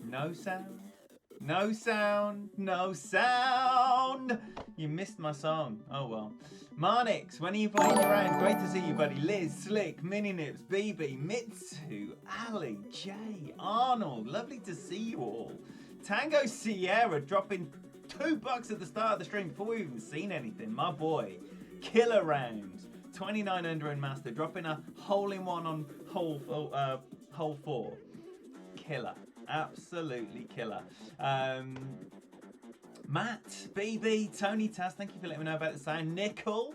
No sound. No sound. No sound. You missed my song. Oh well. Marnix, when are you playing around? Great to see you, buddy. Liz, Slick, Mini Nips, BB, Mitsu, Ali, Jay, Arnold. Lovely to see you all. Tango Sierra dropping $2 at the start of the stream before we've even seen anything. My boy. Killer rounds. 29 under and master. Dropping a hole-in-one on hole 4. Killer. Absolutely killer. Matt, BB, Tony Taz, thank you for letting me know about the sound. Nickel,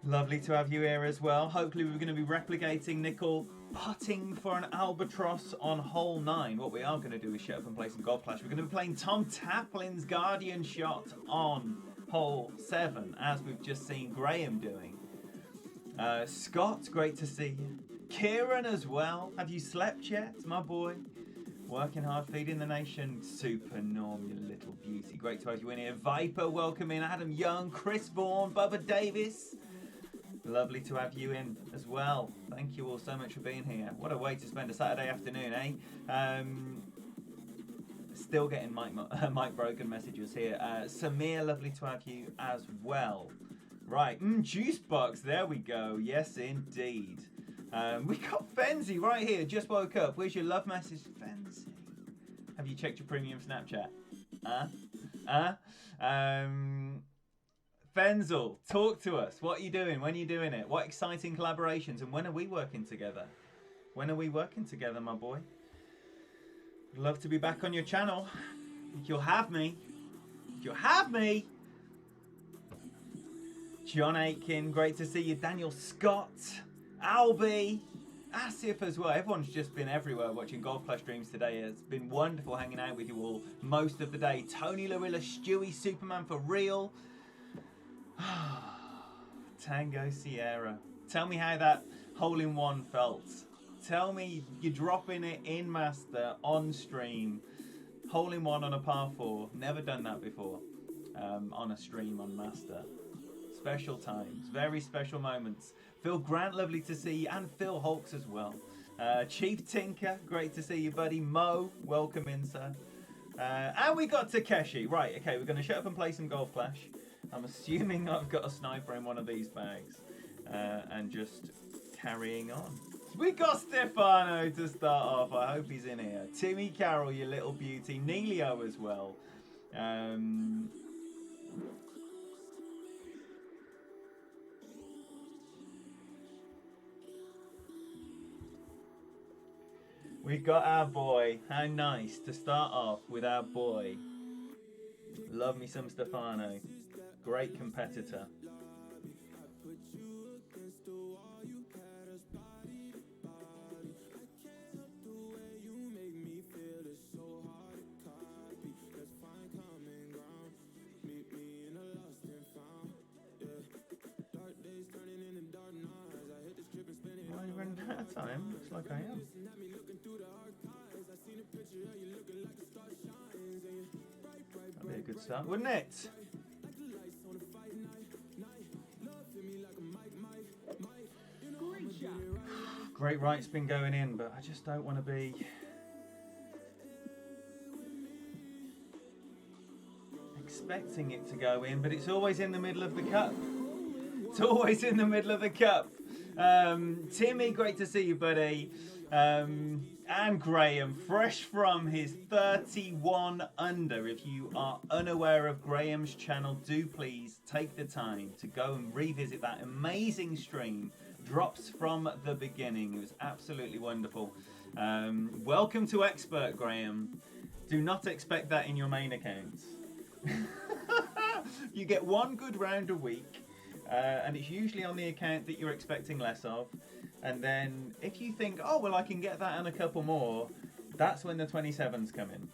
lovely to have you here as well. Hopefully we're going to be replicating Nickel putting for an albatross on hole 9. What we are going to do is shut up and play some Golf Clash. We're going to be playing Tom Taplin's Guardian Shot on hole 7, as we've just seen Graham doing. Scott, great to see you. Kieran as well. Have you slept yet, my boy? Working hard, feeding the nation. Super Norm, you little beauty. Great to have you in here. Viper, welcome in. Adam Young, Chris Vaughan, Bubba Davis. Lovely to have you in as well. Thank you all so much for being here. What a way to spend a Saturday afternoon, eh? Still getting Mike Broken messages here. Samir, lovely to have you as well. Right, Juice Box, there we go. Yes, indeed. We got Fenzi right here. Just woke up. Where's your love message, Fenzi? Have you checked your premium Snapchat? Fenzel, talk to us. What are you doing? When are you doing it? What exciting collaborations? And when are we working together? When are we working together, my boy? I'd love to be back on your channel. If you'll have me. If you'll have me. John Aitken, great to see you. Daniel Scott. Albie, Asif as well. Everyone's just been everywhere watching Golf Clash streams today. It's been wonderful hanging out with you all most of the day. Tony Larilla, Stewie, Superman for real. Tango Sierra. Tell me how that hole-in-one felt. Tell me you're dropping it in Master on stream. Hole-in-one on a par 4. Never done that before on a stream on Master. Special times. Very special moments. Phil Grant, lovely to see you, and Phil Hawks as well. Chief Tinker, great to see you, buddy. Mo, welcome in, sir. And we got Takeshi. Right, okay, we're going to shut up and play some Golf Clash. I'm assuming I've got a sniper in one of these bags. And just carrying on. We got Stefano to start off. I hope he's in here. Timmy Carroll, you little beauty. Neilio as well. We've got our boy. How nice to start off with our boy. Love me some Stefano. Great competitor. Why are you running out of time? Looks like I am. That'd be a good start, wouldn't it? Great right spin going in, but I just don't want to be expecting it to go in, but it's always in the middle of the cup. It's always in the middle of the cup. Timmy, great to see you, buddy. And Graham, fresh from his 31 under. If you are unaware of Graham's channel, do please take the time to go and revisit that amazing stream. Drops from the beginning. It was absolutely wonderful. Welcome to Expert, Graham. Do not expect that in your main account. You get one good round a week. And it's usually on the account that you're expecting less of. And then if you think, oh, well, I can get that and a couple more, that's when the 27s come in.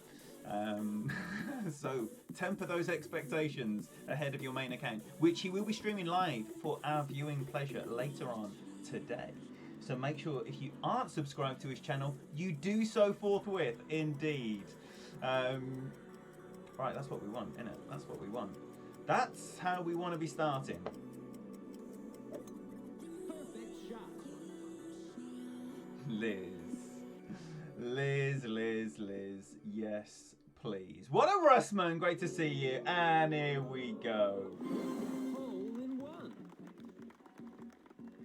So temper those expectations ahead of your main account, which he will be streaming live for our viewing pleasure later on today. So make sure if you aren't subscribed to his channel, you do so forthwith, indeed. Right, that's what we want, innit? That's what we want. That's how we want to be starting. Liz. Liz. Yes, please. What a Russman. Great to see you. And here we go.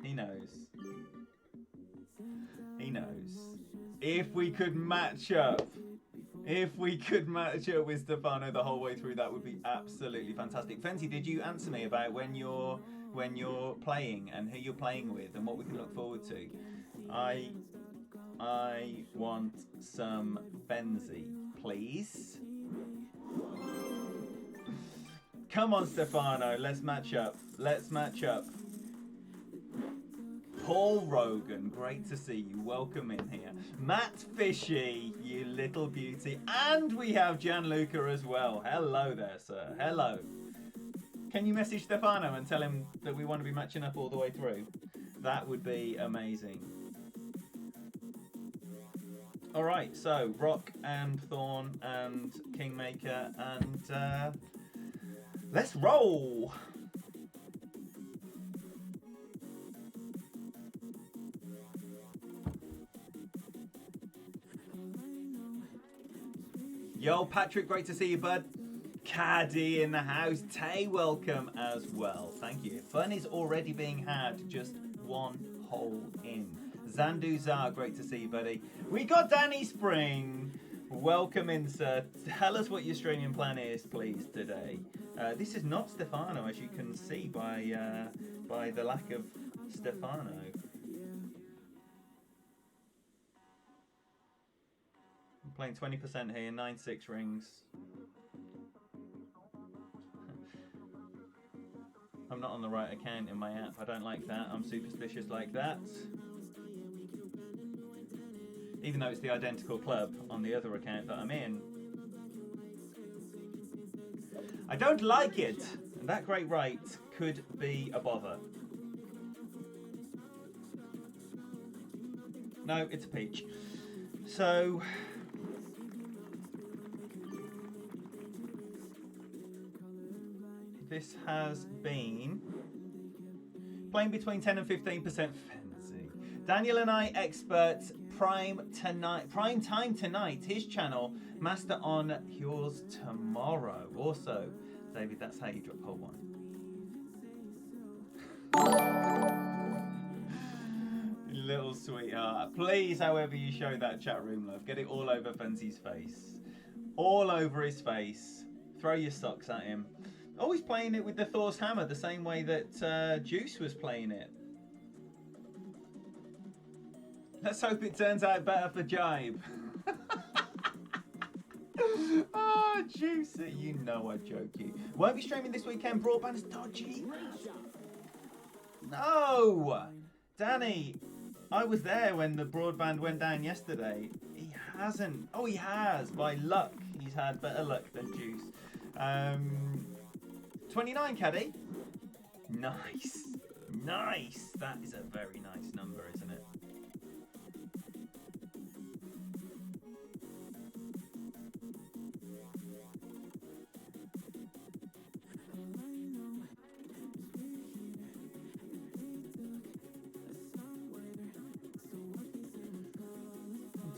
He knows. He knows. If we could match up with Stefano the whole way through, that would be absolutely fantastic. Fenty, did you answer me about when you're playing and who you're playing with and what we can look forward to? I want some Benzi, please. Come on, Stefano, let's match up. Paul Rogan, great to see you. Welcome in here. Matt Fishy, you little beauty. And we have Gianluca as well. Hello there, sir. Hello. Can you message Stefano and tell him that we want to be matching up all the way through? That would be amazing. All right, so Rock and Thorn and Kingmaker and let's roll. Yo, Patrick, great to see you, bud. Caddy in the house. Tay, welcome as well. Thank you. Fun is already being had. Just one hole in. Zanduzar, great to see you, buddy. We got Danny Spring. Welcome in, sir. Tell us what your streaming plan is, please, today. This is not Stefano, as you can see by the lack of Stefano. I'm playing 20% here, 9-6 rings. I'm not on the right account in my app. I don't like that. I'm superstitious like that. Even though it's the identical club on the other account that I'm in. I don't like it. And that great right could be a bother. No, it's a peach. So... this has been playing between 10 and 15% fancy. Daniel and I experts prime time tonight. His channel, Master on yours tomorrow. Also, David, that's how you drop hole one. Little sweetheart. Please, however you show that chat room love, get it all over Fancy's face. All over his face. Throw your socks at him. Always playing it with the Thor's hammer, the same way that Juice was playing it. Let's hope it turns out better for Jibe. Oh, Juice, you know I joke you. Won't be streaming this weekend. Broadband's dodgy. No! Danny, I was there when the broadband went down yesterday. He hasn't. Oh, he has. By luck, he's had better luck than Juice. 29, Caddy. Nice. Nice. That is a very nice number, isn't it?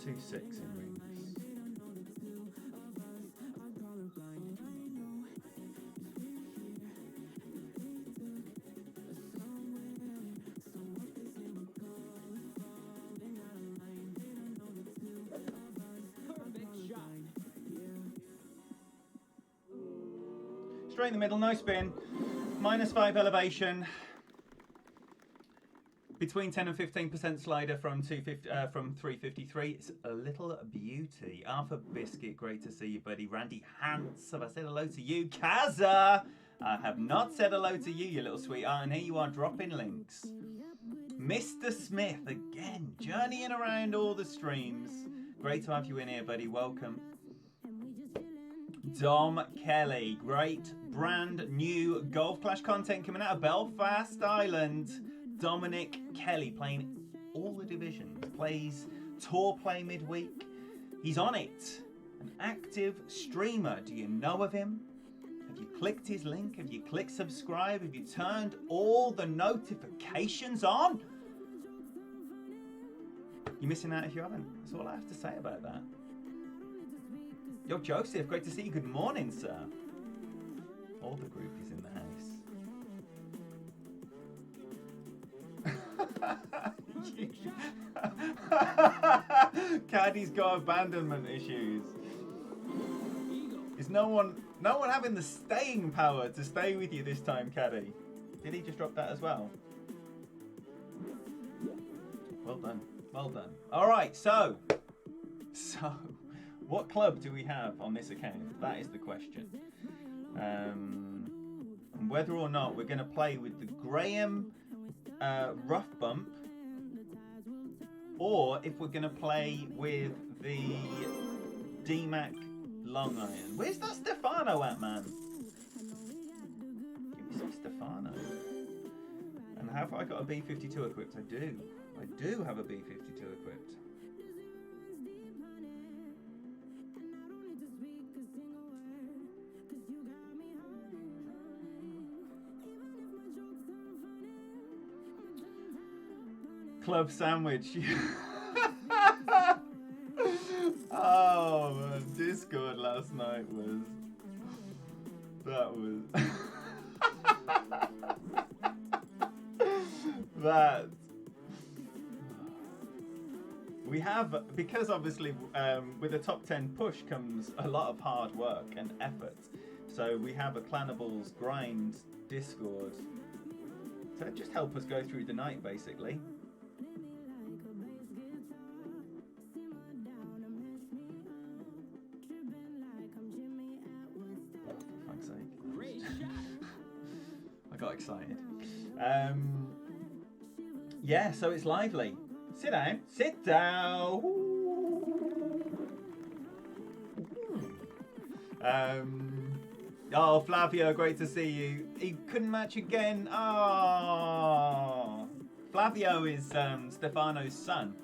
Two 6 in rings. Straight in the middle, no spin. -5 elevation. Between 10 and 15% slider from 353. It's a little beauty. Arthur Biscuit, great to see you, buddy. Randy Hans, have I said hello to you? Kaza, I have not said hello to you, you little sweetheart. And here you are dropping links. Mr. Smith, again, journeying around all the streams. Great to have you in here, buddy. Welcome. Dom Kelly, great brand new Golf Clash content coming out of Belfast, Ireland. Dominic Kelly playing all the divisions, plays tour play midweek. He's on it. An active streamer. Do you know of him? Have you clicked his link? Have you clicked subscribe? Have you turned all the notifications on? You're missing out if you haven't. That's all I have to say about that. Yo, Joseph, great to see you. Good morning, sir. All the groupies in the house. Caddy's got abandonment issues. Is no one having the staying power to stay with you this time, Caddy? Did he just drop that as well? Well done. Well done. All right, so what club do we have on this account? That is the question. And whether or not we're going to play with the Graham Rough Bump, or if we're going to play with the DMAC Long Iron. Where's that Stefano at, man? Give me some Stefano. And have I got a B52 equipped? I do. I do have a B52 equipped. Club sandwich. Oh man, Discord last night was... That was... that... We have, because obviously with a top 10 push comes a lot of hard work and effort. So we have a Clanables grind Discord to just help us go through the night basically. I got excited. Yeah, so it's lively. Sit down. Sit down. Oh, Flavio, great to see you. He couldn't match again. Oh. Flavio is Stefano's son,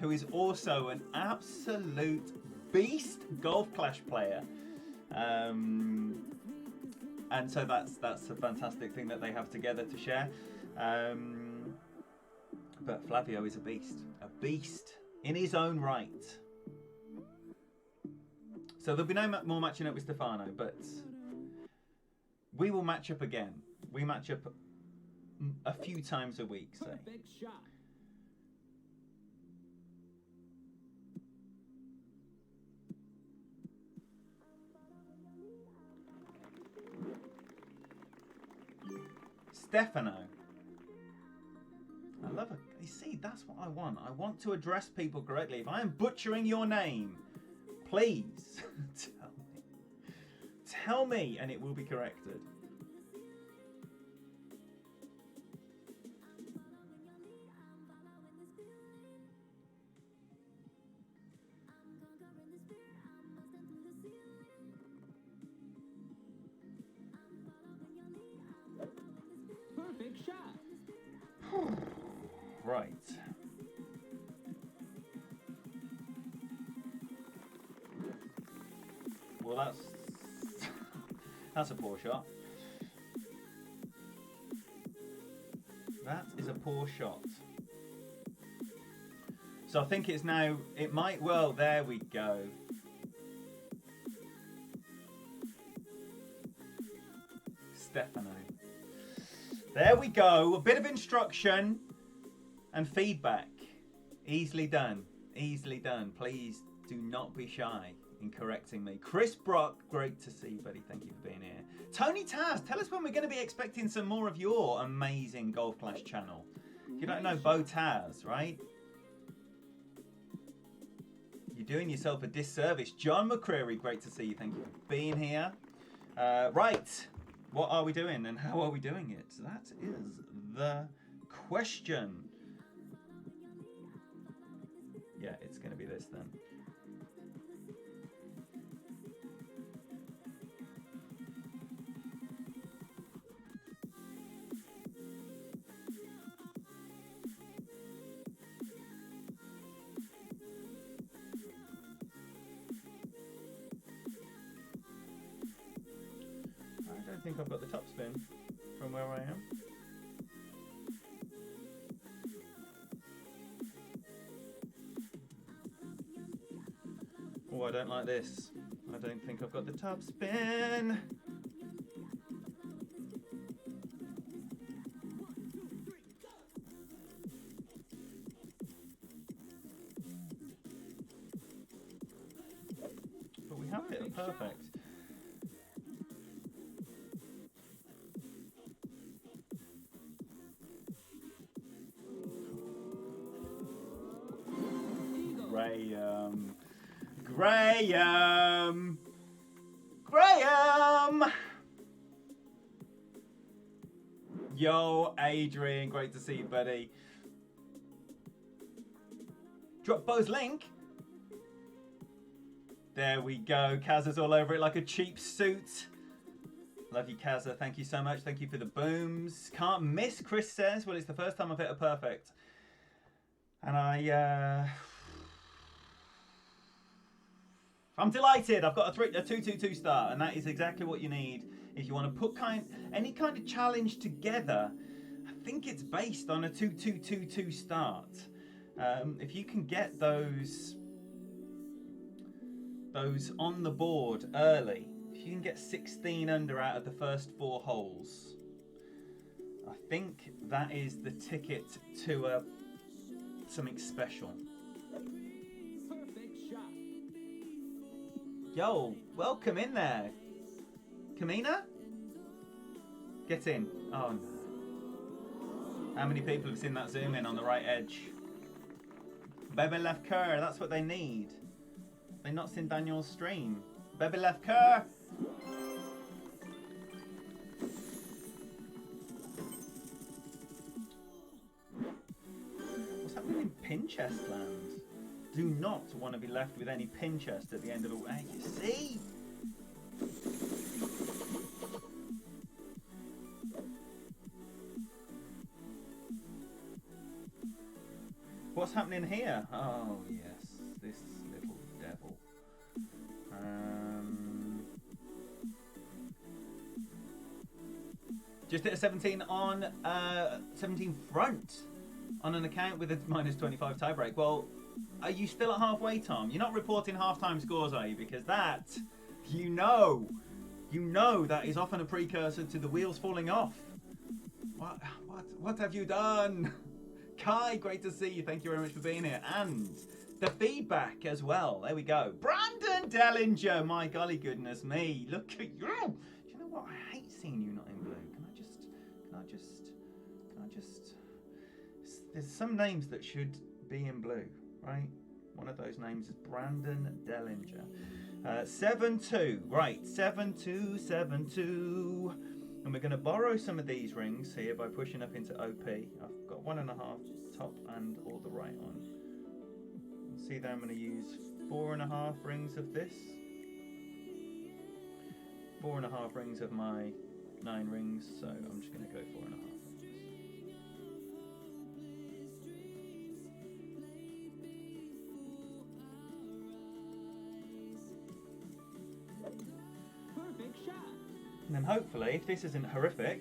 who is also an absolute beast Golf Clash player. And so that's a fantastic thing that they have together to share. But Flavio is a beast in his own right. So there'll be no more matching up with Stefano, but we will match up again. We match up a few times a week, say. Perfect shot. Stefano. I love it. You see, that's what I want. I want to address people correctly. If I am butchering your name, please tell me, and it will be corrected. Perfect shot. Right. Well, that's a poor shot. That is a poor shot. So I think it's now, it might well, there we go. Stefano. There we go. A bit of instruction and feedback. Easily done. Easily done. Please do not be shy in correcting me. Chris Brock, great to see you, buddy. Thank you for being here. Tony Taz, tell us when we're going to be expecting some more of your amazing Golf Clash channel. If you don't know Bo Taz, right? You're doing yourself a disservice. John McCreary, great to see you. Thank you for being here. Right. What are we doing and how are we doing it? That is the question. Yeah, it's going to be this then. I don't think I've got the top spin from where I am. I don't like this. I don't think I've got the top spin. But we have hit a perfect. Graham! Yo, Adrian, great to see you, buddy. Drop Bo's link. There we go. Kazza's all over it like a cheap suit. Love you, Kazza. Thank you so much. Thank you for the booms. Can't miss, Chris says. Well, it's the first time I've hit a perfect. And I'm delighted. I've got a 222 start, and that is exactly what you need if you want to put any kind of challenge together. I think it's based on a 2222 start. If you can get those on the board early, if you can get 16 under out of the first 4 holes, I think that is the ticket to something special. Yo, welcome in there. Kamina? Get in. Oh no. How many people have seen that zoom in on the right edge? Bebe left Kerr, that's what they need. They've not seen Daniel's stream. Bebe left Kerr! What's happening in Pinchest land? Do not want to be left with any pin chest at the end of the way. You see? What's happening here? Oh yes, this little devil. Just hit a 17 on 17 front on an account with a minus 25 tiebreak. Well, are you still at halfway, Tom? You're not reporting half-time scores, are you? Because that, you know that is often a precursor to the wheels falling off. What have you done? Kai, great to see you. Thank you very much for being here. And the feedback as well. There we go. Brandon Dellinger. My golly goodness me. Look at you. Do you know what? I hate seeing you not in blue. Can I just... There's some names that should be in blue. Right, one of those names is Brandon Dellinger. 7-2, right, 7-2, and we're going to borrow some of these rings here by pushing up into OP. I've got 1.5 top and all the right on. You see there, I'm going to use 4.5 rings of this, 4.5 rings of my 9 rings, so I'm just going to go 4.5. And then hopefully, if this isn't horrific,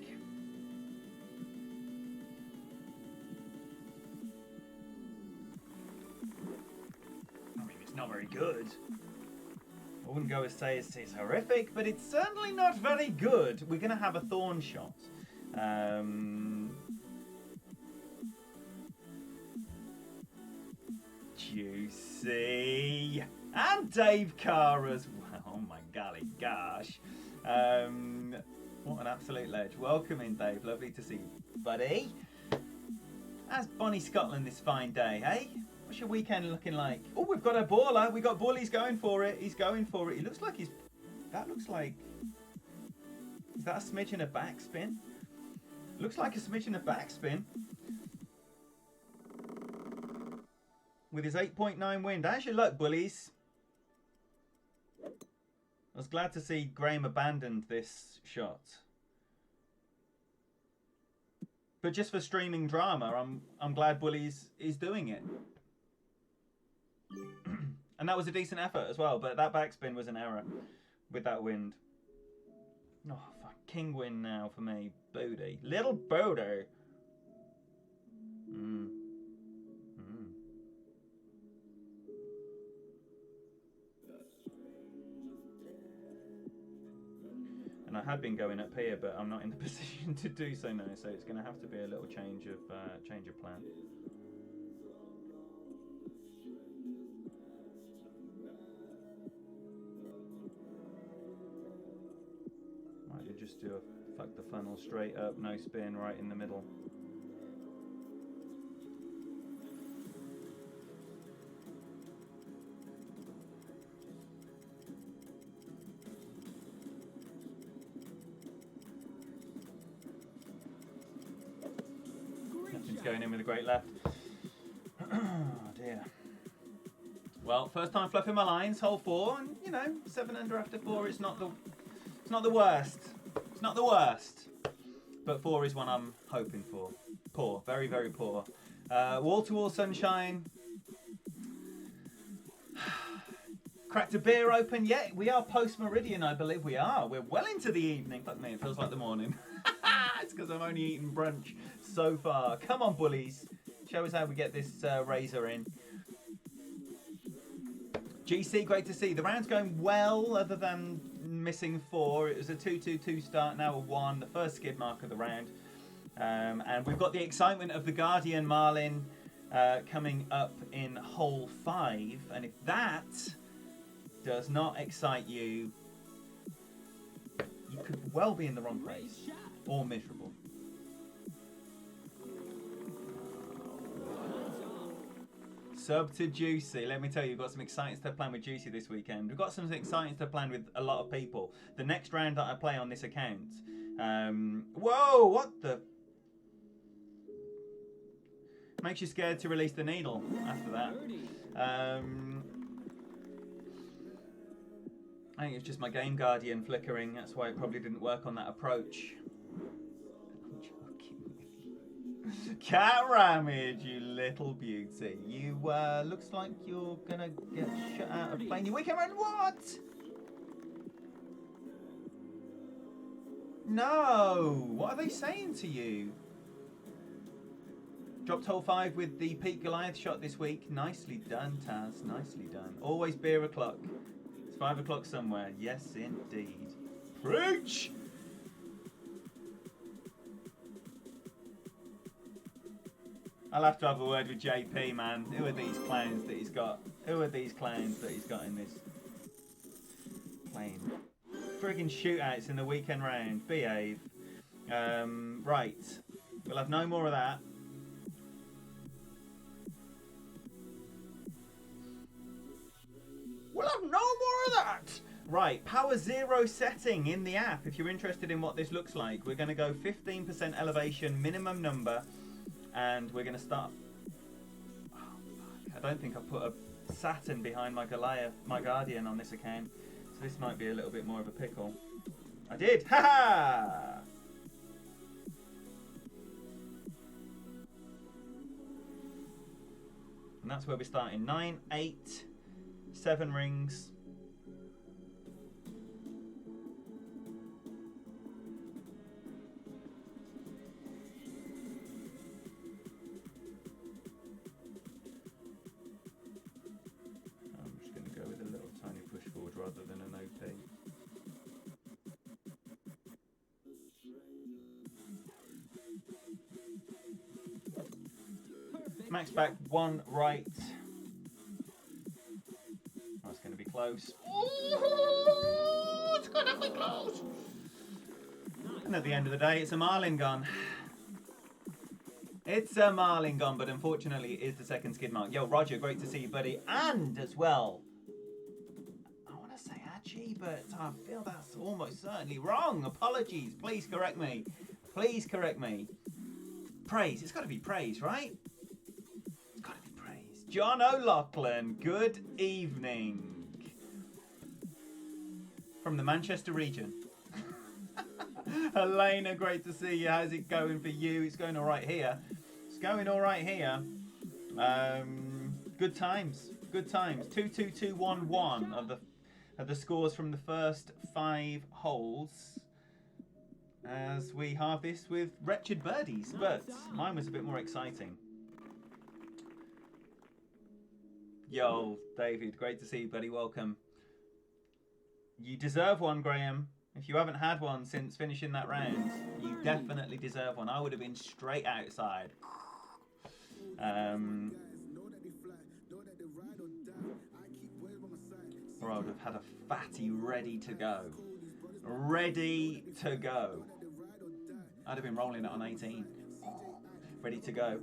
I mean, it's not very good. I wouldn't go as say it's horrific, but it's certainly not very good. We're going to have a thorn shot. Juicy. And Dave Carr as well. Oh my golly gosh. What an absolute ledge. Welcome in, Dave. Lovely to see you, buddy. How's Bonnie Scotland this fine day, hey? What's your weekend looking like? Oh, we've got a baller. We got Bully's going for it. He's going for it. He looks like he's... That looks like... Is that a smidge and a backspin? Looks like a smidge and a backspin. With his 8.9 wind. How's your luck, Bullies? I was glad to see Graham abandoned this shot. But just for streaming drama, I'm glad Bullies is doing it. And that was a decent effort as well, but that backspin was an error with that wind. Oh, fuck. King win now for me. Booty. Little booty. had been going up here, but I'm not in the position to do so now. So it's going to have to be a little change of plan. Might just do a fuck the funnel straight up, no spin, right in the middle. Going in with a great left. Oh dear. Well, first time fluffing my lines, hole 4, and you know, 7 under after 4. It's not the worst. It's not the worst. But 4 is one I'm hoping for. Poor, very very poor. Wall to wall sunshine. Cracked a beer open. Yeah, we are post meridian, I believe we are. We're well into the evening. Fuck me, it feels like the morning. It's because I'm only eating brunch so far. Come on, bullies. Show us how we get this razor in. GC, great to see. The round's going well, other than missing 4. It was a 2-2-2 start, now a 1. The first skid mark of the round. And we've got the excitement of the Guardian Marlin coming up in hole 5. And if that does not excite you, you could well be in the wrong place. Or miserable. Sub to Juicy. Let me tell you, we've got some exciting stuff planned with Juicy this weekend. We've got some exciting stuff planned with a lot of people. The next round that I play on this account. Whoa, what the? Makes you scared to release the needle after that. I think it's just my Game Guardian flickering. That's why it probably didn't work on that approach. I'm joking with you. Cat Ramage, you little beauty. You, looks like you're gonna get shut out of playing your weekend round. What? No! What are they saying to you? Dropped hole 5 with the Pete Goliath shot this week. Nicely done, Taz. Nicely done. Always beer o'clock. 5 o'clock somewhere. Yes, indeed. Preach! I'll have to have a word with JP, man. Who are these clowns that he's got? Who are these clowns that he's got in this plane? Friggin' shootouts in the weekend round. Behave. Right. We'll have no more of that. We'll have no more of that. Right, power 0 setting in the app. If you're interested in what this looks like, we're going to go 15% elevation, minimum number, and we're going to start. Oh, fuck. I don't think I put a Saturn behind my Goliath, my Guardian on this account, so this might be a little bit more of a pickle. I did. Ha ha! And that's where we're starting. 9, 8. 7 rings. I'm just going to go with a little tiny push forward rather than an OP. Max back 1 right. That's going to be close. Ooh, it's going to be close. And at the end of the day, it's a Marlin gun. It's a Marlin gun, but unfortunately it is the second skid mark. Yo, Roger, great to see you, buddy. And as well, I want to say Achi, but I feel that's almost certainly wrong. Apologies. Please correct me. Please correct me. Praise. It's got to be praise, right? It's got to be praise. John O'Loughlin, good evening. From the Manchester region. Helena, great to see you. How's it going for you? It's going all right here. It's going all right here. Good times. Good times. 2-2-2-1-1 of the scores from the first 5 holes. As we halve this with wretched birdies, but mine was a bit more exciting. Yo, David, great to see you, buddy. Welcome. You deserve one, Graham. If you haven't had one since finishing that round, you definitely deserve one. I would have been straight outside. Or I would have had a fatty ready to go. Ready to go. I'd have been rolling it on 18. Ready to go.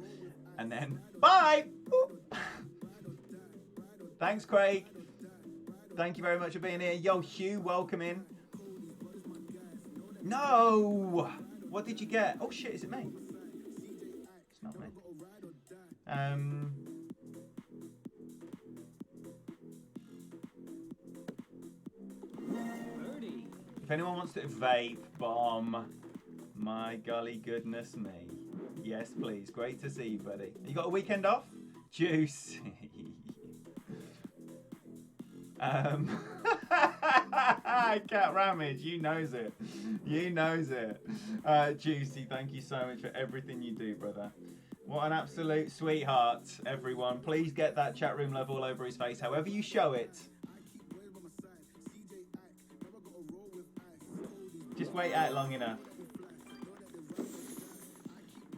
And then, bye! Thanks, Craig. Thank you very much for being here. Yo, Hugh, welcome in. No! What did you get? Oh shit, is it me? It's not me. If anyone wants to vape bomb, my golly goodness me. Yes, please. Great to see you, buddy. You got a weekend off? Juicy. Cat Ramage, you knows it. You knows it. Juicy, thank you so much for everything you do, brother. What an absolute sweetheart, everyone. Please get that chat room love all over his face, however you show it. Just wait out long enough.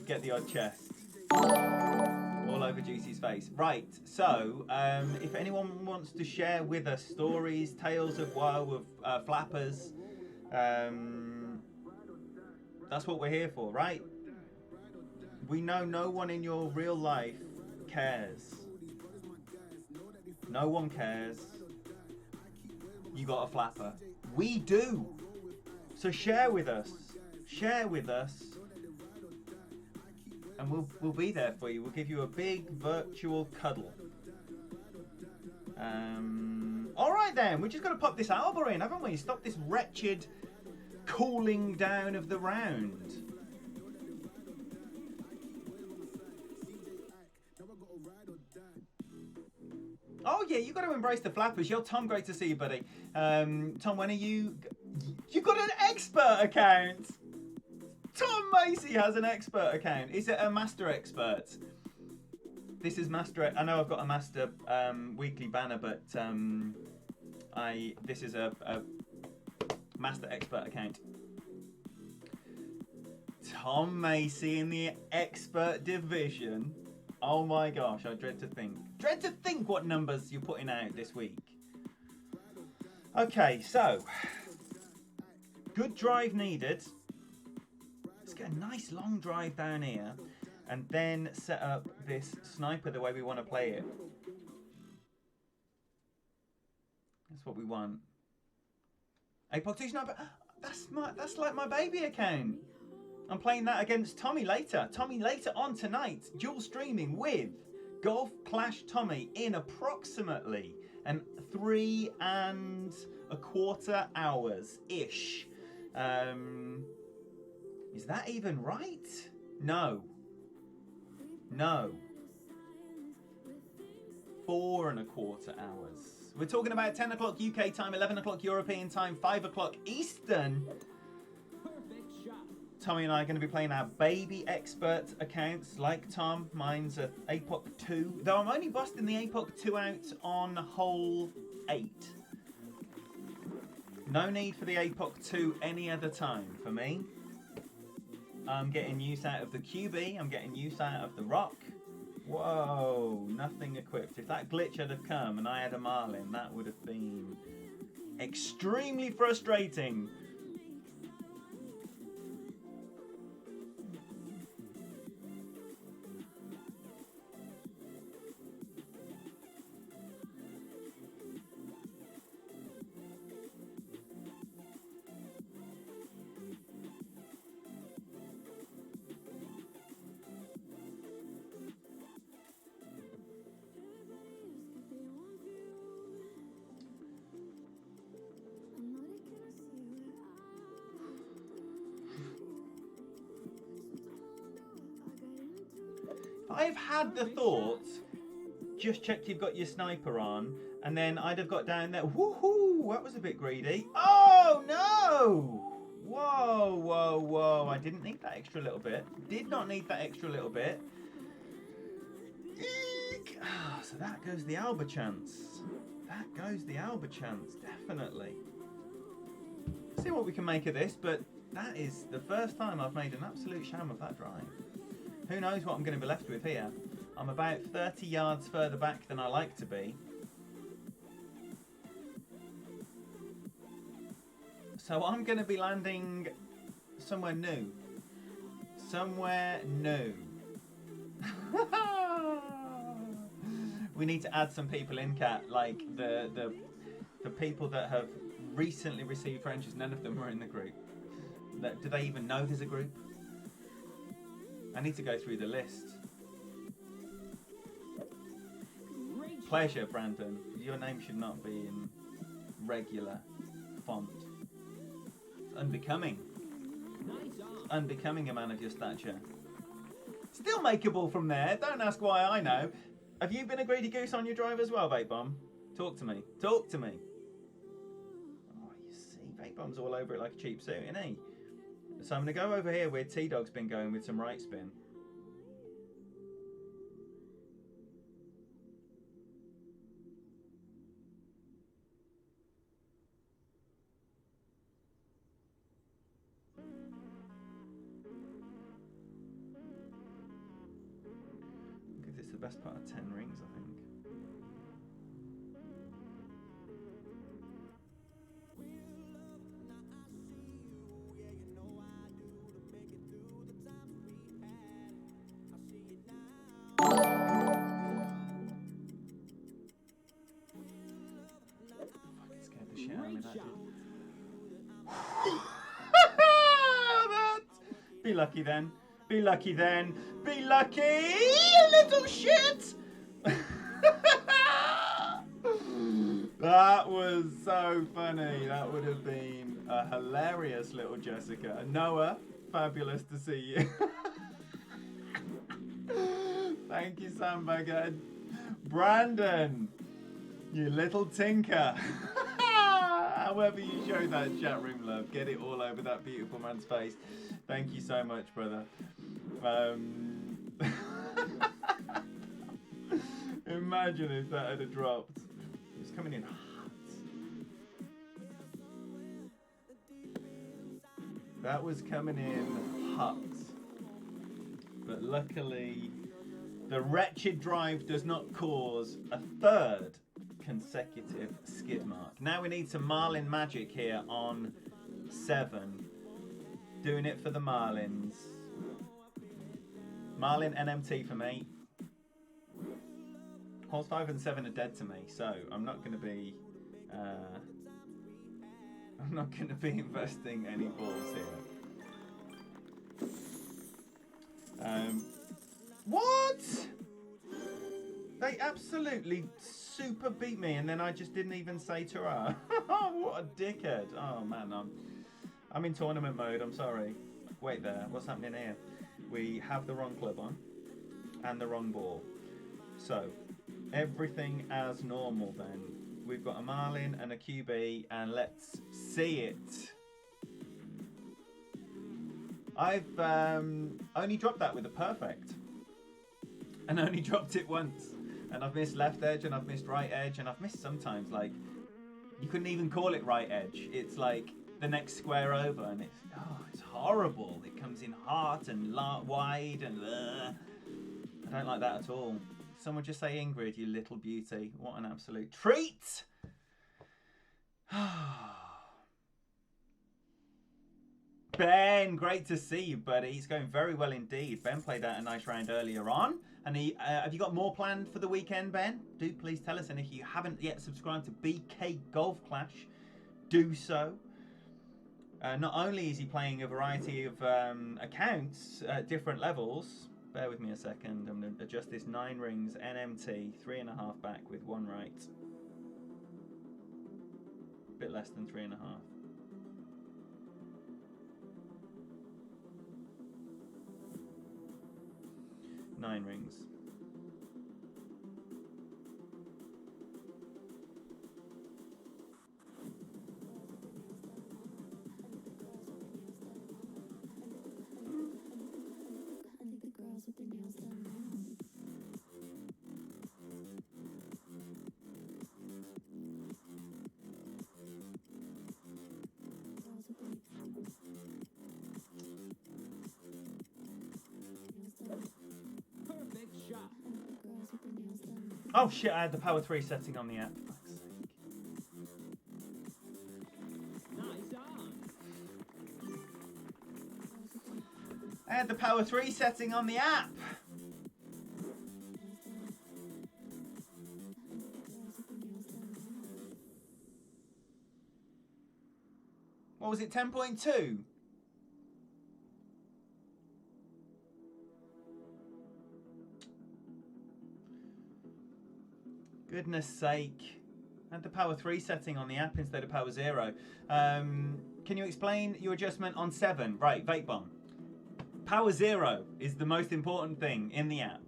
Get the odd chest. All over Juicy's face. Right, so if anyone wants to share with us stories, tales of woe, of flappers, that's what we're here for, right? We know no one in your real life cares. No one cares. You got a flapper. We do. So share with us. Share with us. And we'll be there for you. We'll give you a big virtual cuddle. All right then, we just got to pop this Alba in, haven't we? Stop this wretched cooling down of the round. Oh yeah, you got to embrace the flappers. Yo, Tom, great to see you, buddy. Tom, when are you? You got an expert account. Tom Macy has an expert account. Is it a master expert? This is master. I know I've got a master weekly banner, but this is a master expert account. Tom Macy in the expert division. Oh my gosh, I dread to think. Dread to think what numbers you're putting out this week. Okay, so good drive needed. Let's get a nice long drive down here and then set up this sniper the way we want to play it. That's what we want. APOC 2 sniper. That's like my baby account. I'm playing that against Tommy later. Tommy later on tonight. Dual streaming with Golf Clash Tommy in approximately 3.25 hours-ish. Is that even right? No. No. 4.25 hours. We're talking about 10 o'clock UK time, 11 o'clock European time, 5 o'clock Eastern. Tommy and I are going to be playing our baby expert accounts like Tom. Mine's a APOC 2. Though I'm only busting the APOC 2 out on hole 8. No need for the APOC 2 any other time for me. I'm getting use out of the QB. I'm getting use out of the rock. Whoa, nothing equipped. If that glitch had have come and I had a Marlin, that would have been extremely frustrating. I've had the thought, just check you've got your sniper on, and then I'd have got down there. Woohoo! That was a bit greedy. Oh no! Whoa, whoa, whoa! I didn't need that extra little bit. Did not need that extra little bit. Eek! Oh, so that goes the Alba chance. That goes the Alba chance, definitely. See what we can make of this, but that is the first time I've made an absolute sham of that drive. Who knows what I'm going to be left with here. I'm about 30 yards further back than I like to be. So I'm going to be landing somewhere new. Somewhere new. We need to add some people in, Kat, like the people that have recently received Frenches. None of them were in the group. Do they even know there's a group? I need to go through the list. Pleasure, Brandon. Your name should not be in regular font. It's unbecoming. It's unbecoming a man of your stature. Still makeable from there. Don't ask why I know. Have you been a greedy goose on your drive as well, Vape Bomb? Talk to me. Talk to me. Oh, you see, Vape Bomb's all over it like a cheap suit, isn't he? So I'm going to go over here where T-Dog's been going with some right spin. Give this the best part of 10 rings, I think. Be lucky then. Be lucky then. Be lucky, you little shit! That was so funny. That would have been a hilarious little Jessica. Noah, fabulous to see you. Thank you, Sandbagger. Brandon, you little tinker. However you show that chat room love, get it all over that beautiful man's face. Thank you so much, brother. Imagine if that had dropped. It was coming in hot. That was coming in hot. But luckily, the wretched drive does not cause a third consecutive skid mark. Now we need some Marlin magic here on 7. Doing it for the Marlins. Marlin NMT for me. Holes 5 and 7 are dead to me, so I'm not going to be investing any balls here. What? They absolutely super beat me, and then I just didn't even say ta-ra. What a dickhead. Oh man, I'm in tournament mode, I'm sorry. Wait there, what's happening here? We have the wrong club on, and the wrong ball. So, everything as normal then. We've got a Marlin and a QB, and let's see it. I've only dropped that with a perfect. And only dropped it once. And I've missed left edge, and I've missed right edge, and I've missed sometimes, like, you couldn't even call it right edge. It's like the next square over, and it's horrible. It comes in hot and wide, and I don't like that at all. Someone just say Ingrid, you little beauty. What an absolute treat! Ben, great to see you, buddy. He's going very well indeed. Ben played out a nice round earlier on. And have you got more planned for the weekend, Ben? Do please tell us. And if you haven't yet subscribed to BK Golf Clash, do so. Not only is he playing a variety of accounts at different levels. Bear with me a second. I'm going to adjust this 9 rings NMT, 3.5 back with 1 right. Bit less than 3.5. 9 rings. Oh shit, I had the power 3 setting on the app. Fuck's sake. Nice on. I had the power 3 setting on the app. What was it, 10.2? Goodness sake. I had the power 3 setting on the app instead of power 0. Can you explain your adjustment on 7? Right, vape bomb. Power 0 is the most important thing in the app.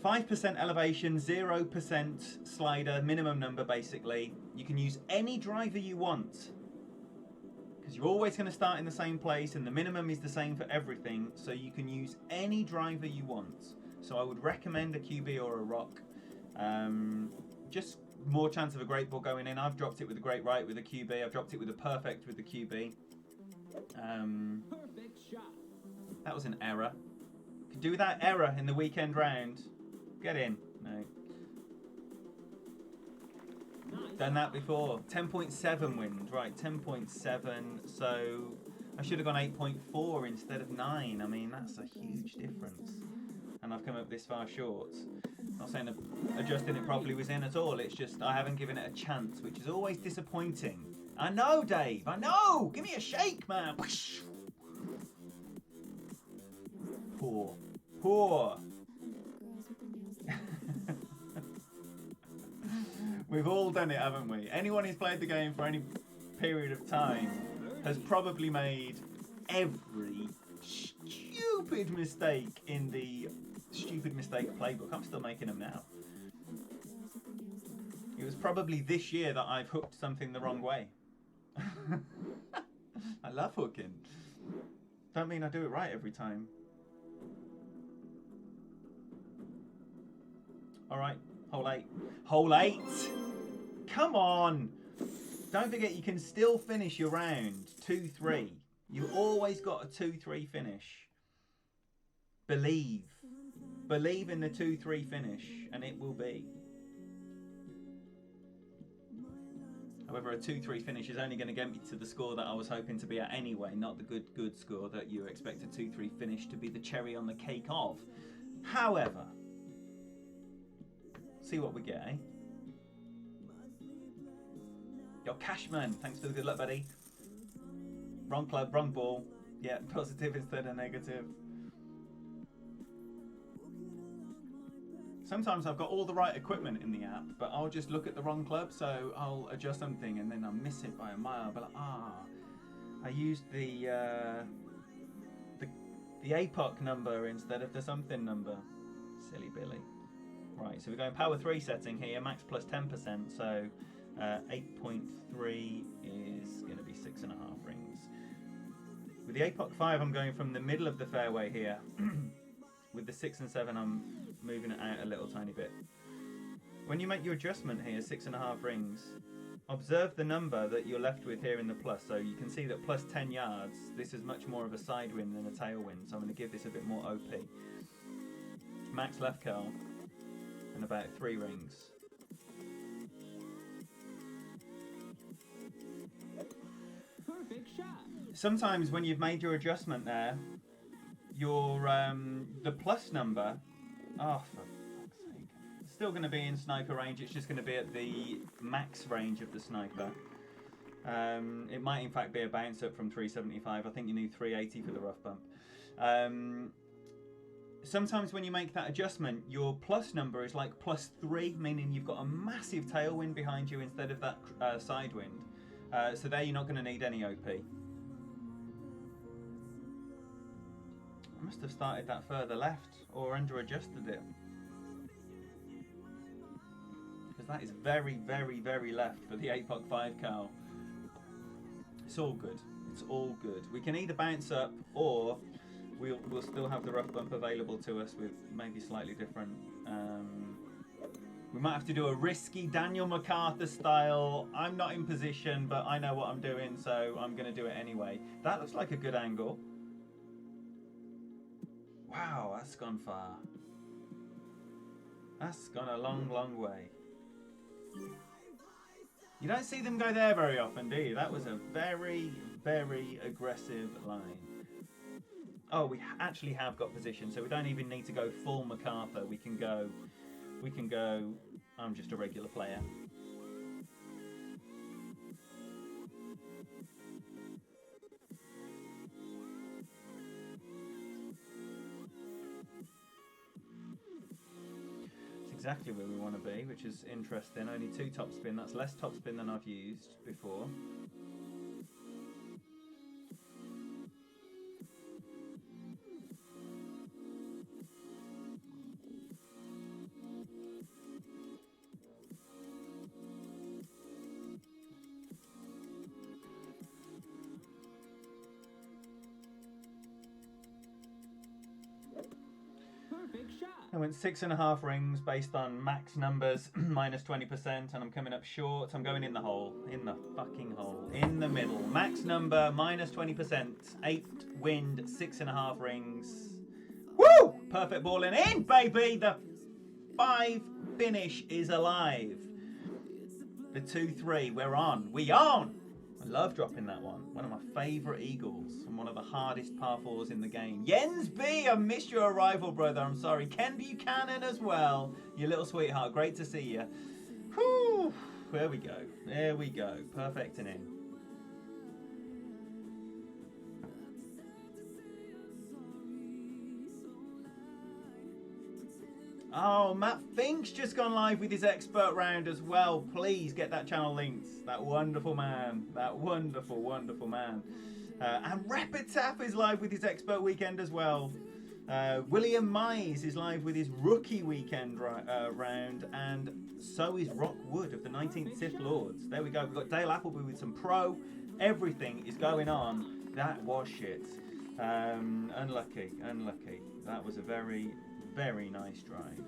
5% elevation, 0% slider, minimum number basically. You can use any driver you want, because you're always going to start in the same place and the minimum is the same for everything, so you can use any driver you want. So I would recommend a QB or a rock. Just more chance of a great ball going in. I've dropped it with a great right with a QB. I've dropped it with a perfect with the QB. Perfect shot. That was an error. Could do that error in the weekend round. Get in. No. Nice. Done that before. 10.7 wind. Right, 10.7. So I should have gone 8.4 instead of 9. I mean, that's a huge difference. And I've come up this far short. Not saying that adjusting it properly was in at all. It's just I haven't given it a chance, which is always disappointing. I know, Dave. I know. Give me a shake, man. Poor. Poor. We've all done it, haven't we? Anyone who's played the game for any period of time has probably made every stupid mistake in the stupid mistake playbook. I'm still making them now. It was probably this year that I've hooked something the wrong way. I love hooking. Don't mean I do it right every time. Alright, hole 8. Hole 8! Come on! Don't forget you can still finish your round 2-3. You always got a 2-3 finish. Believe. Believe in the 2-3 finish, and it will be. However, a 2-3 finish is only going to get me to the score that I was hoping to be at anyway, not the good score that you expect a 2-3 finish to be the cherry on the cake of. However, see what we get, eh? Yo, Cashman, thanks for the good luck, buddy. Wrong club, wrong ball. Yeah, positive instead of negative. Sometimes I've got all the right equipment in the app, but I'll just look at the wrong club, so I'll adjust something and then I'll miss it by a mile. But I used the APOC number instead of the something number. Silly Billy. Right, so we're going power 3 setting here, max plus 10%, so 8.3 is going to be 6.5 rings. With the APOC 5, I'm going from the middle of the fairway here. With the 6 and 7, I'm moving it out a little tiny bit. When you make your adjustment here, 6.5 rings, observe the number that you're left with here in the plus. So you can see that plus 10 yards, this is much more of a side wind than a tailwind, so I'm going to give this a bit more OP. Max left curl, and about 3 rings. Perfect shot. Sometimes when you've made your adjustment there, your the plus number, oh for fuck's sake, it's still going to be in sniper range. It's just going to be at the max range of the sniper. It might in fact be a bounce up from 375. I think you need 380 for the rough bump. Sometimes when you make that adjustment, your plus number is like plus 3, meaning you've got a massive tailwind behind you instead of that side wind. So there you're not going to need any OP. I must have started that further left or under adjusted it. Because that is very, very, very left for the APOC 5 cow. It's all good. It's all good. We can either bounce up or we'll still have the rough bump available to us with maybe slightly different. We might have to do a risky Daniel MacArthur style. I'm not in position, but I know what I'm doing, so I'm going to do it anyway. That looks like a good angle. Wow, that's gone far. That's gone a long, long way. You don't see them go there very often, do you? That was a very, very aggressive line. Oh, we actually have got position, so we don't even need to go full MacArthur. We can go, I'm just a regular player. Exactly where we want to be, which is interesting. Only 2 topspin. That's less topspin than I've used before. Perfect shot. I went 6.5 rings based on max numbers minus 20%, and I'm coming up short. I'm going in the hole, in the fucking hole, in the middle. Max number minus 20%, 8 wind, 6.5 rings. Woo! Perfect ball and in, baby. The 5 finish is alive. The 2-3, we're on. We on. I love dropping that one. One of my favourite eagles and one of the hardest par 4s in the game. Jens B, I missed your arrival, brother. I'm sorry. Ken Buchanan as well. You little sweetheart. Great to see you. Whew. There we go. There we go. Perfect and in. Oh, Matt Fink's just gone live with his expert round as well. Please get that channel linked. That wonderful man. That wonderful, wonderful man. And Rapid Tap is live with his expert weekend as well. William Mize is live with his rookie weekend round. And so is Rock Wood of the 19th Sith Lords. There we go. We've got Dale Appleby with some pro. Everything is going on. That was shit. Unlucky. Unlucky. That was a very... very nice drive.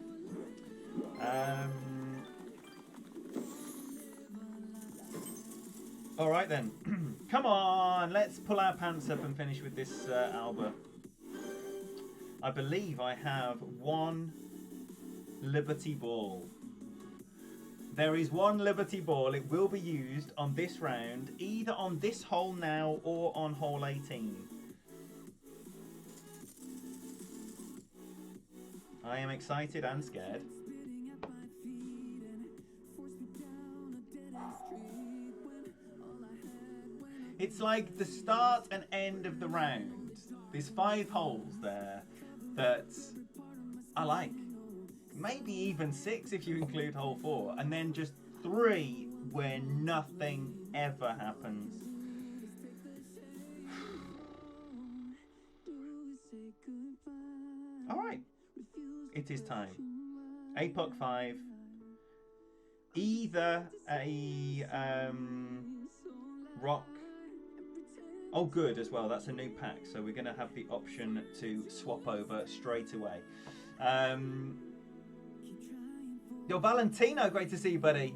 All right then. Come on, let's pull our pants up and finish with this Alba. I believe I have 1 Liberty Ball. There is 1 Liberty Ball. It will be used on this round, either on this hole now or on hole 18. I am excited and scared. It's like the start and end of the round. There's 5 holes there that I like. Maybe even 6 if you include hole 4. And then just 3 where nothing ever happens. Alright. It is time. APOC 5. Either a rock. Oh, good as well. That's a new pack, so we're going to have the option to swap over straight away. Yo, Valentino, great to see you, buddy.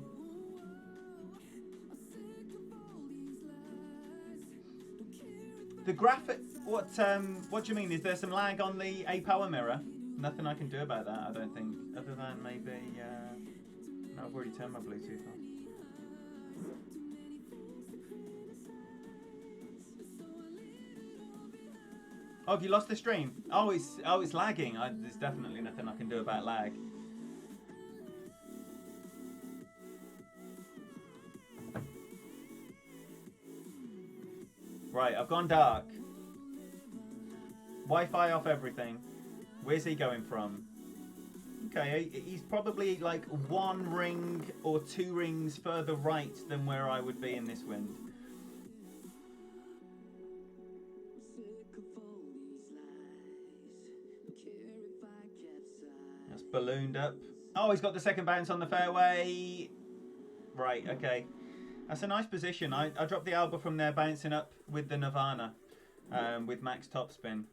The graphic. What do you mean? Is there some lag on the A power mirror? Nothing I can do about that, I don't think, other than maybe, no, I've already turned my Bluetooth on. Oh, have you lost the stream? Oh, it's lagging. There's definitely nothing I can do about lag. Right, I've gone dark. Wi-Fi off everything. Where's he going from? Okay, he's probably like 1 ring or 2 rings further right than where I would be in this wind. That's ballooned up. Oh, he's got the second bounce on the fairway. Right, okay. That's a nice position. I dropped the Alba from there, bouncing up with the Nirvana with max topspin.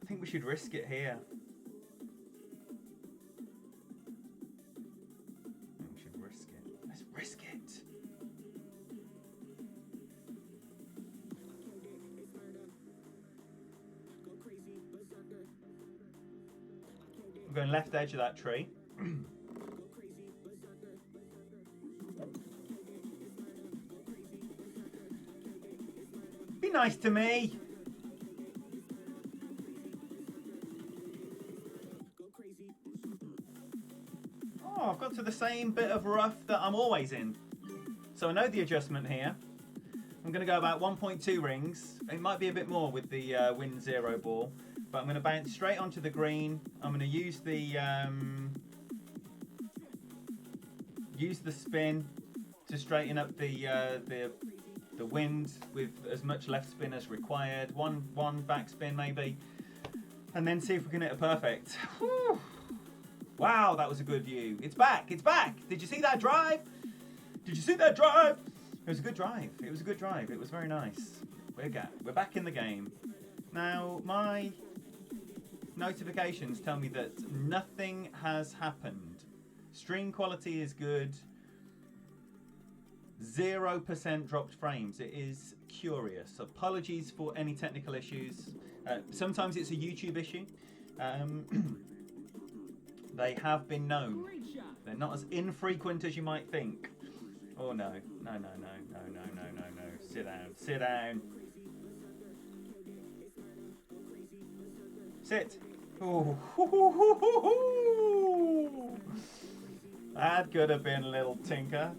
I think we should risk it here. I think we should risk it. Let's risk it. We're going left edge of that tree. Be nice to me. Oh, I've got to the same bit of rough that I'm always in. So I know the adjustment here. I'm going to go about 1.2 rings. It might be a bit more with the Wind Zero ball. But I'm going to bounce straight onto the green. I'm going to use the spin to straighten up the wind with as much left spin as required. One back spin maybe, and then see if we can hit a perfect. Whew. Wow, that was a good view. It's back. It's back. Did you see that drive? Did you see that drive? It was a good drive. It was a good drive. It was very nice. We're back in the game. Now, my notifications tell me that nothing has happened. Stream quality is good. 0% dropped frames. It is curious. Apologies for any technical issues. Sometimes it's a YouTube issue. They have been known. They're not as infrequent as you might think. Oh no, no, no, no, no, no, no, no, no. Sit down, sit down. Sit. Oh, that could have been a little tinker.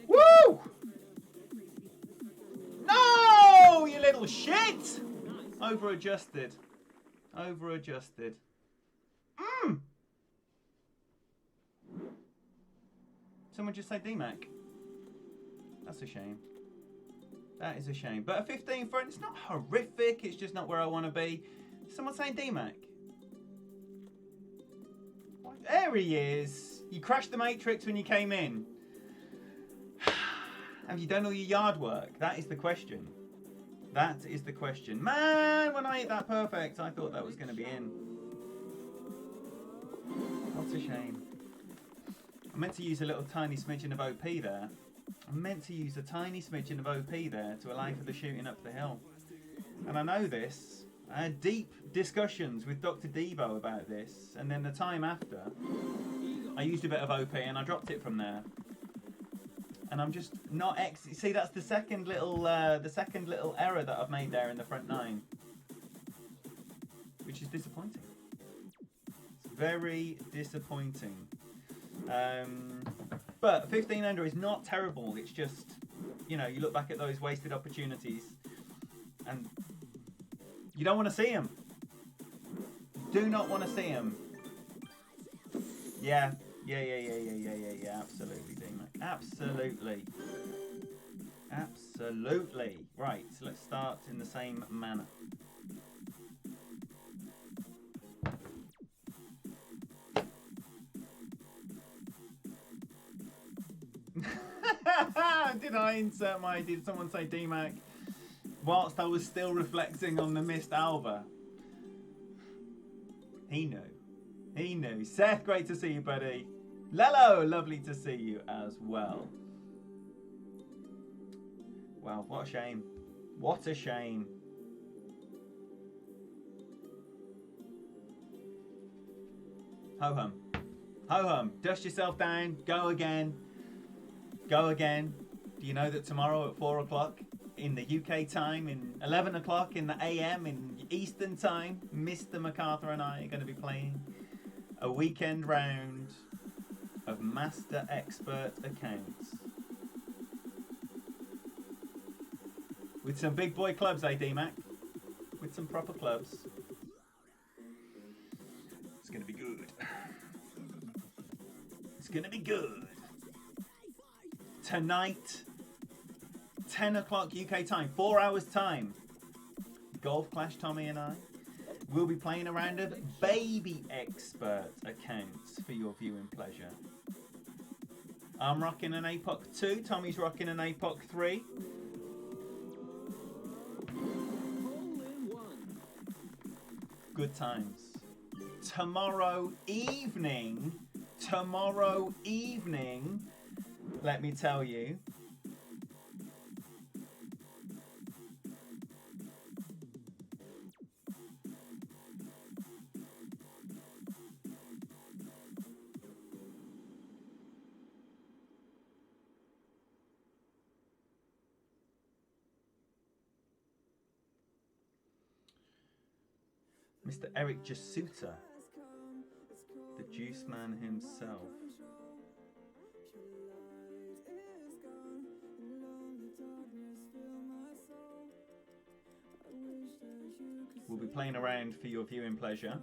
Woo! No, you little shit! Over adjusted. Over adjusted. Someone just say DMAC. That's a shame. That is a shame. But a 15 front, it's not horrific. It's just not where I want to be. Someone saying DMAC. There he is. You crashed the Matrix when you came in. Have you done all your yard work? That is the question. That is the question. Man, when I hit that perfect, I thought that was going to be in. What a shame. I meant to use a little tiny smidgen of OP there. I meant to use a tiny smidgen of OP there to allow for the shooting up the hill. And I know this. I had deep discussions with Dr. Debo about this. And then the time after, I used a bit of OP and I dropped it from there. And I'm just not see, that's the second little error that I've made there in the front nine, which is disappointing. It's very disappointing. But 15 under is not terrible. It's just, you know, you look back at those wasted opportunities, and you don't want to see them. Do not want to see them. Yeah. Absolutely, D-Mac. Absolutely. Absolutely. Right, so let's start in the same manner. Did someone say D-Mac whilst I was still reflecting on the missed Alva? He knew. Seth, great to see you, buddy. Lello, lovely to see you as well. Wow, what a shame. What a shame. Ho hum. Ho hum. Dust yourself down. Go again. Go again. Do you know that tomorrow at 4 o'clock in the UK time, in 11 o'clock in the AM in Eastern time, Mr. MacArthur and I are going to be playing a weekend round of Master Expert accounts. With some big boy clubs, eh, D-Mac? With some proper clubs. gonna be good. Tonight, 10 o'clock UK time, 4 hours time. Golf Clash Tommy and I will be playing a round of baby expert accounts for your viewing pleasure. I'm rocking an APOC 2, Tommy's rocking an APOC 3. Good times. Tomorrow evening, let me tell you, Mr. Eric Jasuta, the juice man himself. We'll be playing around for your viewing pleasure,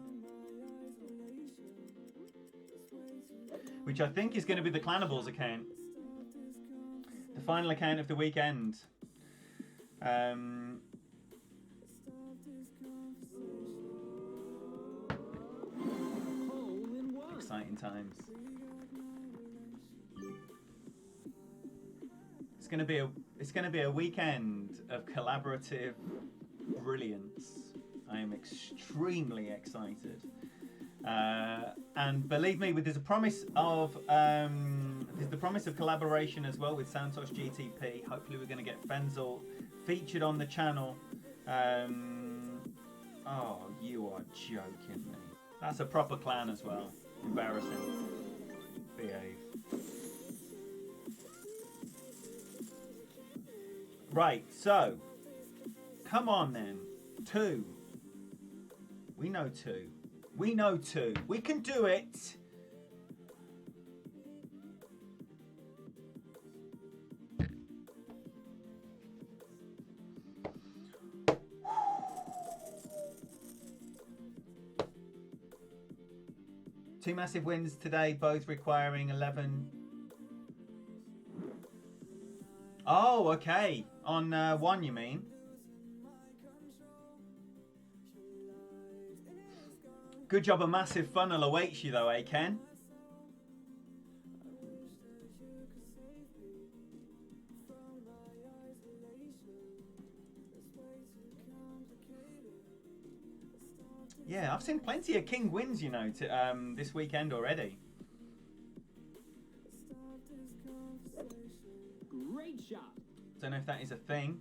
which I think is going to be the Clanables account, the final account of the weekend. Exciting times. It's going to be a weekend of collaborative brilliance. I am extremely excited, and believe me, there's the promise of collaboration as well with Santos GTP. Hopefully, we're going to get Fenzel featured on the channel. Oh, you are joking me. That's a proper clan as well. Embarrassing. Behave. Right, so come on then. 2. We know 2. We know 2. We can do it. Two massive wins today, both requiring 11. Oh, okay. On 1, you mean? Good job, a massive funnel awaits you though, eh, Ken? Yeah, I've seen plenty of king wins, you know, this weekend already. Great shot. Don't know if that is a thing.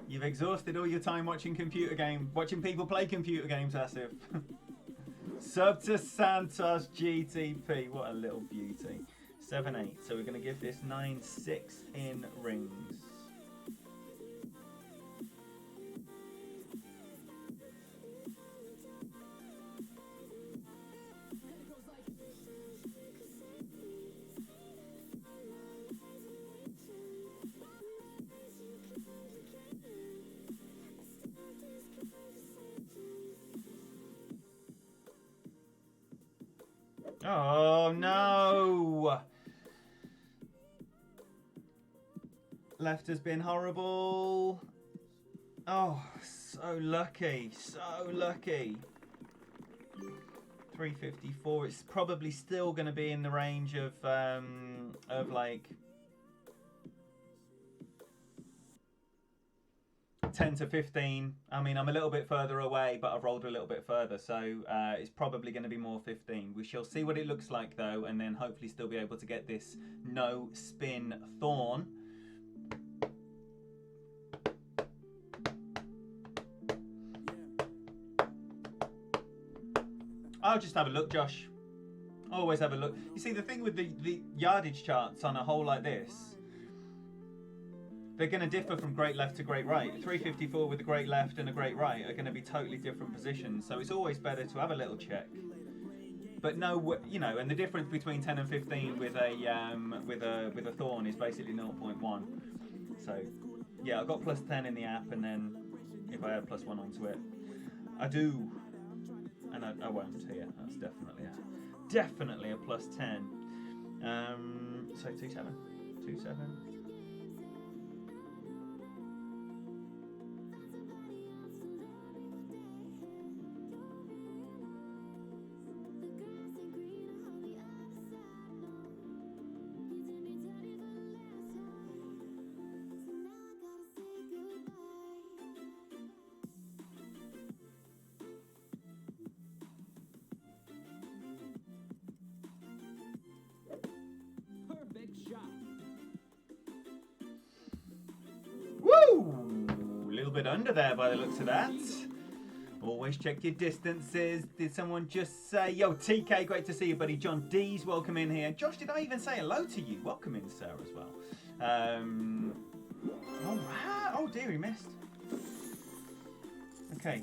You've exhausted all your time watching people play computer games, Asif. Sub to Santos GTP. What a little beauty. 7-8. So we're going to give this 9-6 in rings. Oh no! Left has been horrible. Oh, so lucky, so lucky. 354. It's probably still going to be in the range of like 10 to 15. I mean, I'm a little bit further away, but I've rolled a little bit further, so it's probably going to be more 15. We shall see what it looks like though, and then hopefully still be able to get this no spin thorn. I'll just have a look, Josh. Always have a look. You see, the thing with the yardage charts on a hole like this, they're going to differ from great left to great right. 354 with a great left and a great right are going to be totally different positions. So it's always better to have a little check. But no, you know, and the difference between 10 and 15 with a thorn is basically 0.1. So yeah, I've got plus 10 in the app, and then if I add plus 1 onto it. I do. And I won't here. That's definitely a plus 10. So 2-7. 2-7. Perfect shot. Woo! A little bit under there by the looks of that. Always check your distances. Did someone just say, yo, TK, great to see you, buddy. John D's, welcome in here. Josh, did I even say hello to you? Welcome in, sir, as well. Oh, wow. Oh, dear, he missed. Okay.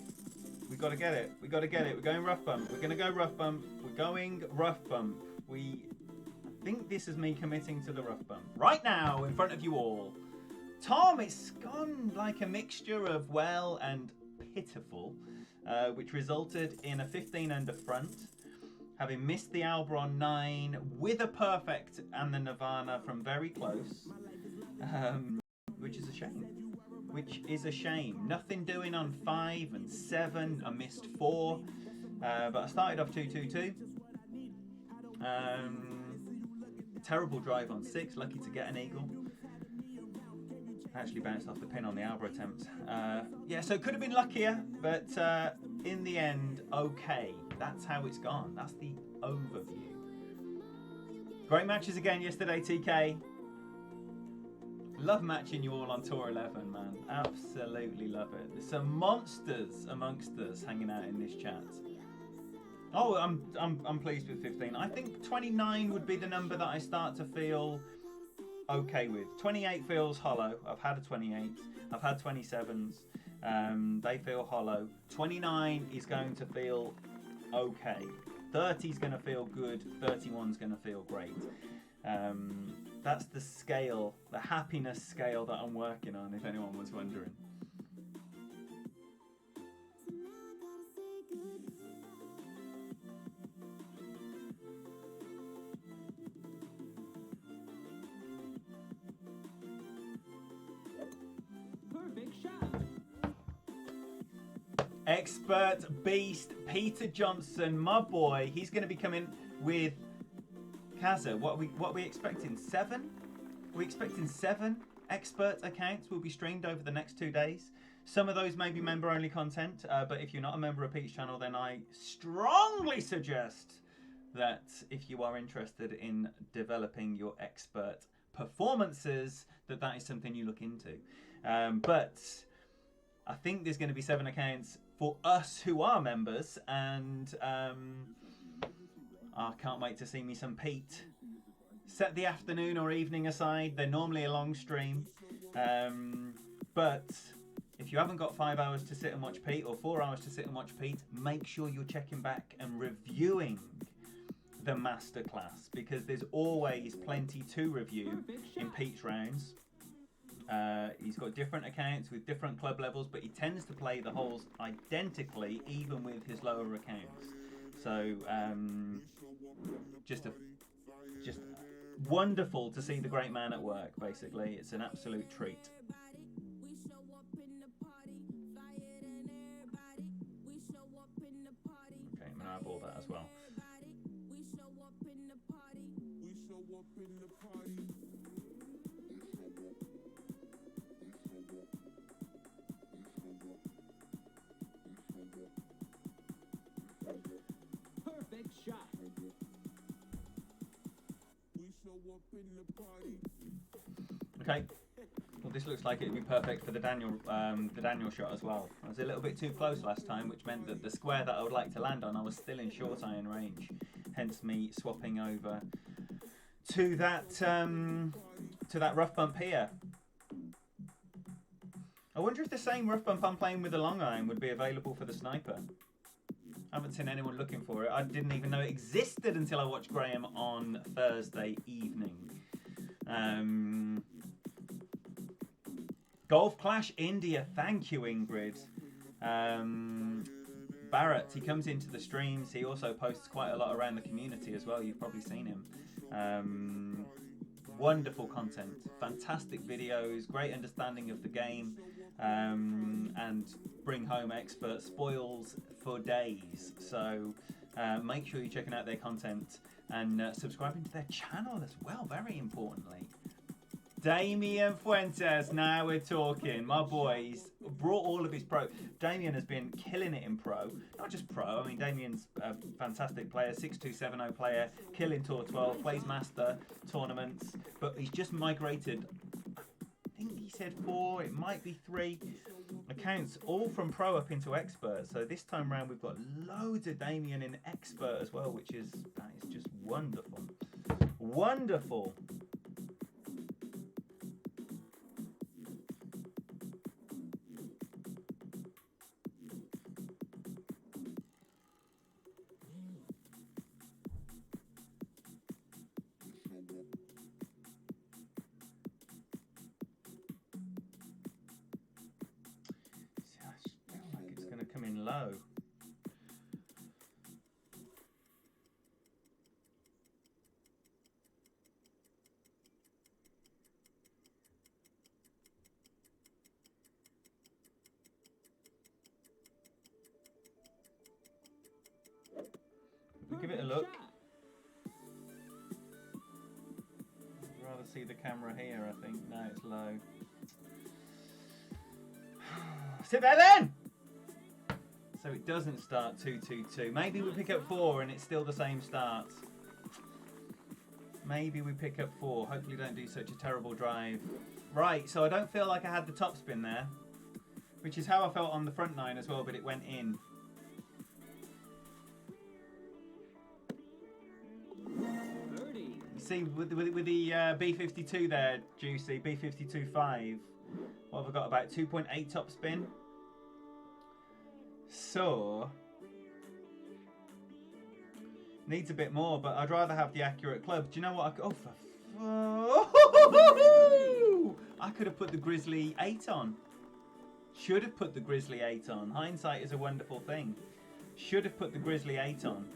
We got to get it. We got to get it. We're going rough bump. We're going to go rough bump. We're going rough bump. I think this is me committing to the rough bump. Right now, in front of you all. Tom, it's gone like a mixture of well and pitiful, which resulted in a 15 under front, having missed the Alba on 9 with a perfect and the Nirvana from very close, which is a shame. Nothing doing on 5 and 7. I missed 4, but I started off 2-2-2. Terrible drive on 6, lucky to get an eagle. Actually bounced off the pin on the Alba attempt. Yeah, so it could have been luckier, but in the end, okay. That's how it's gone. That's the overview. Great matches again yesterday, TK. Love matching you all on Tour 11, man. Absolutely love it. There's some monsters amongst us hanging out in this chat. Oh, I'm pleased with 15. I think 29 would be the number that I start to feel okay with. 28 feels hollow. I've had a 28. I've had 27s. They feel hollow. 29 is going to feel okay. 30 is going to feel good. 31 is going to feel great. That's the scale, the happiness scale that I'm working on, if anyone was wondering. Perfect shot. Expert beast Peter Johnson, my boy. He's going to be coming with Kaza. What are we expecting? 7? Are we expecting 7 expert accounts will be streamed over the next 2 days? Some of those may be member-only content, but if you're not a member of Pete's channel, then I strongly suggest that if you are interested in developing your expert performances, that is something you look into. But I think there's going to be 7 accounts for us who are members, and I can't wait to see me some Pete. Set the afternoon or evening aside. They're normally a long stream. But if you haven't got 5 hours to sit and watch Pete or 4 hours to sit and watch Pete, make sure you're checking back and reviewing the masterclass, because there's always plenty to review in Pete's rounds. He's got different accounts with different club levels, but he tends to play the holes identically, even with his lower accounts. So just wonderful to see the great man at work. Basically, it's an absolute treat. Okay, I'm gonna eyeball that as well. Perfect shot. Okay. Well, this looks like it would be perfect for the Daniel shot as well. I was a little bit too close last time, which meant that the square that I would like to land on, I was still in short iron range. Hence me swapping over to that rough bump here. I wonder if the same rough bump I'm playing with the long iron would be available for the sniper. I haven't seen anyone looking for it. I didn't even know it existed until I watched Graham on Thursday evening. Golf Clash India. Thank you, Ingrid. Barrett, he comes into the streams. He also posts quite a lot around the community as well. You've probably seen him. Wonderful content, fantastic videos, great understanding of the game, and bring home expert spoils for days. So make sure you're checking out their content and subscribing to their channel as well, very importantly. Damien Fuentes, now we're talking. My boys brought all of his pro. Damien has been killing it in pro. Not just pro, I mean, Damien's a fantastic player, 6270 player, killing Tour 12, plays Master tournaments, but he's just migrated, I think he said 4, it might be 3 accounts, all from pro up into expert. So this time round we've got loads of Damien in expert as well, that is just wonderful. Wonderful. Low. We'll give it a look. I'd rather see the camera here, I think. No, it's low. Sit there then! So it doesn't start 2-2-2. Maybe we pick up 4 and it's still the same start. Maybe we pick up 4. Hopefully don't do such a terrible drive. Right, so I don't feel like I had the top spin there, which is how I felt on the front 9 as well, but it went in. You see, with the B52 there, Juicy, B52.5, what have I got, about 2.8 top spin? So, needs a bit more, but I'd rather have the accurate club. Do you know what? I could have put the Grizzly 8 on. Should have put the Grizzly 8 on. Hindsight is a wonderful thing. Should have put the Grizzly 8 on.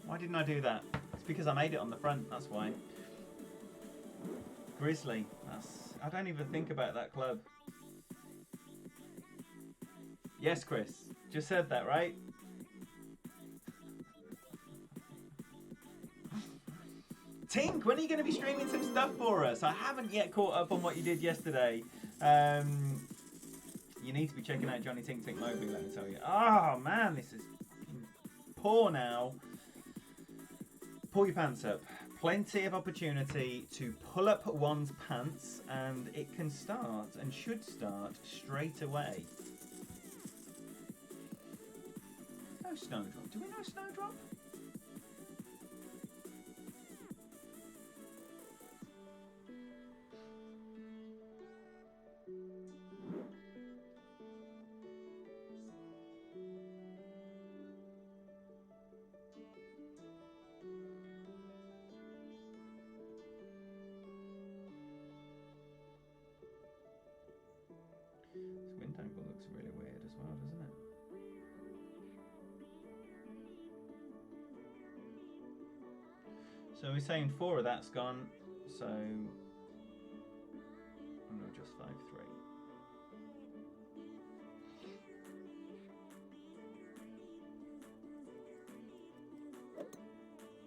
Why didn't I do that? It's because I made it on the front, that's why. Grizzly. I don't even think about that club. Yes, Chris. Just said that, right? Tink, when are you going to be streaming some stuff for us? I haven't yet caught up on what you did yesterday. You need to be checking out Johnny Tink Tink Mobley, let me tell you. Oh, man, this is poor now. Pull your pants up. Plenty of opportunity to pull up one's pants, and it can start, and should start, straight away. No snowdrop. Do we know snowdrop? This wind angle looks really weird as well, doesn't it? So we're saying 4 of that's gone, so I'm going to adjust 5-3.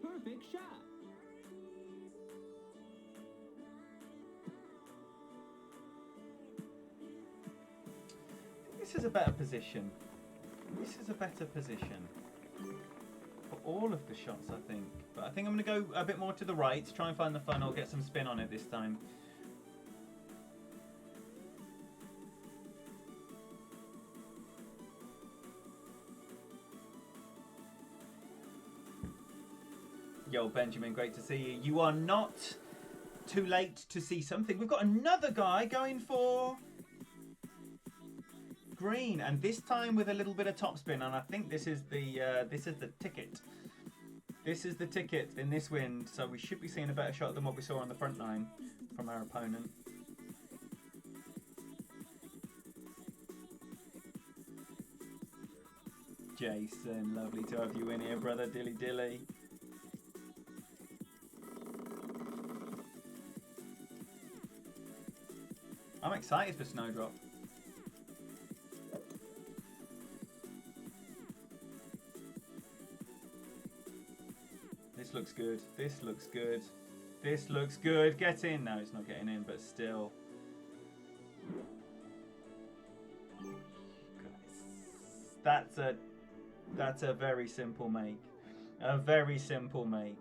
Perfect shot. This is a better position. This is a better position for all of the shots, I think. But I think I'm going to go a bit more to the right to try and find the funnel, get some spin on it this time. Yo, Benjamin, great to see you. You are not too late to see something. We've got another guy going for green, and this time with a little bit of topspin, and I think this is the ticket. This is the ticket in this wind, so we should be seeing a better shot than what we saw on the front nine from our opponent. Jason. Lovely to have you in here, brother. Dilly dilly. I'm excited for Snowdrop. This looks good. This looks good. This looks good. Get in. No, it's not getting in, but still. That's a very simple make. A very simple make.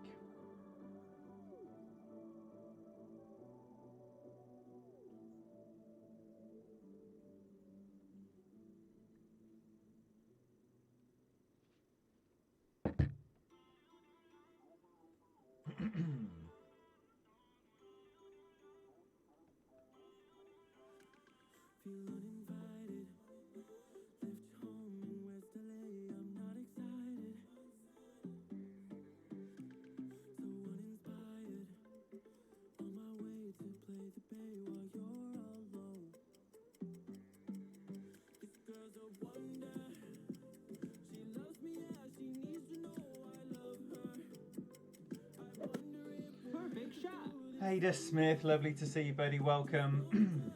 Ada Smith, lovely to see you, buddy. Welcome.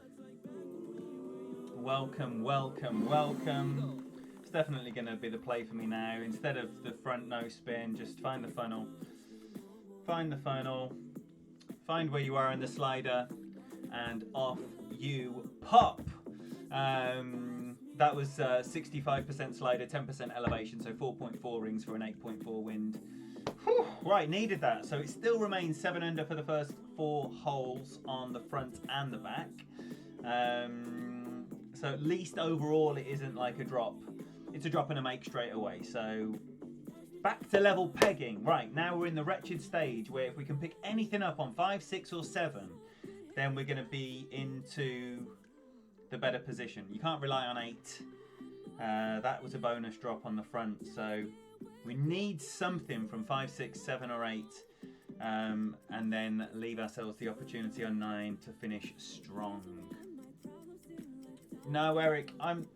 Welcome, welcome, welcome. It's definitely going to be the play for me now. Instead of the front no spin, just find the funnel. Find the funnel. Find where you are in the slider. And off you pop. That was 65% slider, 10% elevation, so 4.4 rings for an 8.4 wind. Whew, right, needed that. So it still remains 7 under for the first 4 holes on the front and the back. So at least overall it isn't like a drop. It's a drop and a make straight away. So back to level pegging. Right, now we're in the wretched stage where if we can pick anything up on 5, 6 or 7, then we're going to be into the better position. You can't rely on 8. That was a bonus drop on the front. So we need something from 5, 6, 7 or 8. And then leave ourselves the opportunity on 9 to finish strong. No, Eric, I'm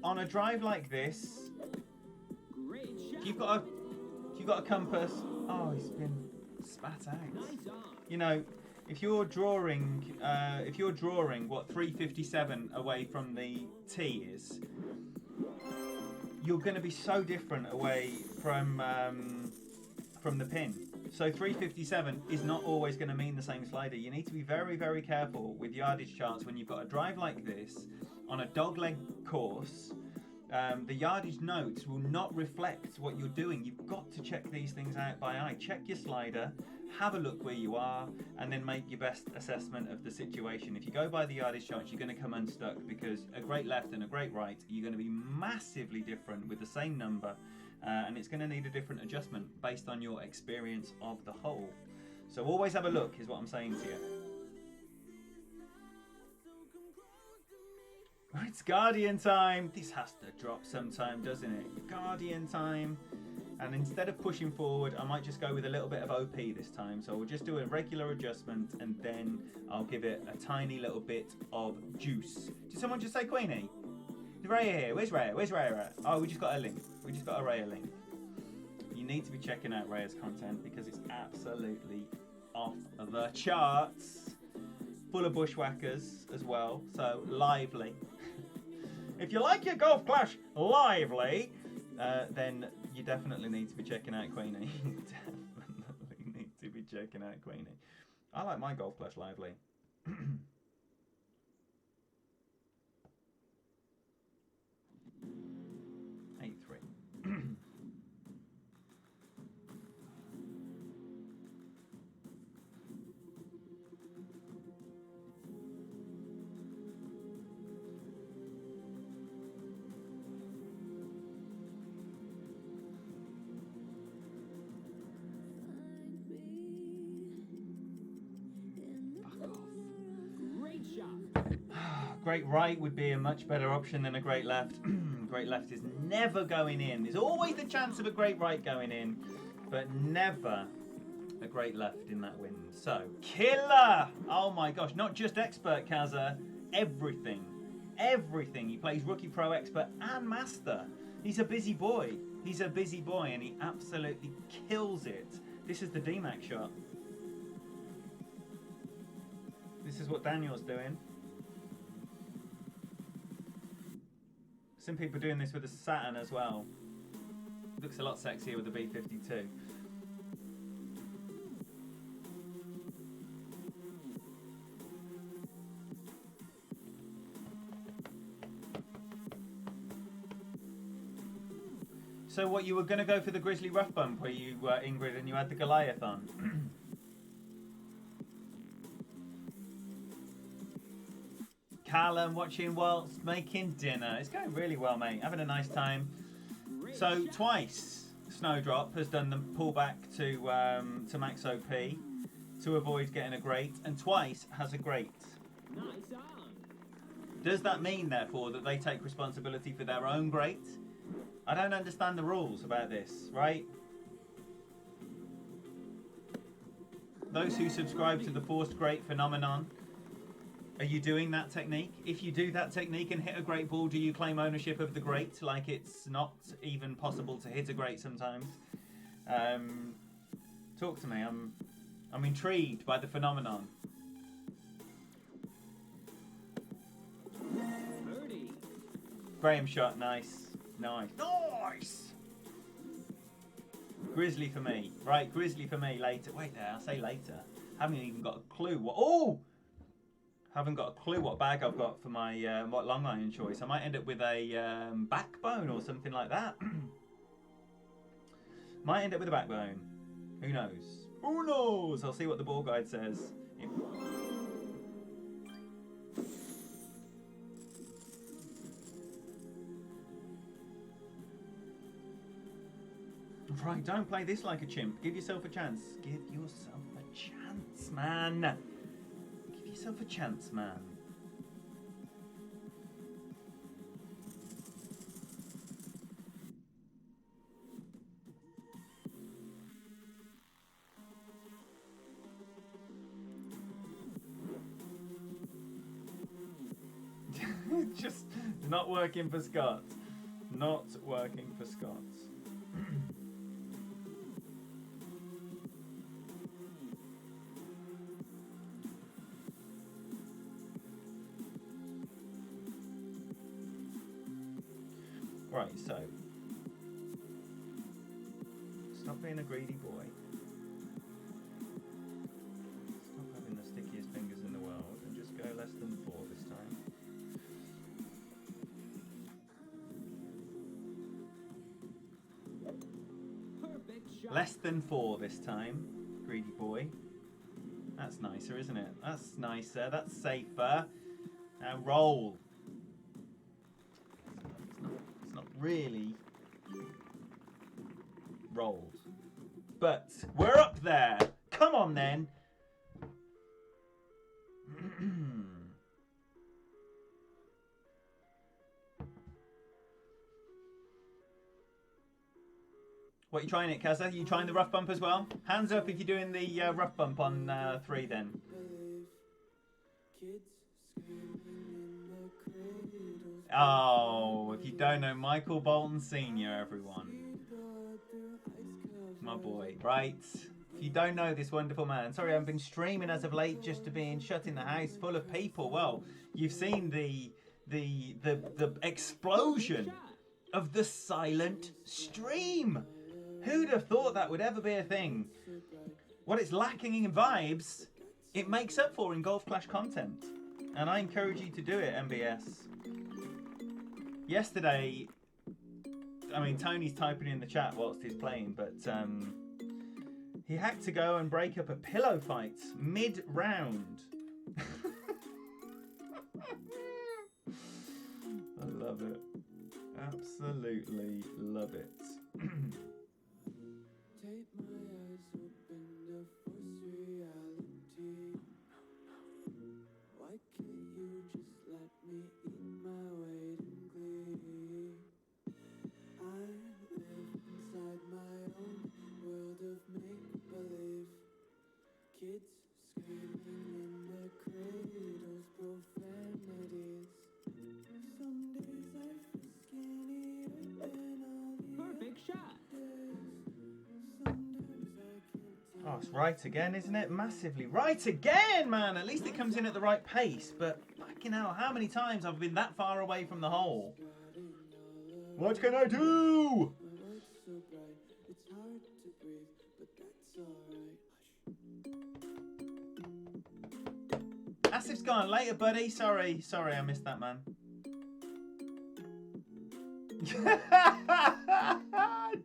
on a drive like this. If you've got a compass, oh, he's been spat out. You know, if you're drawing what 357 away from the tee is, you're going to be so different away from the pin. So 357 is not always going to mean the same slider. You need to be very, very careful with yardage charts when you've got a drive like this on a dogleg course. The yardage notes will not reflect what you're doing. You've got to check these things out by eye. Check your slider, have a look where you are, and then make your best assessment of the situation. If you go by the yardage charts, you're going to come unstuck because a great left and a great right, you're going to be massively different with the same number. And it's going to need a different adjustment based on your experience of the hole. So always have a look is what I'm saying to you. It's Guardian time. This has to drop sometime, doesn't it? Guardian time. And instead of pushing forward, I might just go with a little bit of OP this time. So we'll just do a regular adjustment and then I'll give it a tiny little bit of juice. Did someone just say Queenie? Is Raya here? Where's Raya? Where's Raya at? Oh, we just got a link. We just got a Raya link. You need to be checking out Raya's content because it's absolutely off the charts. Full of bushwhackers as well, so lively. If you like your Golf Clash lively, then you definitely need to be checking out Queenie. Definitely need to be checking out Queenie. I like my Golf Clash lively. 8-3. Great right would be a much better option than a great left. Great left is never going in. There's always the chance of a great right going in, but never a great left in that wind. So, killer! Oh my gosh, not just expert Kaza, everything everything. He plays Rookie, Pro, Expert, and Master. He's a busy boy. He's a busy boy, and he absolutely kills it. This is the DMAX shot. This is what Daniel's doing. Some people are doing this with the Saturn as well. Looks a lot sexier with the B52. So what, you were going to go for the Grizzly Rough Bump where you were Ingrid and you had the Goliath on? Callum watching whilst making dinner. It's going really well, mate. Having a nice time. So twice Snowdrop has done the pullback to max OP to avoid getting a great, and twice has a great. Nice on. Does that mean, therefore, that they take responsibility for their own great? I don't understand the rules about this, right? Those who subscribe to the forced great phenomenon, are you doing that technique? If you do that technique and hit a great ball, do you claim ownership of the great? Like it's not even possible to hit a great sometimes. Talk to me. I'm intrigued by the phenomenon. Birdie. Graham shot, nice. Nice. Nice! Grizzly for me. Right, Grizzly for me later. Wait there, I'll say later. Haven't even got a clue what... Oh! Haven't got a clue what bag I've got for my what long iron choice. I might end up with a backbone or something like that. Might end up with a backbone. Who knows? Who knows? I'll see what the ball guide says. Right, don't play this like a chimp. Give yourself a chance. Give yourself a chance, man. Give yourself a chance, man. Just not working for Scott. Not working for Scott. Right, so stop being a greedy boy. Stop having the stickiest fingers in the world and just go less than 4 this time. Perfect shot. Less than 4 this time, greedy boy. That's nicer, isn't it? That's nicer, that's safer. Now roll. It's not really rolled. But we're up there. Come on then. What, you trying it, Kaza? You trying the rough bump as well? Hands up if you're doing the rough bump on 3 then. Oh, if you don't know Michael Bolton Sr., everyone. My boy, right? If you don't know this wonderful man, sorry, I haven't been streaming as of late just to being shut in the house full of people. Well, you've seen the explosion of the silent stream. Who'd have thought that would ever be a thing? What it's lacking in vibes, it makes up for in Golf Clash content. And I encourage you to do it, MBS. Yesterday, I mean, Tony's typing in the chat whilst he's playing, but he had to go and break up a pillow fight mid-round. I love it. Absolutely love it. Take my eyes open to force reality. Why can't you just let me eat my weight in glee? I live inside my own world of make-believe. Kids screaming in their cradles, profanities. Oh, it's right again, isn't it? Massively right again, man. At least it comes in at the right pace. But fucking hell, how many times I've been that far away from the hole? What can I do? It's hard to breathe, but that's alright. Asif's gone later, buddy. Sorry, I missed that, man.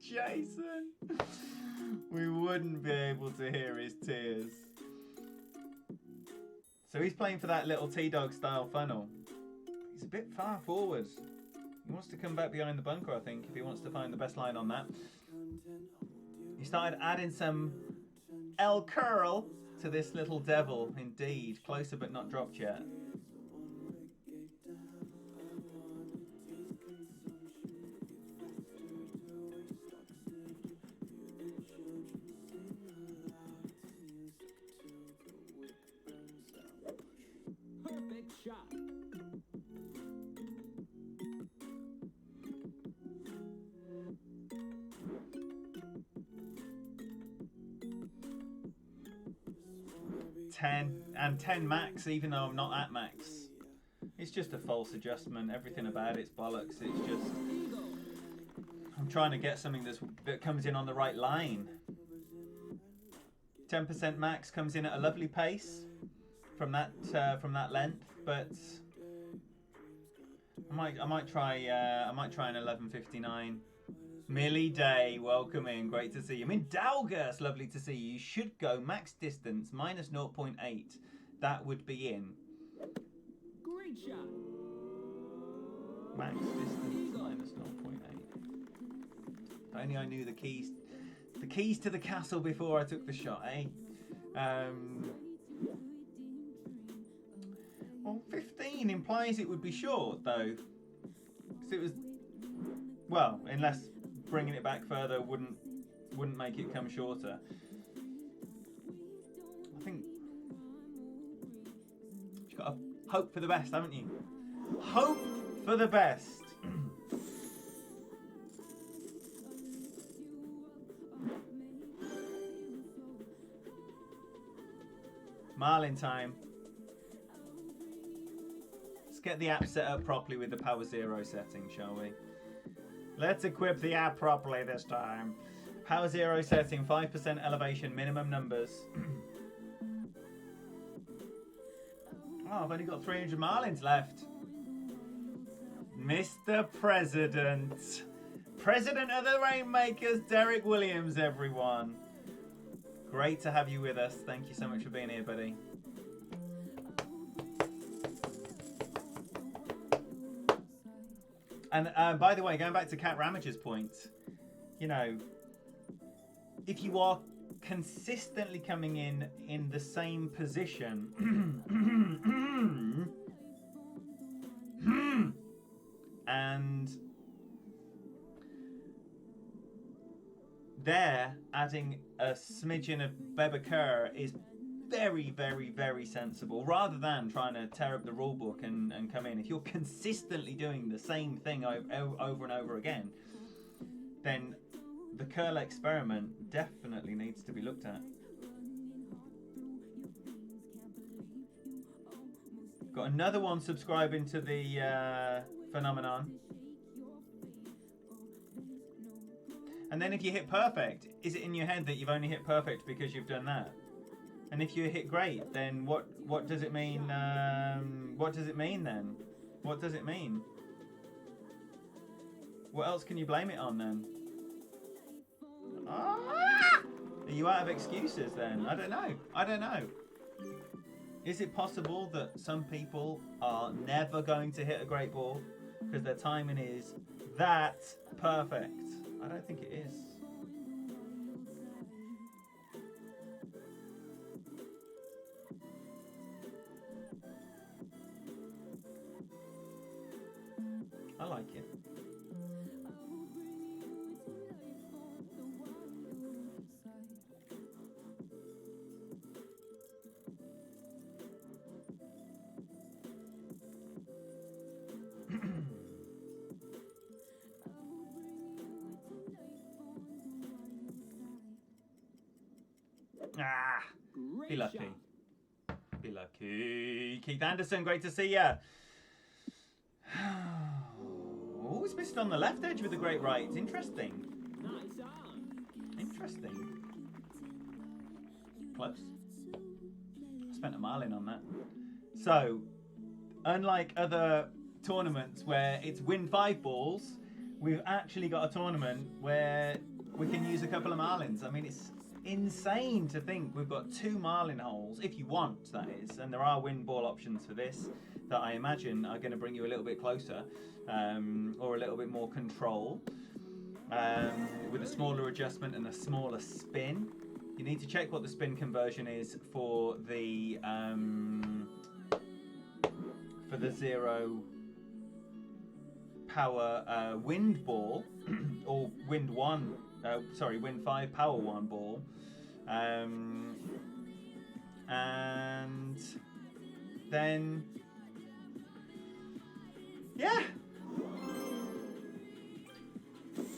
Jason. We wouldn't be able to hear his tears. So he's playing for that little T-Dog style funnel. He's a bit far forward. He wants to come back behind the bunker, I think, if he wants to find the best line on that. He started adding some L curl to this little devil, indeed. Closer but not dropped yet. Perfect shot. And 10 max, even though I'm not at max. It's just a false adjustment. Everything about it's bollocks. It's just I'm trying to get something that comes in on the right line. 10% max comes in at a lovely pace from that length, but I might try an 11:59. Millie Day, welcome in. Great to see you. I mean, Dalgas, lovely to see you. You should go max distance minus 0.8. That would be in. Great shot. Max distance minus 0.8. If only I knew the keys to the castle before I took the shot, eh? Well, 15 implies it would be short, though. Because it was, well, unless bringing it back further wouldn't make it come shorter. I think you've got to hope for the best, haven't you? Hope for the best. Marlin time. Let's get the app set up properly with the power 0 setting, shall we? Let's equip the app properly this time. Power 0 setting, 5% elevation, minimum numbers. Oh, I've only got 300 Marlins left. Mr. President. President of the Rainmakers, Derek Williams, everyone. Great to have you with us. Thank you so much for being here, buddy. And by the way, going back to Cat Ramage's point, you know, if you are consistently coming in the same position and there adding a smidgen of Bebeker is very, very, very sensible, rather than trying to tear up the rule book and come in. If you're consistently doing the same thing over and over again, then the curl experiment definitely needs to be looked at. Got another one subscribing to the phenomenon. And then if you hit perfect, is it in your head that you've only hit perfect because you've done that? And if you hit great, then what does it mean? What does it mean then? What does it mean? What else can you blame it on then? Ah! Are you out of excuses then? I don't know. Is it possible that some people are never going to hit a great ball because their timing is that perfect? I don't think it is. I like it. Ah, Great be lucky. shot. Be lucky. Keith Anderson, great to see ya. Oh, it's missed on the left edge with the great right. Interesting. Nice on. Interesting. Close. Spent a mile in on that. So, unlike other tournaments where it's win 5 balls, we've actually got a tournament where we can use a couple of marlins. I mean, it's insane to think we've got 2 marlin holes, if you want, that is, and there are win ball options for this that I imagine are going to bring you a little bit closer, or a little bit more control, with a smaller adjustment and a smaller spin. You need to check what the spin conversion is for the 0 power wind ball, or wind 5 power 1 ball, and then yeah,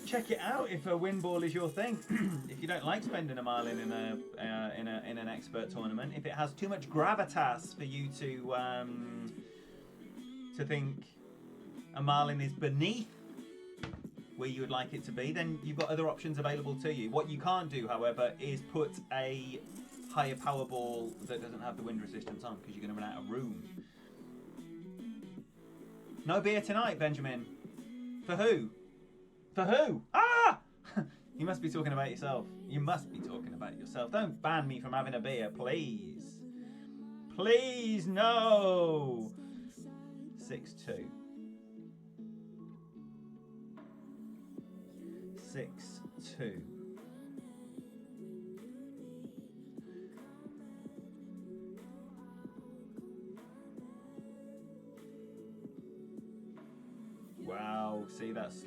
check it out if a wind ball is your thing. If you don't like spending a marlin in an expert tournament, if it has too much gravitas for you to think a marlin is beneath where you would like it to be, then you've got other options available to you. What you can't do, however, is put a higher power ball that doesn't have the wind resistance on, because you're going to run out of room. No beer tonight, Benjamin. For who? For who? Ah! You must be talking about yourself. You must be talking about yourself. Don't ban me from having a beer, please. Please, no. 6-2. 6-2. Wow, see, that's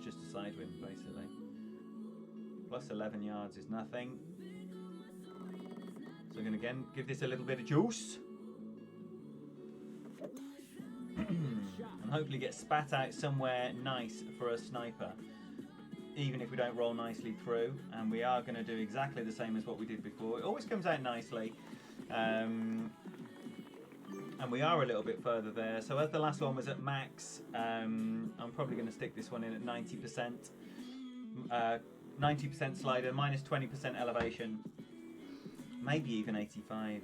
just a side wind basically. Plus 11 yards is nothing. So I'm going to again give this a little bit of juice. And hopefully get spat out somewhere nice for a sniper, even if we don't roll nicely through. And we are going to do exactly the same as what we did before. It always comes out nicely. And we are a little bit further there. So as the last one was at max, I'm probably going to stick this one in at 90%. 90% slider, minus 20% elevation. Maybe even 85.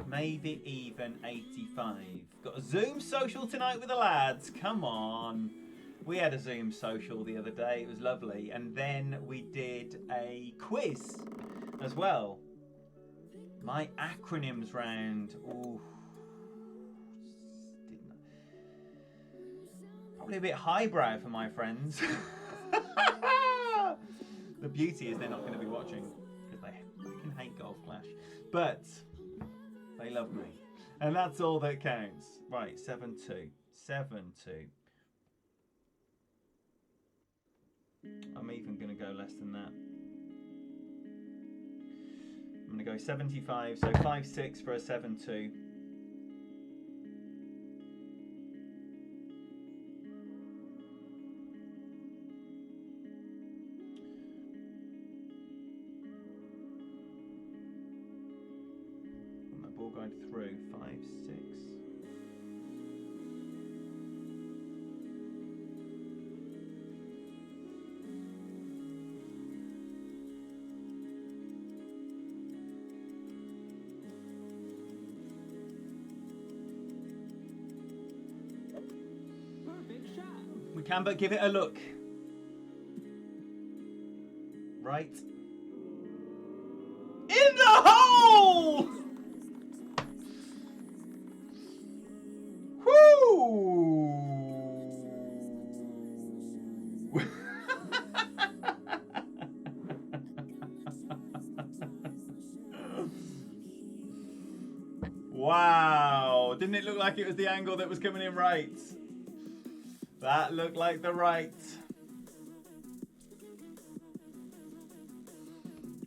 Maybe even 85. Got a Zoom social tonight with the lads. Come on. We had a Zoom social the other day. It was lovely. And then we did a quiz as well. My acronyms round. Ooh. Probably a bit highbrow for my friends. The beauty is they're not going to be watching because they fucking hate Golf Clash. But they love me. And that's all that counts. Right, 7-2. 7-2. I'm even going to go less than that. I'm going to go 75, so 5-6 for a 7-2. And my ball going through, 5-6. We can but give it a look. Right. In the hole! Whoo! Wow. Didn't it look like it was the angle that was coming in right? That looked like the right.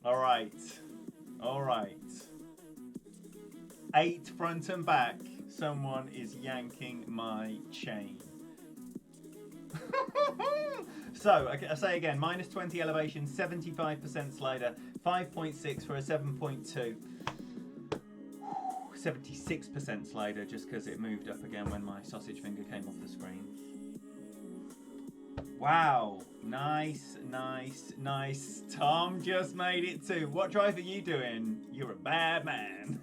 All right. All right. 8 front and back. Someone is yanking my chain. So, I say again, minus 20 elevation, 75% slider, 5.6 for a 7.2. 76% slider just because it moved up again when my sausage finger came off the screen. Wow, nice, nice, nice. Tom just made it too. What drive are you doing? You're a bad man.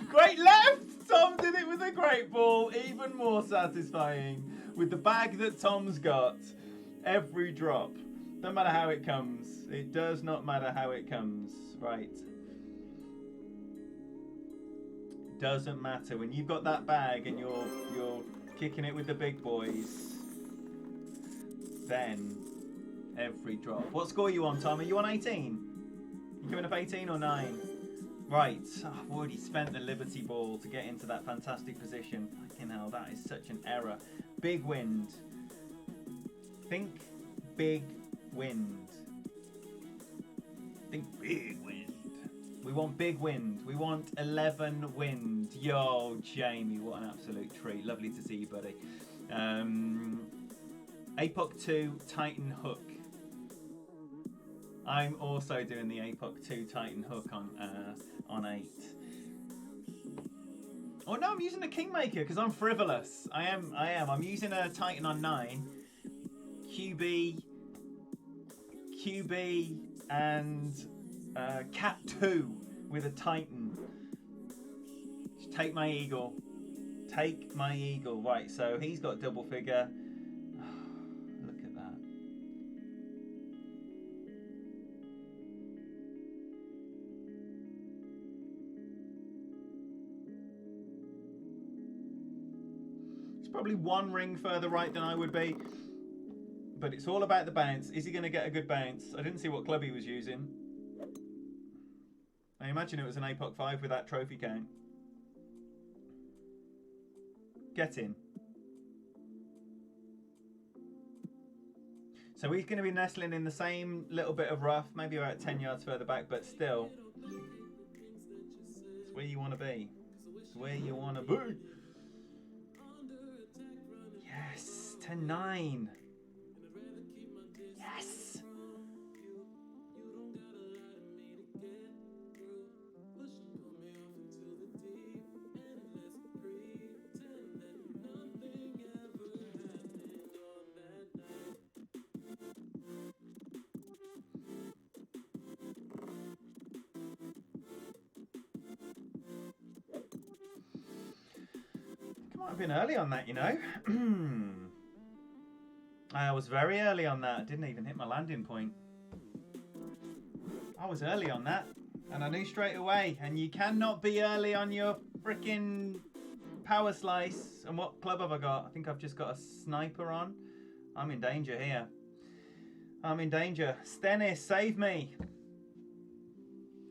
Great left! Tom did it with a great ball. Even more satisfying. With the bag that Tom's got. Every drop. No matter how it comes. It does not matter how it comes. Right. Doesn't matter. When you've got that bag and you're kicking it with the big boys, then every drop. What score are you on, Tom? Are you on 18? You coming up 18 or 9? Right, I've already spent the Liberty Ball to get into that fantastic position. Fucking hell, that is such an error. Big wind. Think big wind. Think big wind. We want big wind. We want 11 wind. Yo, Jamie, what an absolute treat. Lovely to see you, buddy. APOC 2 Titan Hook. I'm also doing the APOC 2 Titan Hook on 8. Oh no, I'm using a Kingmaker because I'm frivolous. I am. I'm using a Titan on 9. QB, and Cat 2 with a Titan. Just take my eagle. Take my eagle. Right, so he's got double figure. Look at that. It's probably one ring further right than I would be. But it's all about the bounce. Is he going to get a good bounce? I didn't see what club he was using. I imagine it was an APOC 5 with that trophy count. Get in. So he's going to be nestling in the same little bit of rough, maybe about 10 yards further back, but still, it's where you want to be. It's where you want to be. Yes, 10-9. Yes. Might have been early on that, you know. I was very early on that. Didn't even hit my landing point. I was early on that, and I knew straight away. And you cannot be early on your freaking power slice. And what club have I got? I think I've just got a sniper on. I'm in danger here. I'm in danger. Stennis, save me.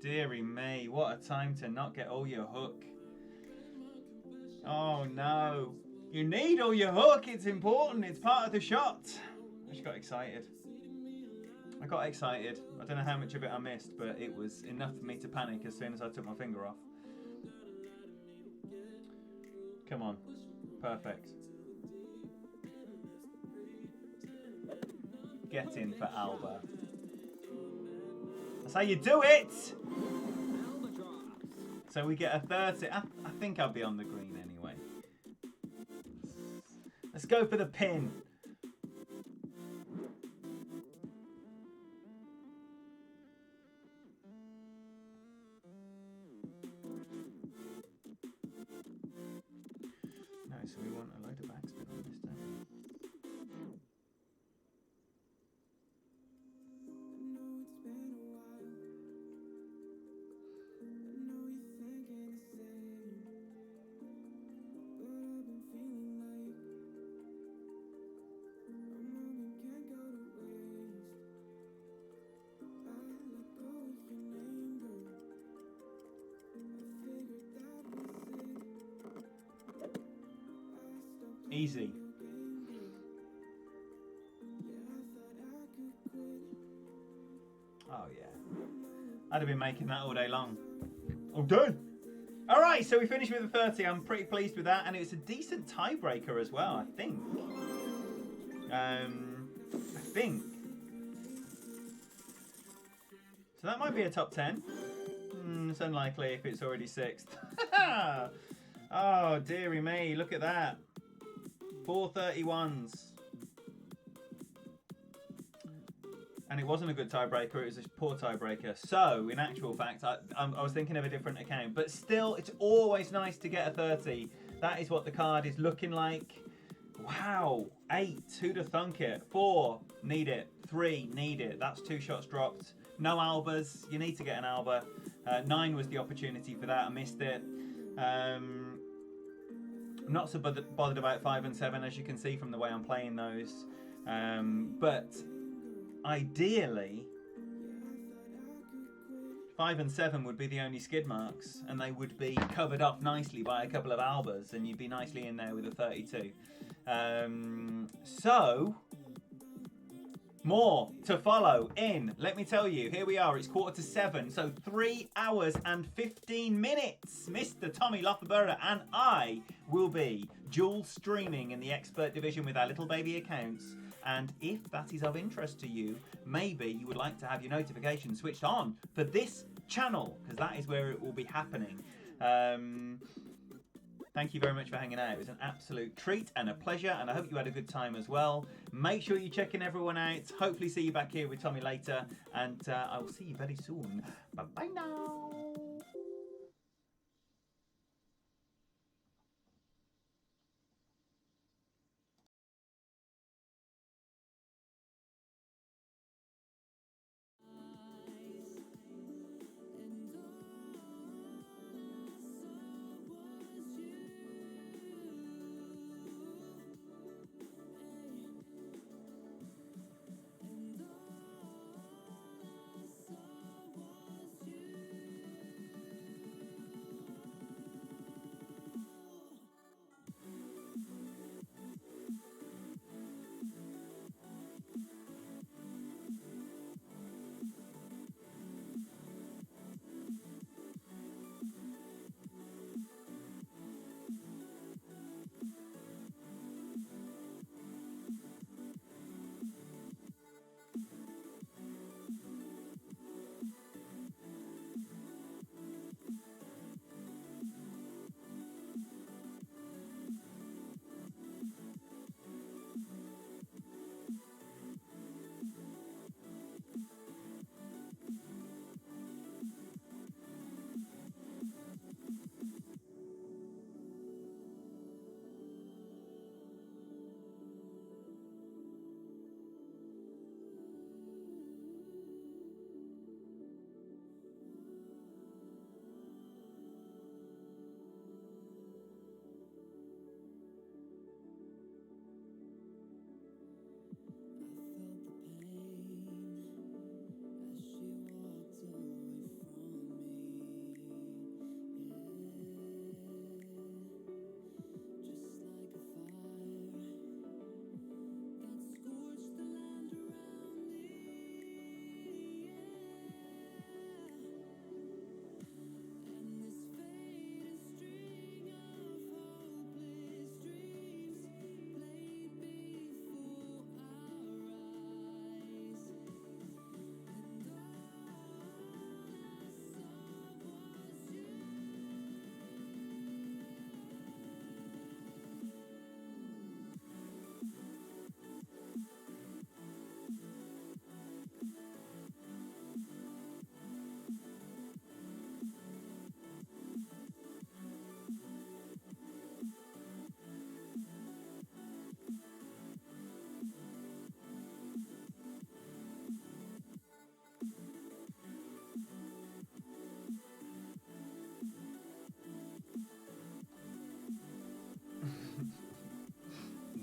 Deary me, what a time to not get all your hook. Oh no. You need all your hook, it's important, it's part of the shot. I just got excited. I got excited. I don't know how much of it I missed, but it was enough for me to panic as soon as I took my finger off. Come on. Perfect. Get in for Alba. That's how you do it! So we get a 30. I think I'll be on the green anyway. Let's go for the pin. No, so we want a load of backspin on this, don't we? Easy. Oh yeah. I'd have been making that all day long. All day. All right. Okay, so we finished with the 30. I'm pretty pleased with that, and it's a decent tiebreaker as well, I think. I think. So that might be a top 10. It's unlikely if it's already 6th. Oh, dearie me, look at that. 431s. And it wasn't a good tiebreaker, it was a poor tiebreaker. So, in actual fact, I was thinking of a different account. But still, it's always nice to get a 30. That is what the card is looking like. Wow. 8, who'd have thunk it? 4, need it. 3, need it. That's 2 shots dropped. No Albas, you need to get an Alba. 9 was the opportunity for that, I missed it. I'm not so bothered about 5 and 7, as you can see from the way I'm playing those. But ideally, 5 and 7 would be the only skid marks, and they would be covered up nicely by a couple of Albas, and you'd be nicely in there with a 32. So, more to follow in, let me tell you, here we are, it's 6:45, so 3 hours and 15 minutes. Mr. Tommy Lotharborough and I will be dual streaming in the expert division with our little baby accounts. And if that is of interest to you, maybe you would like to have your notifications switched on for this channel, because that is where it will be happening. Thank you very much for hanging out. It was an absolute treat and a pleasure, and I hope you had a good time as well. Make sure you're checking everyone out. Hopefully see you back here with Tommy later, and I will see you very soon. Bye-bye now.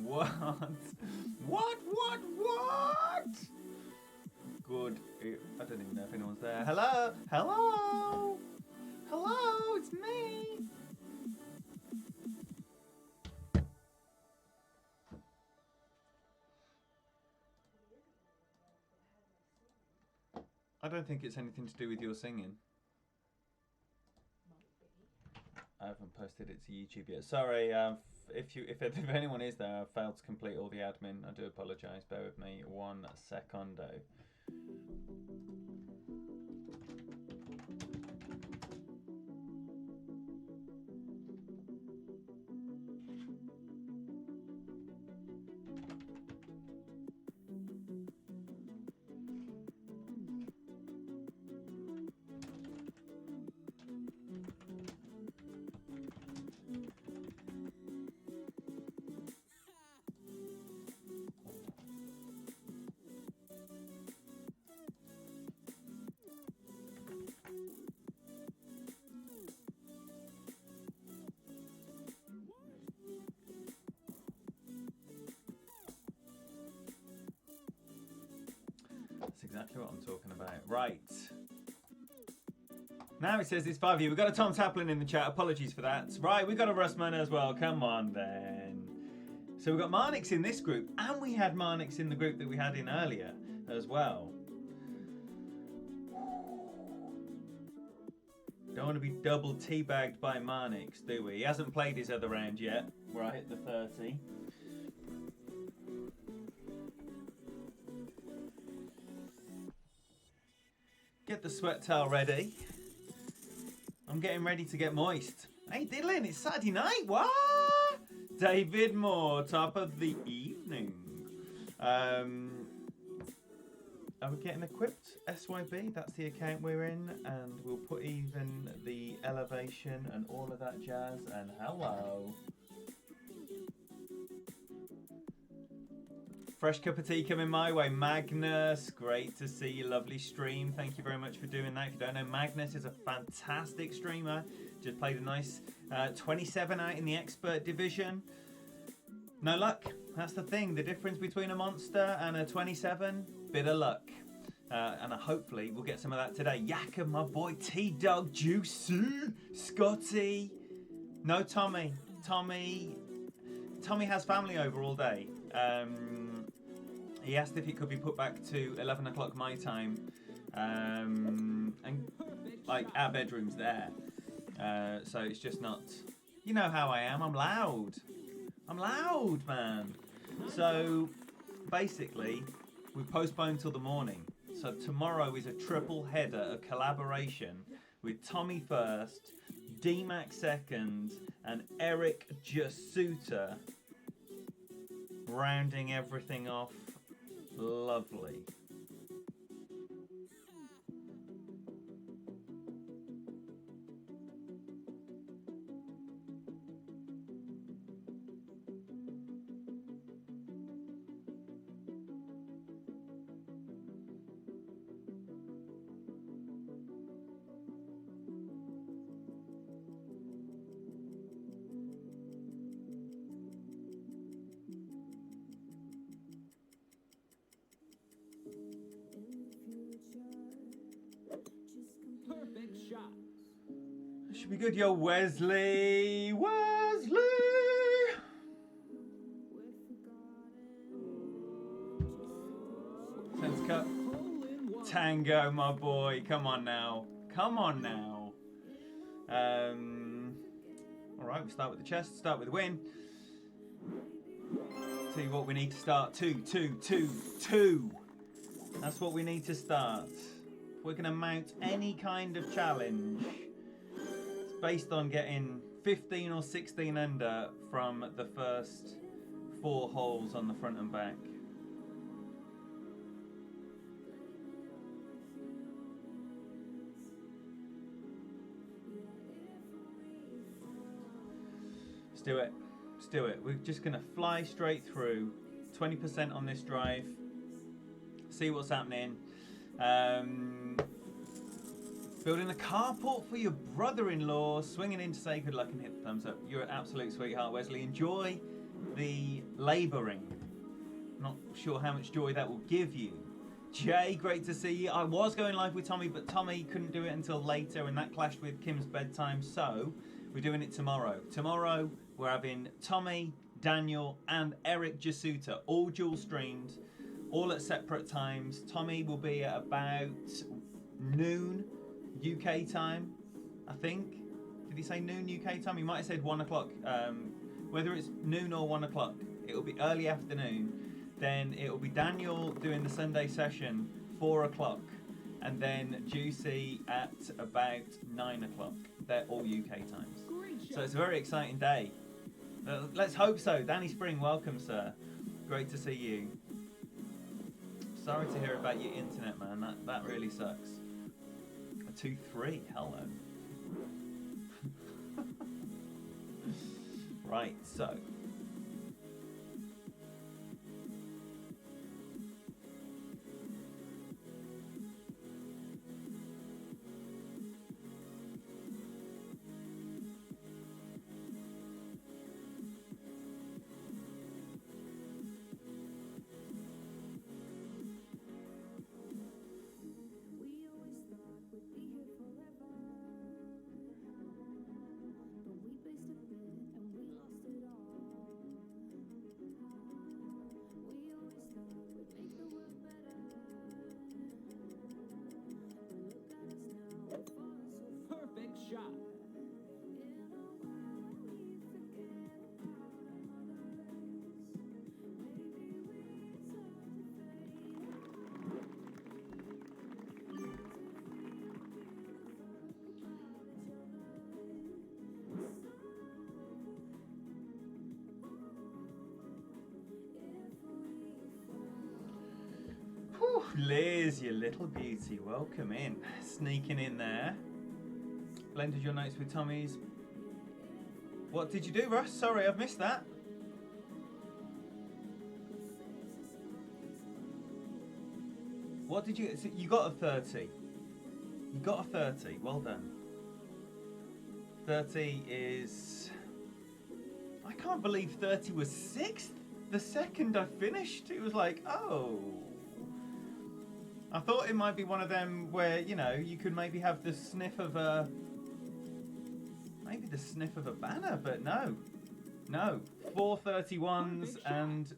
What? What? Good. I don't even know if anyone's there. Hello? Hello? Hello? It's me. I don't think it's anything to do with your singing. I've posted it to YouTube yet. Sorry, if anyone is there, I've failed to complete all the admin. I do apologise. Bear with me 1 secondo. That's exactly what I'm talking about. Right. Now it says it's 5 of you. We've got a Tom Taplin in the chat. Apologies for that. Right, we've got a Russman as well. Come on then. So we've got Marnix in this group, and we had Marnix in the group that we had in earlier as well. Don't want to be double teabagged by Marnix, do we? He hasn't played his other round yet. Where I hit the 30. Get the sweat towel ready. I'm getting ready to get moist. Hey Dylan, it's Saturday night. What? David Moore, top of the evening. Are we getting equipped? SYB, that's the account we're in, and we'll put even the elevation and all of that jazz. And hello. Fresh cup of tea coming my way. Magnus, great to see you. Lovely stream. Thank you very much for doing that. If you don't know, Magnus is a fantastic streamer. Just played a nice 27 out in the expert division. No luck. That's the thing. The difference between a monster and a 27, bit of luck. And hopefully we'll get some of that today. Yaka, my boy, T-Dog, Juicy, Scotty. No, Tommy. Tommy has family over all day. He asked if it could be put back to 11 o'clock my time, and like our bedroom's there, so it's just not. You know how I am. I'm loud, man. So basically, we postponed till the morning. So tomorrow is a triple header, a collaboration with Tommy first, D-Mac second, and Eric Jasuta rounding everything off. Lovely. Should be good, yo, Wesley. Sense cut. Tango, my boy. Come on now. All right, we start with the chest. Start with the win. Tell you what, we need to start. Two. That's what we need to start. If we're going to mount any kind of challenge, based on getting 15 or 16 under from the first 4 holes on the front and back. Let's do it. We're just going to fly straight through. 20% on this drive. See what's happening. Building a carport for your brother-in-law, swinging in to say good luck and hit the thumbs up. You're an absolute sweetheart, Wesley. Enjoy the labouring. Not sure how much joy that will give you. Jay, great to see you. I was going live with Tommy, but Tommy couldn't do it until later, and that clashed with Kim's bedtime, so we're doing it tomorrow. Tomorrow, we're having Tommy, Daniel, and Eric Jasuta, all dual streamed, all at separate times. Tommy will be at about noon UK time, I think. Did he say noon UK time? He might have said 1 o'clock. Whether it's noon or 1 o'clock, it'll be early afternoon. Then it'll be Daniel doing the Sunday session 4 o'clock, and then Juicy at about 9 o'clock. They're all UK times. So it's a very exciting day. Let's hope so. Danny Spring, welcome, sir. Great to see you. Sorry to hear about your internet, man. That really sucks. A 2-3, hello. Right, so. Perfect shot. Whew, Liz, you little beauty, welcome in. Sneaking in there. Blended your notes with Tommy's. What did you do, Russ? Sorry, I've missed that. What did you... So you got a 30. You got a 30. Well done. 30 is... I can't believe 30 was 6th. The second I finished, it was like, oh... I thought it might be one of them where, you know, you could maybe have the sniff of a... Maybe the sniff of a banner, but no. No. 4 31s and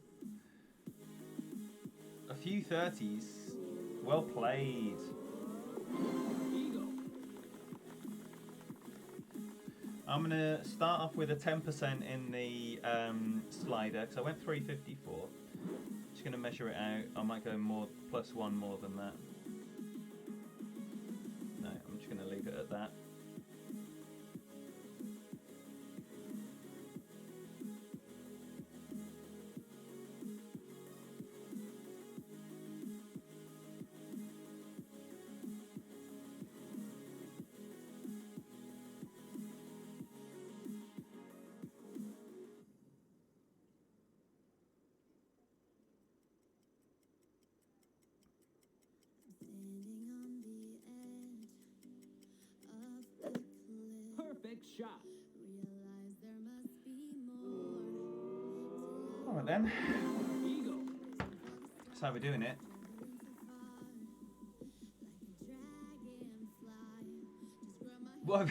a few 30s. Well played. Eagle. I'm going to start off with a 10% in the slider, because I went 354. Just going to measure it out. I might go more, +1 more than that. No, I'm just going to leave it at that. Perfect shot. Alright then. Eagle. That's how we're doing it. What have,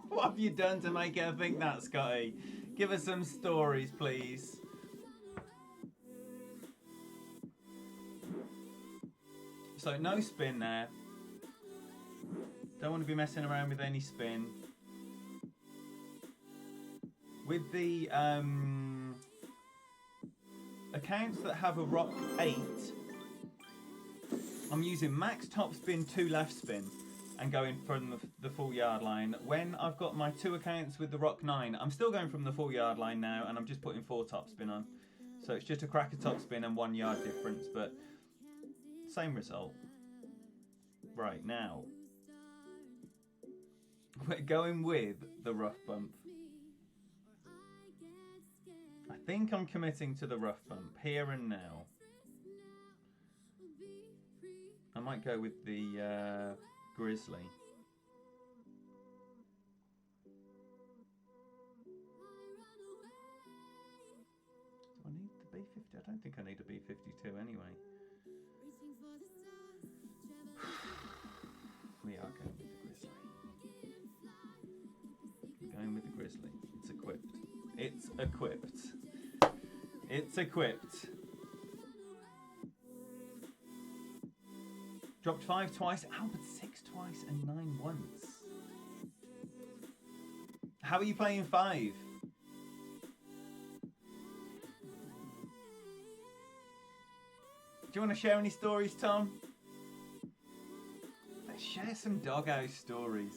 what have you done to make her think that, Scotty? Give us some stories, please. So no spin there. Don't want to be messing around with any spin. With the accounts that have a rock 8, I'm using max top spin, 2 left spin, and going from the full yard line. When I've got my 2 accounts with the rock 9, I'm still going from the full yard line now, and I'm just putting 4 top spin on. So it's just a cracker top spin and 1 yard difference, but same result. Right, now we're going with the rough bump. I think I'm committing to the rough bump here and now. I might go with the grizzly. Do I need the B50? I don't think I need a B52 anyway. We are going with the grizzly. Going with the grizzly. It's equipped. It's equipped. It's equipped. Dropped 5 twice. Albert 6 twice and 9 once. How are you playing 5? Do you want to share any stories, Tom? Let's share some doggo stories.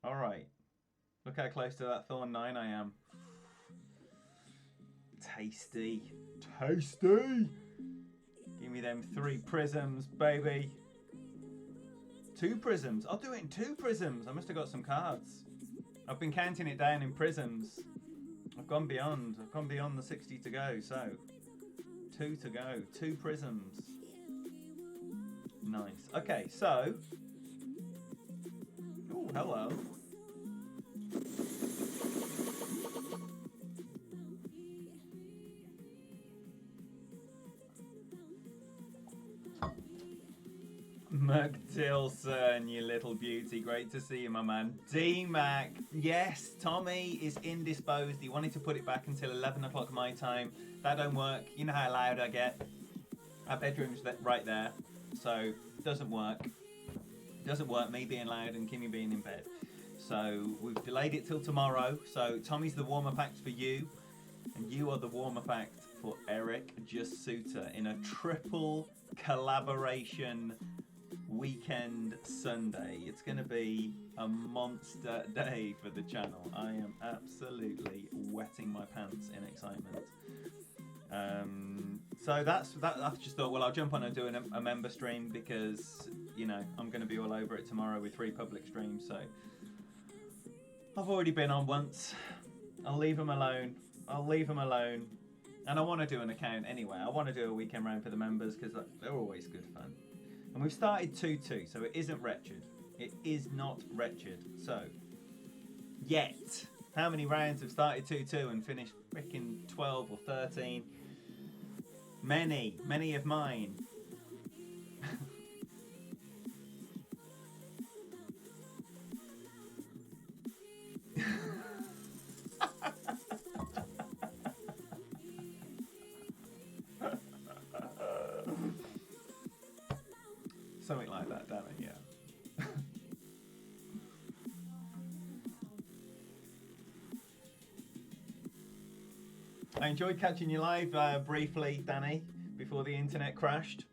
All right. Look how close to that Thorn 9 I am. Tasty. Tasty! Give me them 3 prisms, baby. 2 prisms. I'll do it in 2 prisms. I must have got some cards. I've been counting it down in prisms. I've gone beyond. I've gone beyond the 60 to go, so 2 to go. 2 prisms. Nice. Okay, so. Oh, hello. McDilson, you little beauty. Great to see you, my man. D-Mac. Yes, Tommy is indisposed. He wanted to put it back until 11 o'clock my time. That don't work. You know how loud I get. Our bedroom's right there. So, doesn't work. Doesn't work, me being loud and Kimmy being in bed. So, we've delayed it till tomorrow. So, Tommy's the warm-up act for you. And you are the warm-up act for Eric Jasuta in a triple collaboration weekend Sunday. It's going to be a monster day for the channel. I am absolutely wetting my pants in excitement. So that's that. I just thought, well, I'll jump on and do a member stream because, you know, I'm going to be all over it tomorrow with 3 public streams. So I've already been on once. I'll leave them alone. I'll leave them alone. And I want to do an account anyway. I want to do a weekend round for the members because they're always good fun. And we've started 2-2, so it isn't wretched. It is not wretched. So, yet, how many rounds have started 2-2 and finished freaking 12 or 13? Many of mine. Something like that, damn it, yeah. I enjoyed catching you live briefly, Danny, before the internet crashed.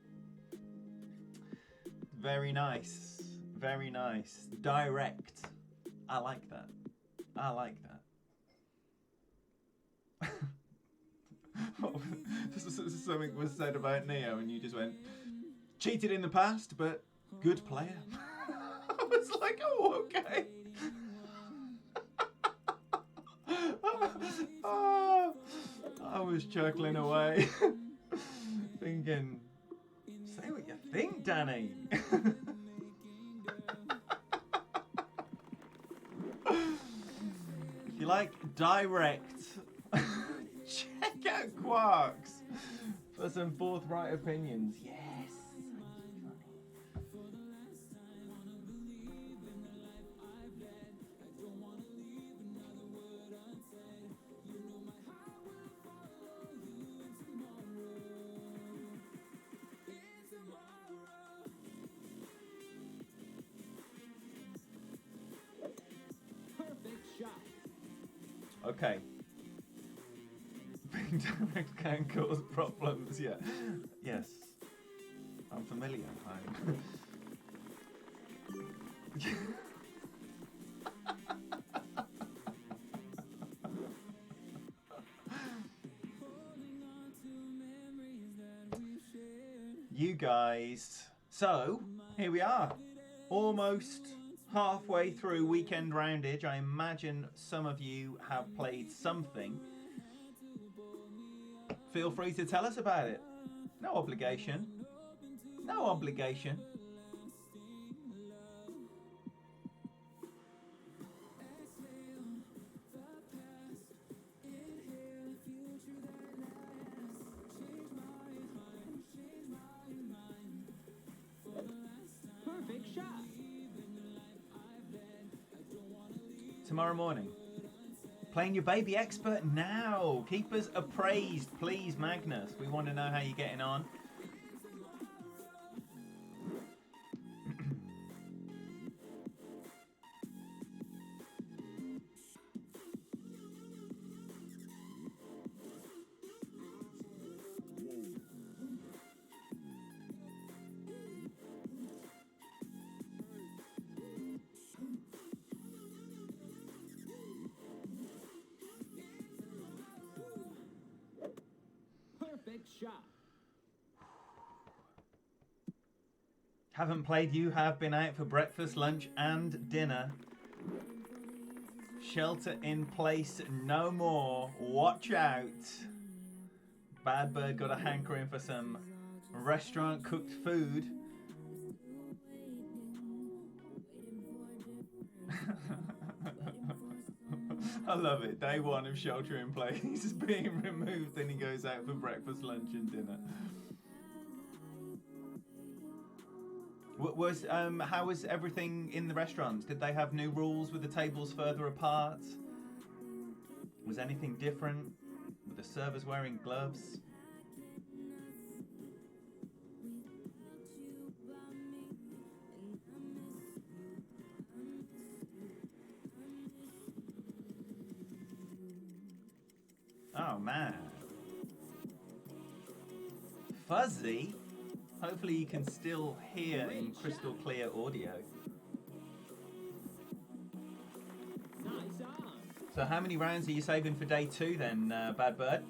Very nice. Very nice. Direct. I like that. I like that. Something was said about Neo and you just went, cheated in the past, but good player. I was like, oh, okay. Oh, I was chuckling away, thinking, say what you think, Danny. If you like direct, check out Quarks for some forthright opinions. Yes. Perfect shot. Okay. Being direct can cause problems, yeah. Yes. I'm familiar. You guys. So, here we are. Almost halfway through weekend roundage. I imagine some of you have played something. Feel free to tell us about it. No obligation. No obligation. Perfect shot. Tomorrow morning. Playing your baby expert now. Keep us appraised, please, Magnus. We want to know how you're getting on. Haven't played, you have been out for breakfast, lunch, and dinner. Shelter in place no more. Watch out. Bad Bird got a hankering for some restaurant cooked food. I love it. Day one of shelter in place is being removed, then he goes out for breakfast, lunch, and dinner. How was everything in the restaurants? Did they have new rules with the tables further apart? Was anything different? Were the servers wearing gloves? Oh man. Fuzzy? Hopefully you can still hear in crystal clear audio. Nice on. So how many rounds are you saving for day 2 then, Bad Bird?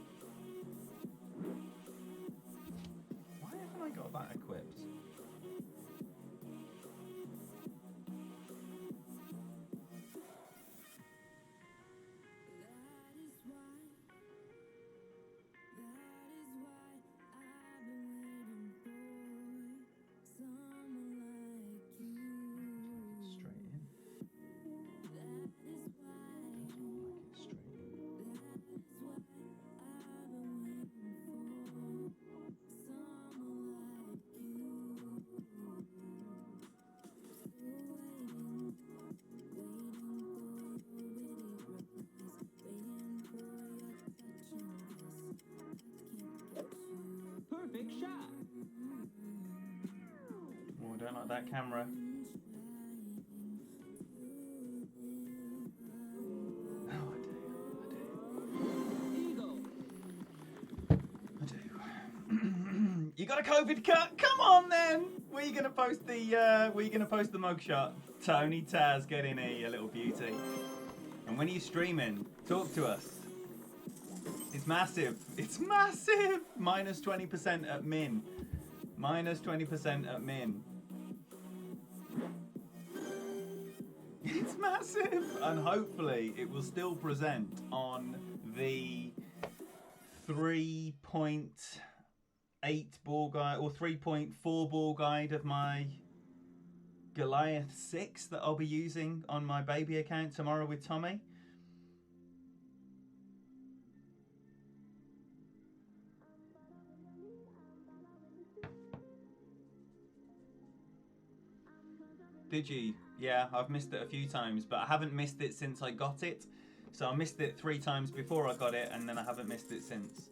Why haven't I got that equipped? Straight in. Straight in. Perfect shot. Oh, I don't like that camera. Oh, Eagle. I do. You got a COVID cut? Come on then. Where you gonna post the mugshot? Tony Taz, get in here, you little beauty. And when are you streaming? Talk to us. It's massive. It's massive. Minus 20% at min. Minus 20% at min. It's massive. And hopefully it will still present on the 3.8 ball guide or 3.4 ball guide of my Goliath 6 that I'll be using on my baby account tomorrow with Tommy. Did you? Yeah, I've missed it a few times, but I haven't missed it since I got it. So I missed it 3 times before I got it, and then I haven't missed it since.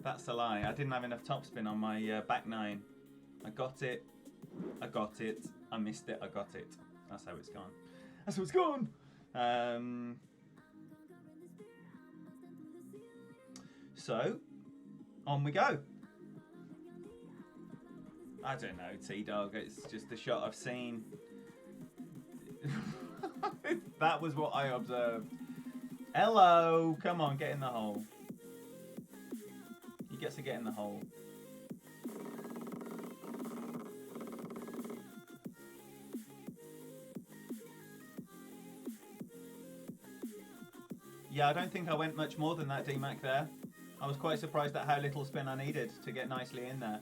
That's a lie. I didn't have enough topspin on my back 9. I got it. I got it. I missed it. I got it. That's how it's gone. That's how it's gone. So, on we go. I don't know, T-Dog. It's just the shot I've seen. That was what I observed. Hello. Come on, get in the hole. He gets to get in the hole. Yeah, I don't think I went much more than that, D-Mac, there. I was quite surprised at how little spin I needed to get nicely in there.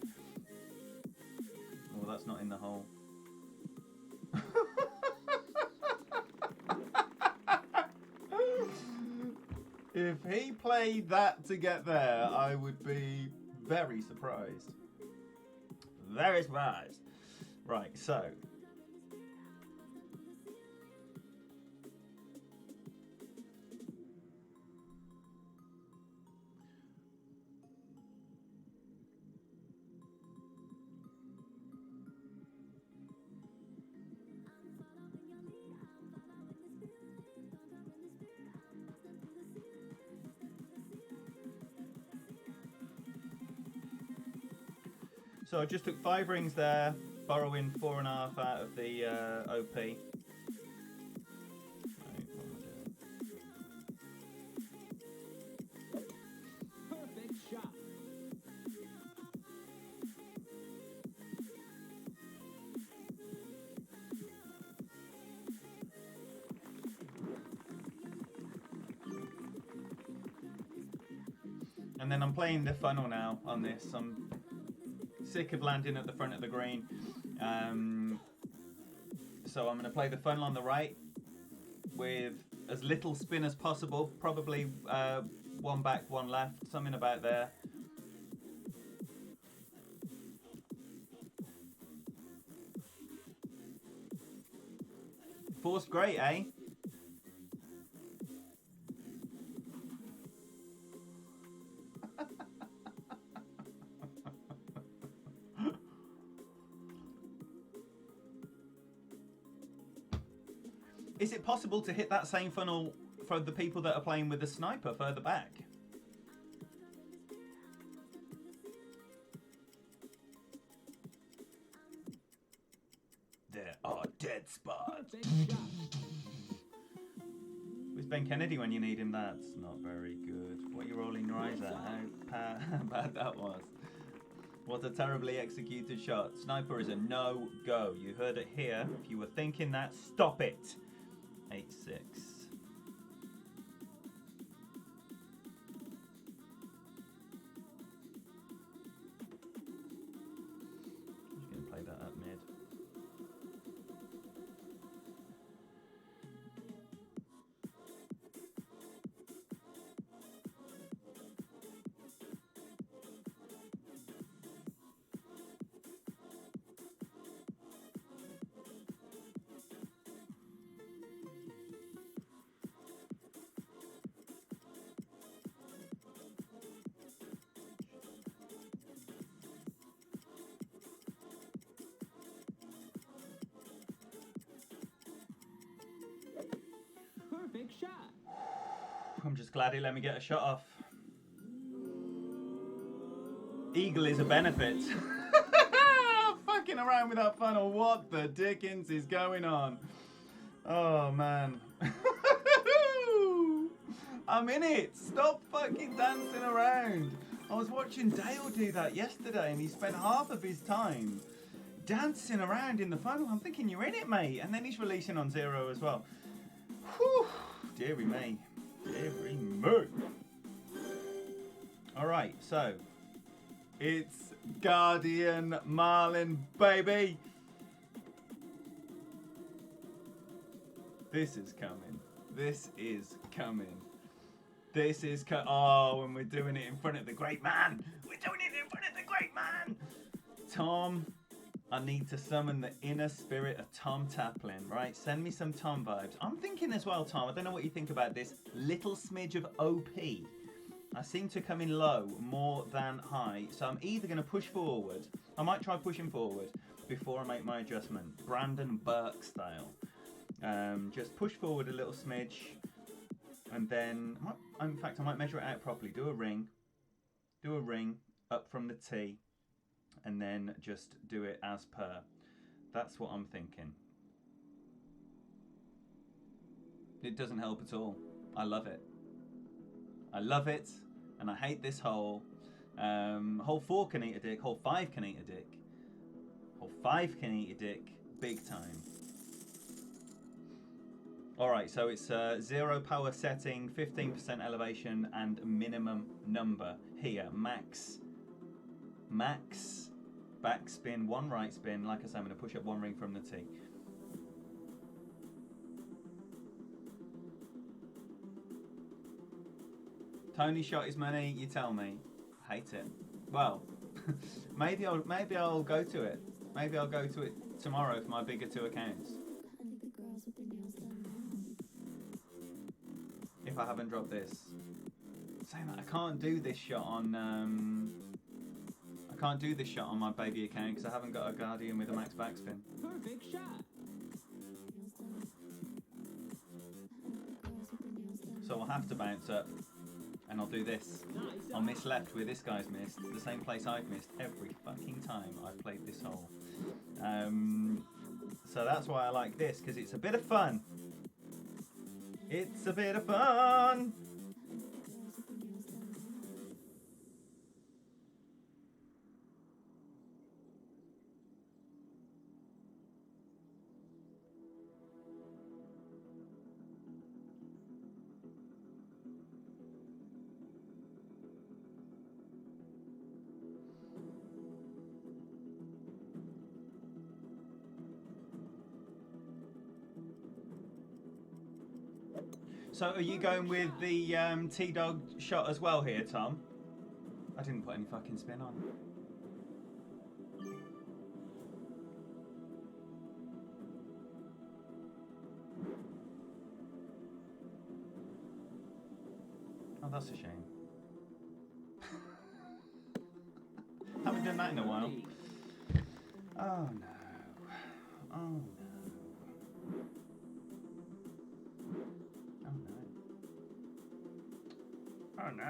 Oh, that's not in the hole. If he played that to get there, I would be very surprised. Very surprised. Right, so. So I just took 5 rings there, borrowing 4.5 out of the OP. Right, Perfect shot. and then I'm playing the funnel now on this. I'm sick of landing at the front of the green. So I'm going to play the funnel on the right with as little spin as possible. Probably one back, one left, something about there. Forced great, eh? Is it possible to hit that same funnel for the people that are playing with the sniper further back? There are dead spots. Perfect shot. Where's Ben Kennedy when you need him? That's not very good. What are you rolling your eyes at? How bad that was. What a terribly executed shot. Sniper is a no-go. You heard it here. If you were thinking that, stop it. 8-6. Just going to play that up mid. Perfect shot. I'm just glad he let me get a shot off. Eagle is a benefit. Fucking around with that funnel. What the dickens is going on? Oh, man. I'm in it. Stop fucking dancing around. I was watching Dale do that yesterday and he spent half of his time dancing around in the funnel. I'm thinking, you're in it, mate. And then he's releasing on 0 as well. Whew. Deary me. Deary me. Alright, so it's Guardian Marlin, baby. This is coming. This is coming. This is oh, and we're doing it in front of the great man. We're doing it in front of the great man. Tom, I need to summon the inner spirit of Tom Taplin, right? Send me some Tom vibes. I'm thinking as well, Tom, I don't know what you think about this little smidge of OP. I seem to come in low more than high, so I'm either going to push forward. I might try pushing forward before I make my adjustment. Brandon Burke style. Just push forward a little smidge, and then, in fact, I might measure it out properly. Do a ring up from the T, and then just do it as per. That's what I'm thinking. It doesn't help at all. I love it. I love it, and I hate this hole. Hole 4 can eat a dick. Hole 5 can eat a dick. Hole 5 can eat a dick big time. Alright, so it's 0 power setting, 15% elevation, and minimum number here. Max backspin, 1 right spin. Like I said, I'm going to push up 1 ring from the tee. Tony shot his money, you tell me. Hate it. Well, maybe I'll go to it. Maybe I'll go to it tomorrow for my bigger 2 accounts. If I haven't dropped this. Saying that, I can't do this shot on my baby account because I haven't got a Guardian with a max backspin. Perfect shot. So I'll have to bounce up and I'll do this. Nice. I'll miss left where this guy's missed, the same place I've missed every fucking time I've played this hole. So that's why I like this, because it's a bit of fun. It's a bit of fun. So are you going with the T-Dog shot as well here, Tom? I didn't put any fucking spin on. Oh, that's a shame. Haven't done that in a while. Oh no. Oh no. Oh no. Oh no.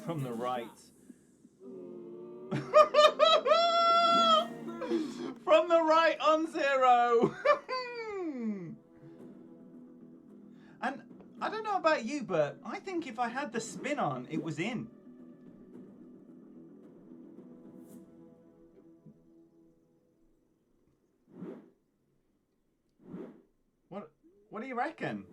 From the right. From the right on 0. And I don't know about you, but I think if I had the spin on, it was in. What do you reckon?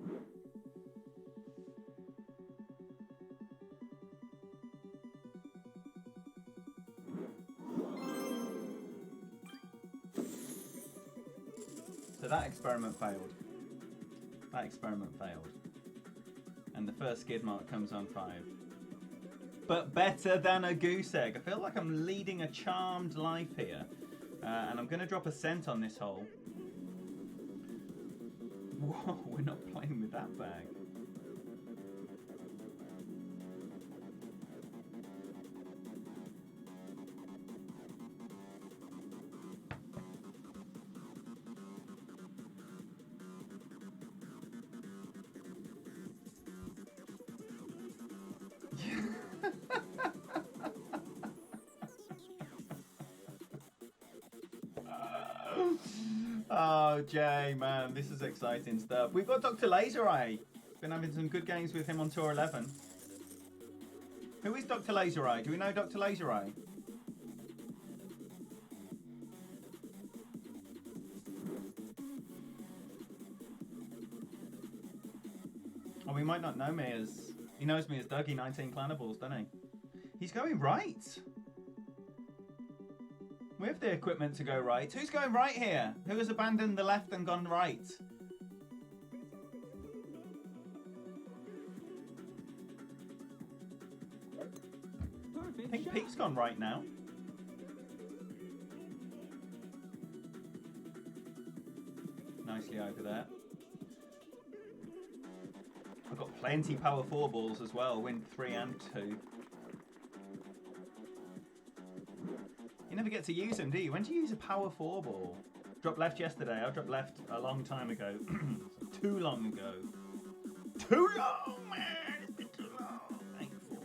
So that experiment failed. That experiment failed. And the first skid mark comes on 5. But better than a goose egg. I feel like I'm leading a charmed life here. And I'm going to drop a cent on this hole. Whoa, we're not playing with that bag. Oh, Jay, man, this is exciting stuff. We've got Dr. Laser Eye. Been having some good games with him on Tour 11. Who is Dr. Laser Eye? Do we know Dr. Laser Eye? Oh, we might not know me as... He knows me as Dougie 19 Clanables, doesn't he? He's going right. We have the equipment to go right. Who's going right here? Who has abandoned the left and gone right? I think Pete's gone right now. Nicely over there. I've got plenty power 4 balls as well. Win 3 and 2. You never get to use them, do you? When do you use a power 4 ball? Dropped left yesterday. I dropped left a long time ago. Too long ago. Too long, man. It's been too long. Thankful.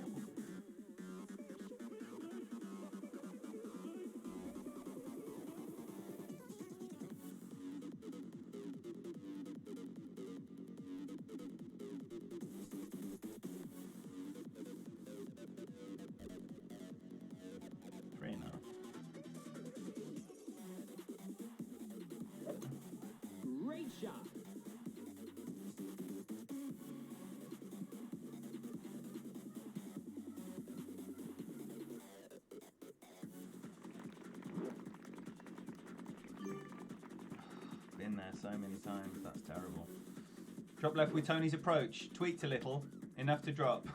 Great shot. Been there so many times. That's terrible. Drop left with Tony's approach. Tweaked a little. Enough to drop.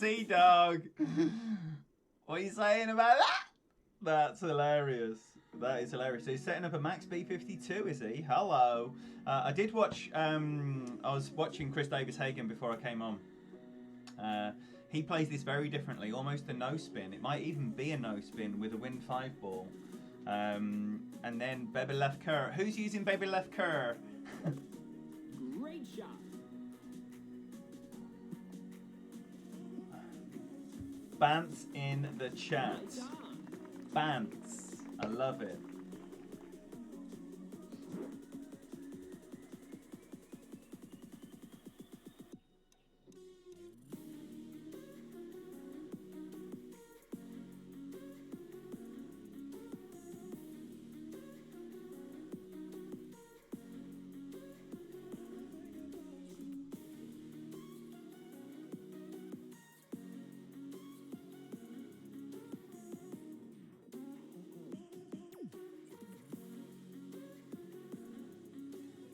T-Dog. What are you saying about that? That's hilarious. That is hilarious. So he's setting up a Max B52, is he? Hello. I did watch, I was watching Chris Davis Hagen before I came on. He plays this very differently, almost a no spin. It might even be a no spin with a Win 5 ball. And then Baby Left Kerr. Who's using Baby Left Kerr? Great shot. Bants in the chat. Bants. I love it.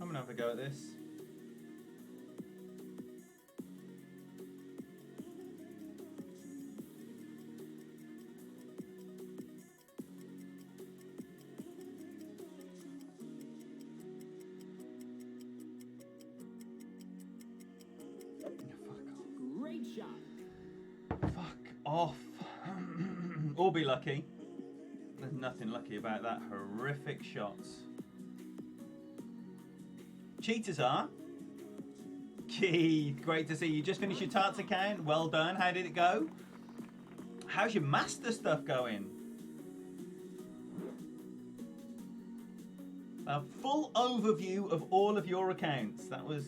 I'm gonna have a go at this. Great shot. Fuck off. Or be lucky. There's nothing lucky about that. Horrific shots. Cheaters are. Keith, great to see you. Just finished your tarts account. Well done. How did it go? How's your master stuff going? A full overview of all of your accounts. That was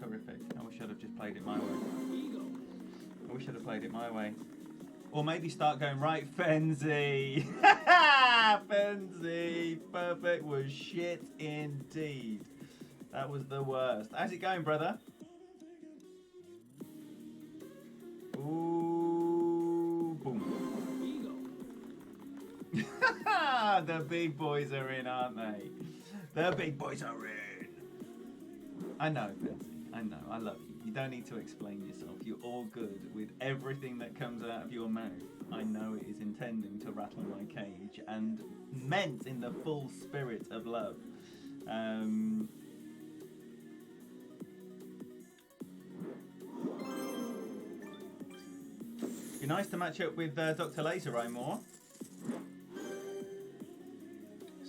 horrific. I wish I'd have just played it my way. I wish I'd have played it my way. Or maybe start going, right, Fenzi. Fenzi. Perfect was shit indeed. That was the worst. How's it going, brother? Ooh, boom. The big boys are in, aren't they? The big boys are in. I know, Fenzi. I know. I love you. You don't need to explain yourself. You're all good with everything that comes out of your mouth. I know it is intending to rattle my cage and meant in the full spirit of love. Be nice to match up with Dr. Laser Eye more.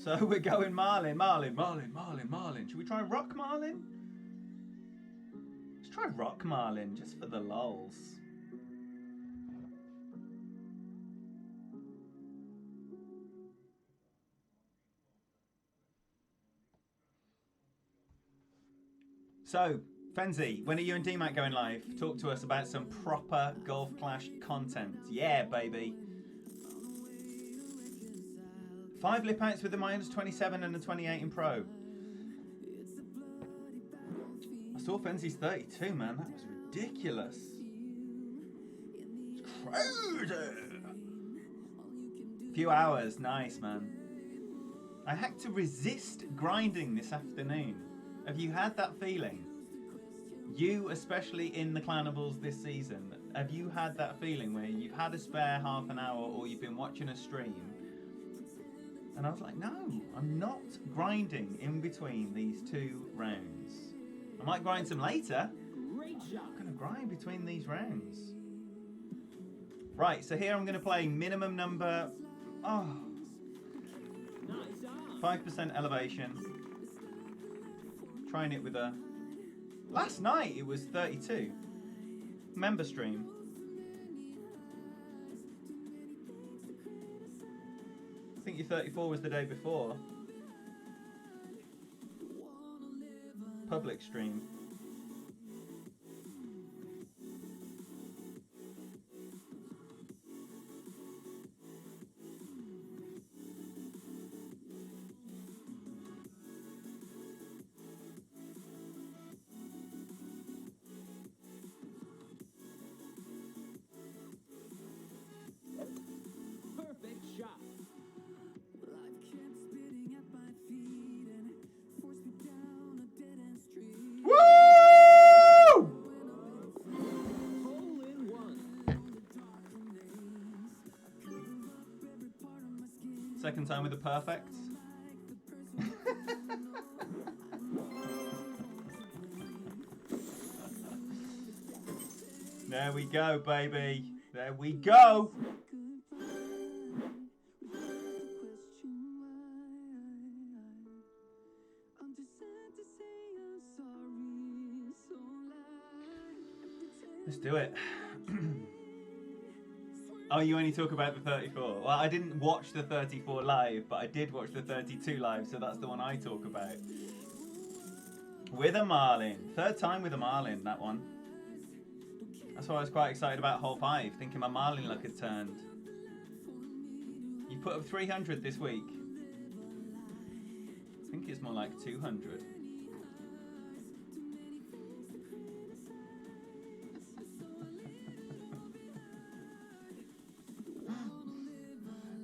So we're going Marlin. Should we try Rock Marlin? Let's try Rock Marlin just for the lols. So, Fenzi, when are you and DMAC going live? Talk to us about some proper Golf Clash content. Yeah, baby. 5 lip outs with the -27 and the 28 in Pro. I saw Fenzi's 32, man. That was ridiculous. It's crazy. Few hours. Nice, man. I had to resist grinding this afternoon. Have you had that feeling? You, especially in the Clanables this season, have you had that feeling where you've had a spare half an hour or you've been watching a stream and I was like, no, I'm not grinding in between these 2 rounds. I might grind some later. Great shot. I'm going to grind between these rounds. Right, so here I'm going to play minimum number 5% elevation. Trying it with a... Last night it was 32. Member stream. I think your 34 was the day before. Public stream. Perfect shot. Woo! Hole in one. Second time with a perfect. There we go, baby. There we go. Let's do it. Oh, you only talk about the 34. Well, I didn't watch the 34 live, but I did watch the 32 live, so that's the one I talk about. With a Marlin. Third time with a Marlin, that one. That's why I was quite excited about hole 5, thinking my Marlin luck had turned. You put up 300 this week. I think it's more like 200.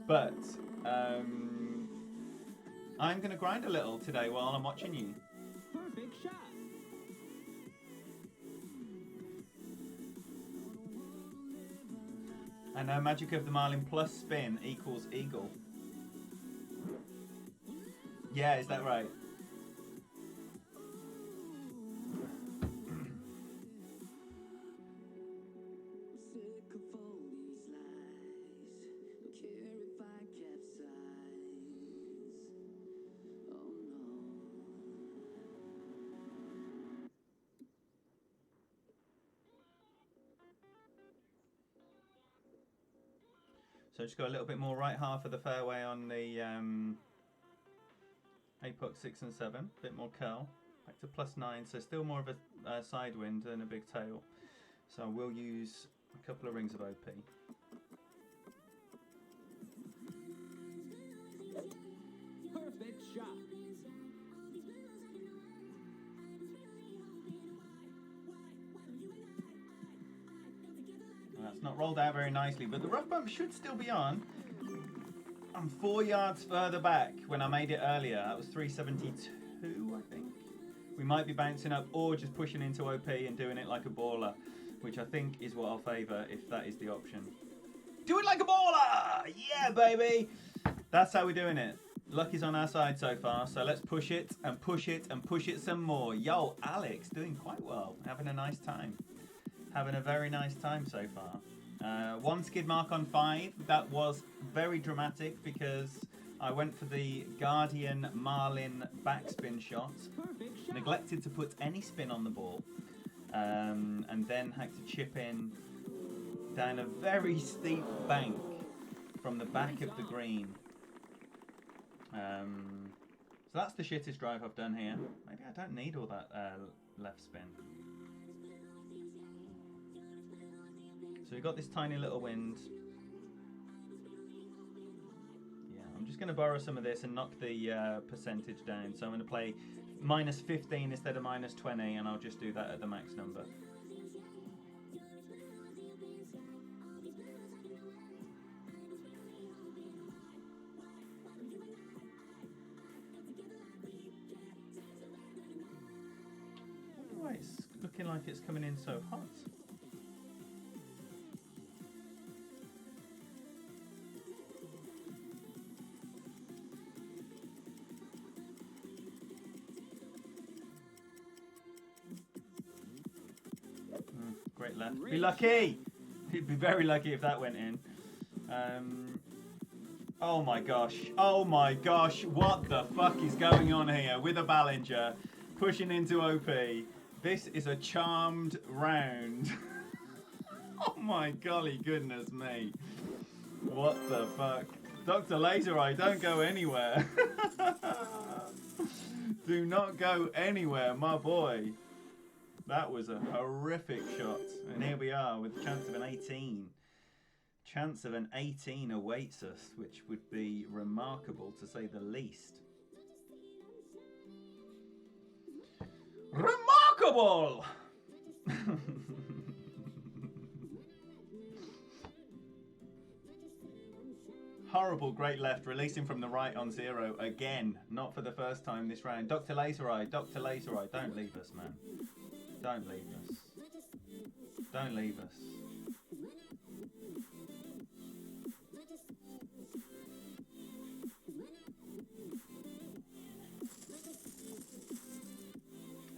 But I'm going to grind a little today while I'm watching you. Perfect shot. And magic of the Marlin plus spin equals eagle. Yeah, is that right? Sick of all these lies. Don't care if I capsize. Oh no. So just go a little bit more right half of the fairway on the apex 6 and 7. A bit more curl. Back to +9, so still more of a side wind than a big tail. So we'll use a couple of rings of OP. Perfect shot. That's not rolled out very nicely, but the rough bump should still be on. I'm 4 yards further back when I made it earlier. That was 372, I think. We might be bouncing up or just pushing into OP and doing it like a baller, which I think is what I'll favour if that is the option. Do it like a baller! Yeah, baby! That's how we're doing it. Luck is on our side so far, so let's push it and push it and push it some more. Yo, Alex, doing quite well. Having a nice time. Having a very nice time so far. 1 skid mark on 5. That was very dramatic because I went for the Guardian Marlin backspin shot. Perfect shot. Neglected to put any spin on the ball. And then had to chip in down a very steep bank from the back of the green. So that's the shittest drive I've done here. Maybe I don't need all that left spin. So we've got this tiny little wind. Yeah, I'm just going to borrow some of this and knock the percentage down. So I'm going to play -15 instead of -20, and I'll just do that at the max number. I wonder why it's looking like it's coming in so hot. Great left. Be lucky! You'd be very lucky if that went in. Oh my gosh. Oh my gosh. What the fuck is going on here with a Ballinger pushing into OP? This is a charmed round. Oh my golly goodness me. What the fuck? Dr. Laser Eye, don't go anywhere. Do not go anywhere, my boy. That was a horrific shot. And here we are with a chance of an 18. Chance of an 18 awaits us, which would be remarkable to say the least. Remarkable! Horrible great left, releasing from the right on 0 again. Not for the first time this round. Dr. Laser Eye, Dr. Laser Eye, don't leave us, man. Don't leave us. Don't leave us.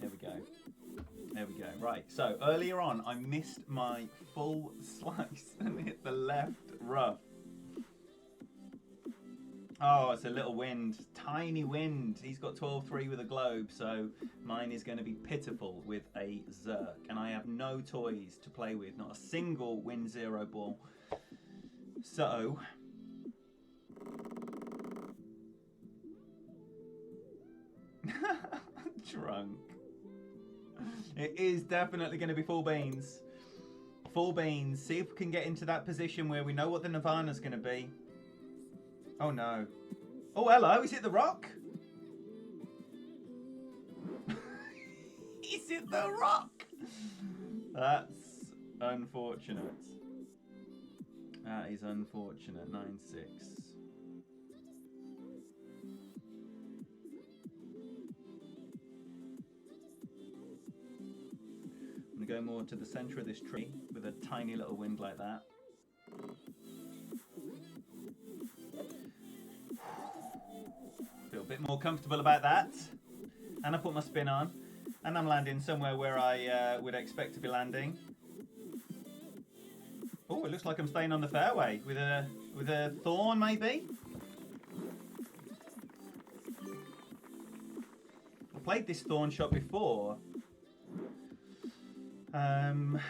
There we go. There we go. Right, so earlier on I missed my full slice and hit the left rough. Oh, it's a little wind. Tiny wind. He's got 12-3 with a globe, so mine is going to be pitiful with a Zerk. And I have no toys to play with. Not a single win 0 ball. So, drunk. It is definitely going to be full beans. Full beans. See if we can get into that position where we know what the Nirvana's going to be. Oh no. Oh, hello. Is it The Rock? Is it The Rock? That's unfortunate. That is unfortunate. 9-6. I'm going to go more to the centre of this tree with a tiny little wind like that. Feel a bit more comfortable about that. And I put my spin on. And I'm landing somewhere where I would expect to be landing. Oh, it looks like I'm staying on the fairway with a thorn, maybe. I played this thorn shot before. And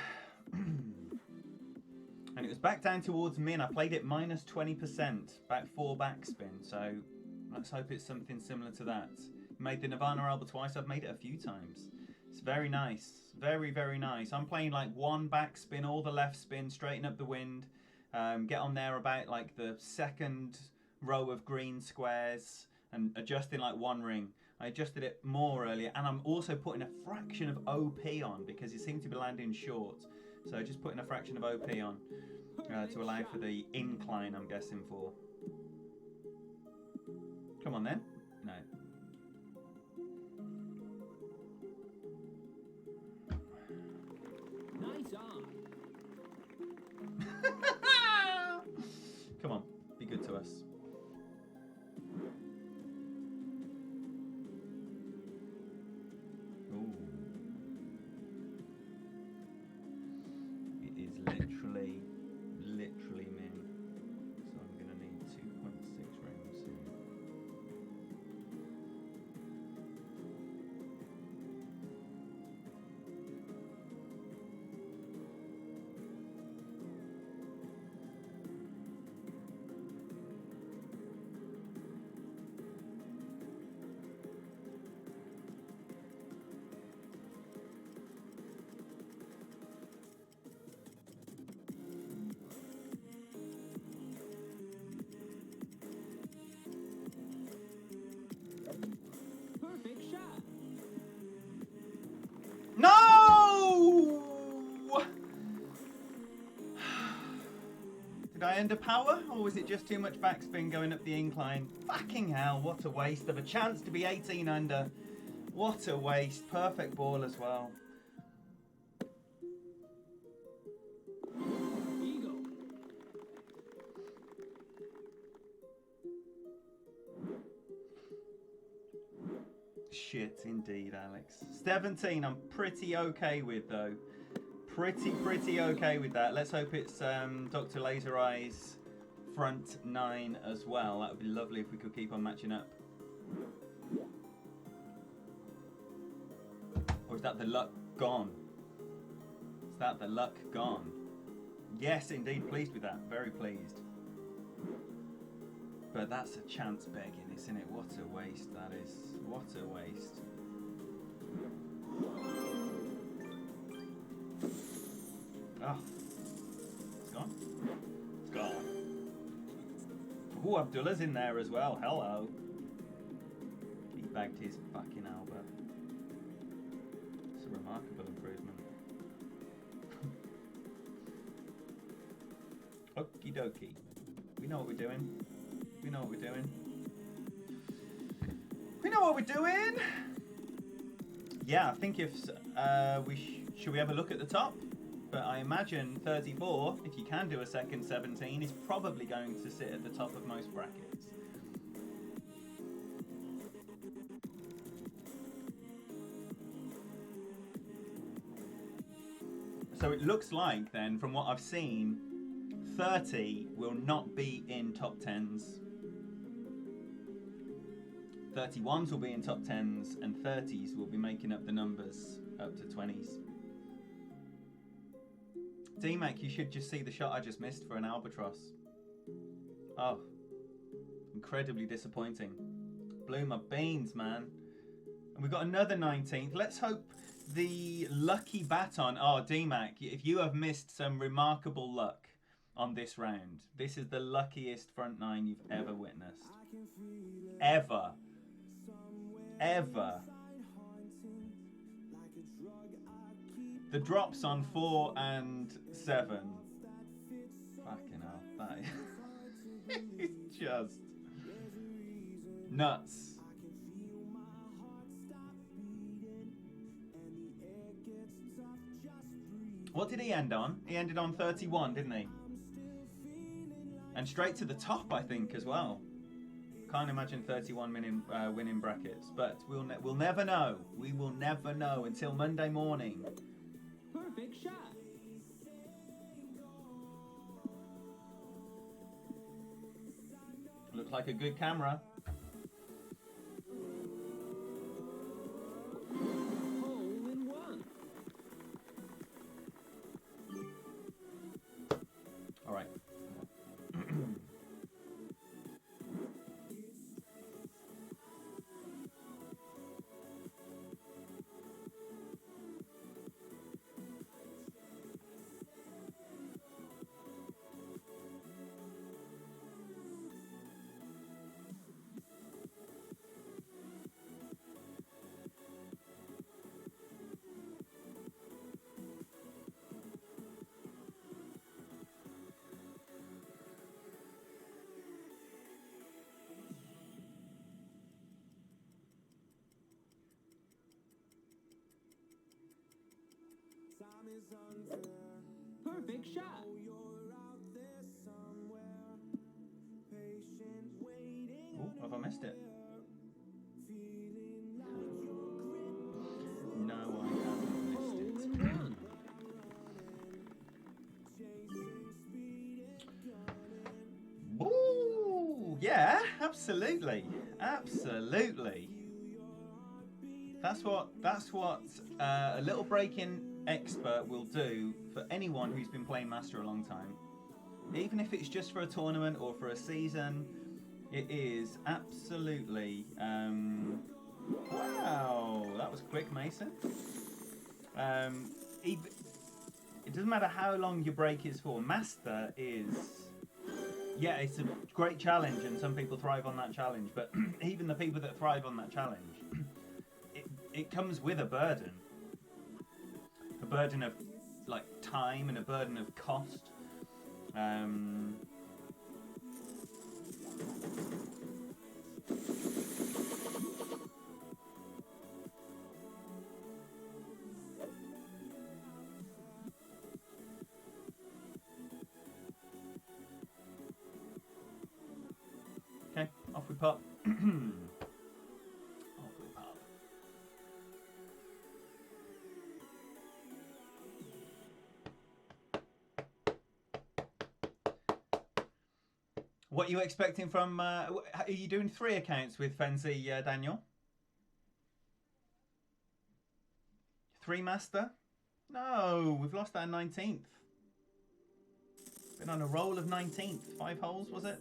it was back down towards min. I played it minus 20%, back 4 backspin. So let's hope it's something similar to that. Made the Nirvana Alba twice. I've made it a few times. It's very nice. Very, very nice. I'm playing like 1 backspin, all the left spin, straighten up the wind. Get on there about like the second row of green squares and adjusting like 1 ring. I adjusted it more earlier, and I'm also putting a fraction of OP on because it seemed to be landing short. So just putting a fraction of OP on to allow for the incline, I'm guessing, for. Come on then. No. Nice on. Come on, be good to us. Ooh. It is literally min. So I'm gonna need 2.6 rounds soon. Perfect shot. No! Did I underpower, or was it just too much backspin going up the incline? Fucking hell, what a waste of a chance to be 18 under. What a waste. Perfect ball as well. Eagle. Shit, indeed, Alex. 17, I'm pretty okay with, though. Pretty okay with that. Let's hope it's Dr. Laser Eyes front 9 as well. That would be lovely if we could keep on matching up. Or is that the luck gone? Is that the luck gone? Yes, indeed, pleased with that. Very pleased. But that's a chance begging, isn't it? What a waste that is. What a waste. Oh. It's gone. It's gone. Ooh, Abdullah's in there as well. Hello. He bagged his fucking Albert. It's a remarkable improvement. Okie dokie. We know what we're doing. We know what we're doing. We know what we're doing. Yeah, I think if should we have a look at the top? But I imagine 34, if you can do a second 17, is probably going to sit at the top of most brackets. So it looks like then, from what I've seen, 30 will not be in top 10s. 31s will be in top 10s, and 30s will be making up the numbers up to 20s. D-Mac, you should just see the shot I just missed for an albatross. Oh, incredibly disappointing. Blew my beans, man. And we've got another 19th. Let's hope the lucky baton. Oh, DMAC, if you have missed some remarkable luck on this round, this is the luckiest front nine you've ever witnessed. Ever. Ever. The drops on 4 and 7. Fucking hell. That is just nuts. What did he end on? He ended on 31, didn't he? And straight to the top, I think, as well. Can't imagine 31 winning brackets, but we'll never know. We will never know until Monday morning. Perfect shot. Looks like a good camera. Hole in one. All right. Perfect shot. Oh, have I missed it? No, I haven't Hole missed in it. one. Ooh, yeah, absolutely, absolutely. That's what a little break-in expert will do for anyone who's been playing Master a long time. Even if it's just for a tournament or for a season, it is absolutely. Wow, that was quick, Mason. It doesn't matter how long your break is for. Master is. Yeah, it's a great challenge, and some people thrive on that challenge. But even the people that thrive on that challenge, it comes with a burden of like time and a burden of cost. Okay, off we pop. Off we pop. What are you expecting from? Are you doing 3 accounts with Fenzi, Daniel? 3 master? No, we've lost our 19th. Been on a roll of 19th. 5 holes, was it?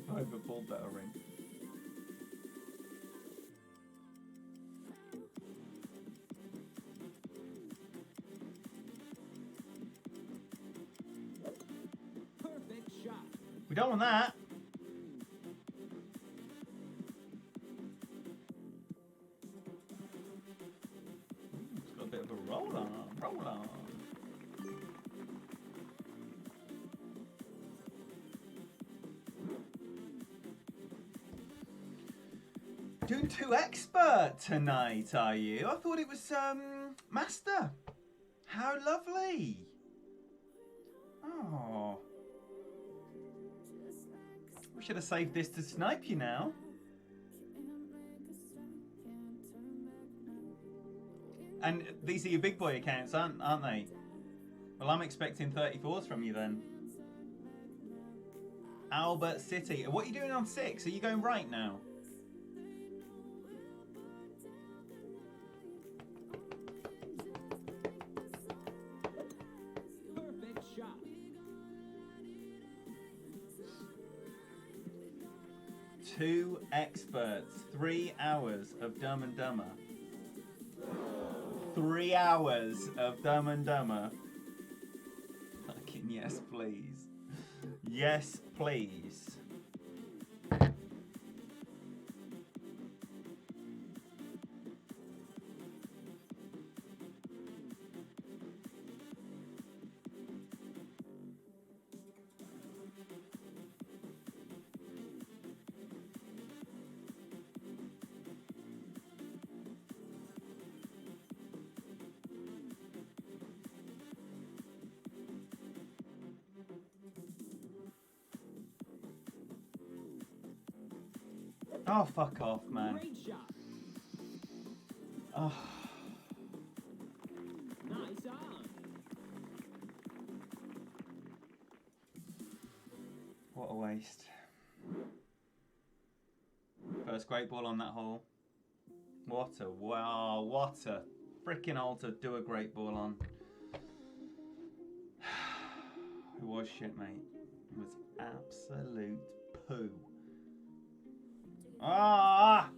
Overpulled that ring. Perfect shot. We don't want that. It's got a bit of a roll on. Doing 2 expert tonight, are you? I thought it was Master! How lovely! Oh. We should have saved this to snipe you now. And these are your big boy accounts, aren't they? Well, I'm expecting 34s from you then. Albert City. What are you doing on 6? Are you going right now? Perfect shot. Two experts. 3 hours of Dumb and Dumber. 3 hours of Dumb and Dumber. Fucking yes, please. Yes, please. Oh, fuck off, man. Great shot. Oh. Nice on. What a waste. First great ball on that hole. What a freaking hole to do a great ball on. It was shit, mate. It was absolute poo. Ah!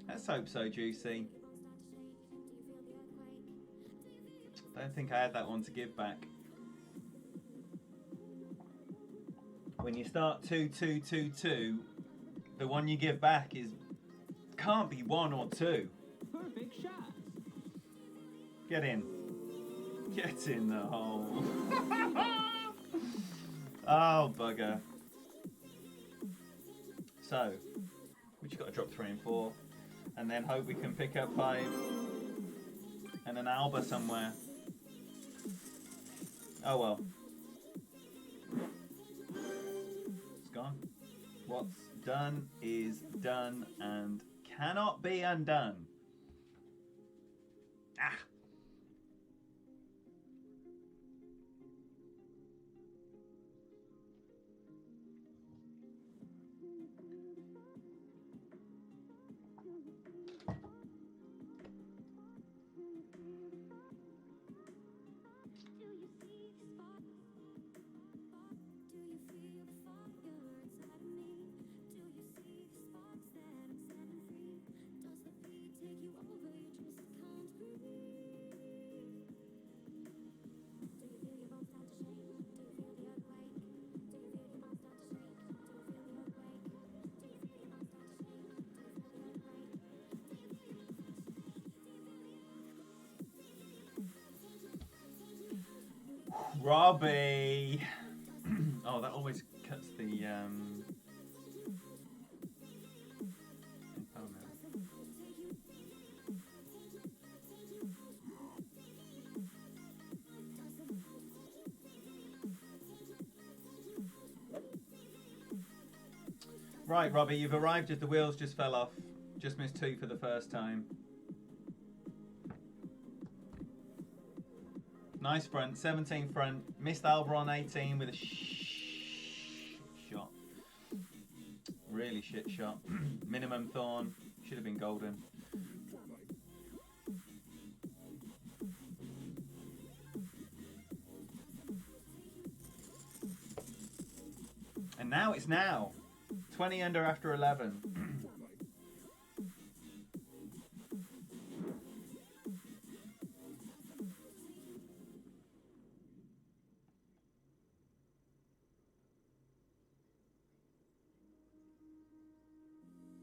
Let's hope so, Juicy. Don't think I had that one to give back. When you start 2-2-2-2, the one you give back can't be 1 or 2. Perfect shot. Get in. Get in the hole. Oh, bugger. So, we just got to drop 3 and 4. And then hope we can pick up 5. And an Alba somewhere. Oh well. It's gone. What's done is done and cannot be undone. Ah! Robbie! Oh, that always cuts the oh no. Right, Robbie, you've arrived as the wheels just fell off. Just missed 2 for the first time. Nice front, 17 front. Missed Alba on 18 with a shot. Really shit shot. Minimum thorn. Should have been golden. And now it's now. 20 under after 11.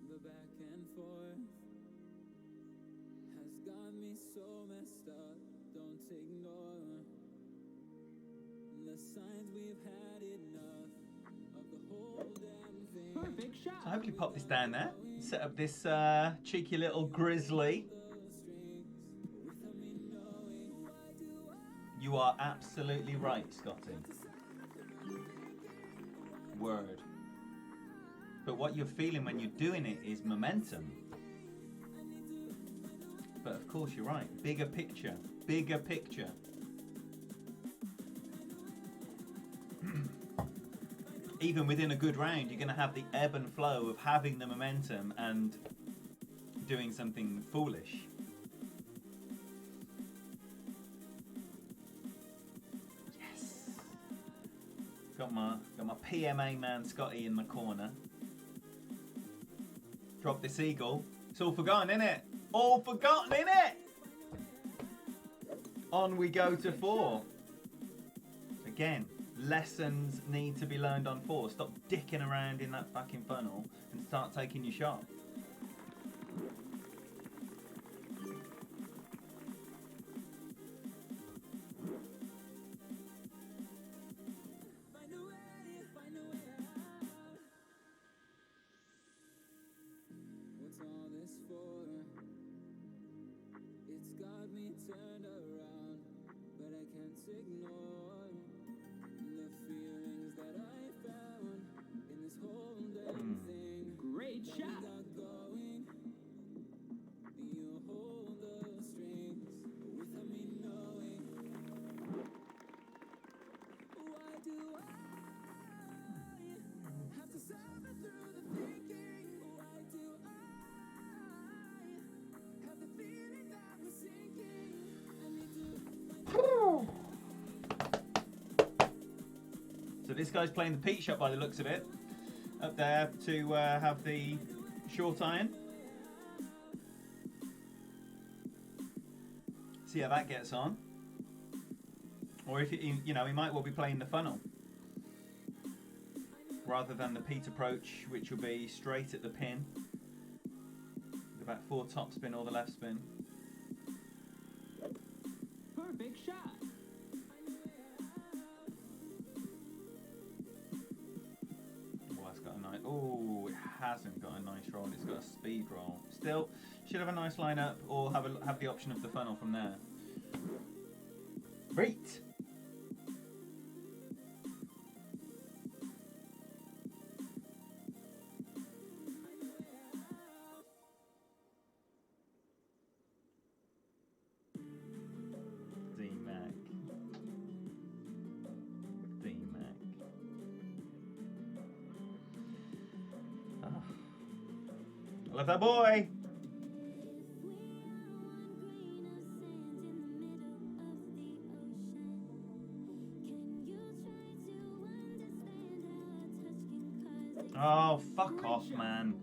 The back and forth has got me so messed up. Don't ignore the signs we've had enough of the whole damn thing. Perfect shot. So hopefully pop this down there. Set up this cheeky little grizzly. You are absolutely right, Scotty. Word. But what you're feeling when you're doing it is momentum. But of course you're right. Bigger picture. Bigger picture. Even within a good round, you're going to have the ebb and flow of having the momentum and doing something foolish. Yes. Got my PMA man Scotty in the corner. Drop this eagle. It's all forgotten, innit? All forgotten, innit? On we go to 4. Again, lessons need to be learned on 4. Stop dicking around in that fucking funnel and start taking your shot. What's all this for? It's got me turned around, but I can't ignore the feelings that I found in this whole damn thing. Great shot. Got going, you hold the strings without me knowing. Why do I have to suffer through the thinking? Why do I have the feeling that we're sinking? I need to. So this guy's playing the Pete shot by the looks of it. Up there to have the short iron. See how that gets on. Or if you know, he might well be playing the funnel rather than the Pete approach, which will be straight at the pin. With about 4 top spin or the left spin. Perfect shot. Oh, that's got a nice. Oh, it hasn't got a nice roll. It's got a speed roll. Still, should have a nice lineup, or have the option of the funnel from there. Great. D-Mac. D-Mac. Ah. I love that boy. Oh, fuck off, man.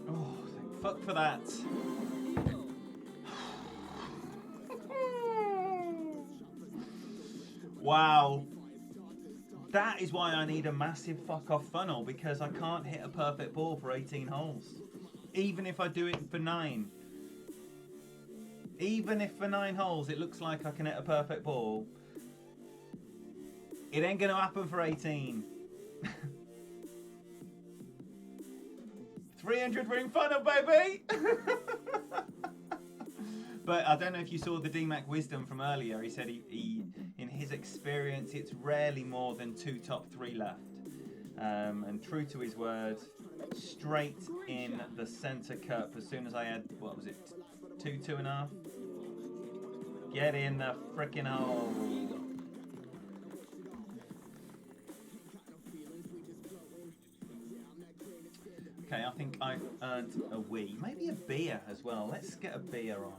Oh, thank fuck for that. Wow. That is why I need a massive fuck off funnel, because I can't hit a perfect ball for 18 holes. Even if I do it for 9. Even if for 9 holes it looks like I can hit a perfect ball, it ain't gonna happen for 18. 300 ring funnel, baby! But I don't know if you saw the DMAC wisdom from earlier. He said he in his experience, it's rarely more than 2 top 3 left. And true to his word, straight in the center cup as soon as I had, what was it, 2.5? Get in the frickin' hole. Okay, I think I've earned a wee. Maybe a beer as well. Let's get a beer on.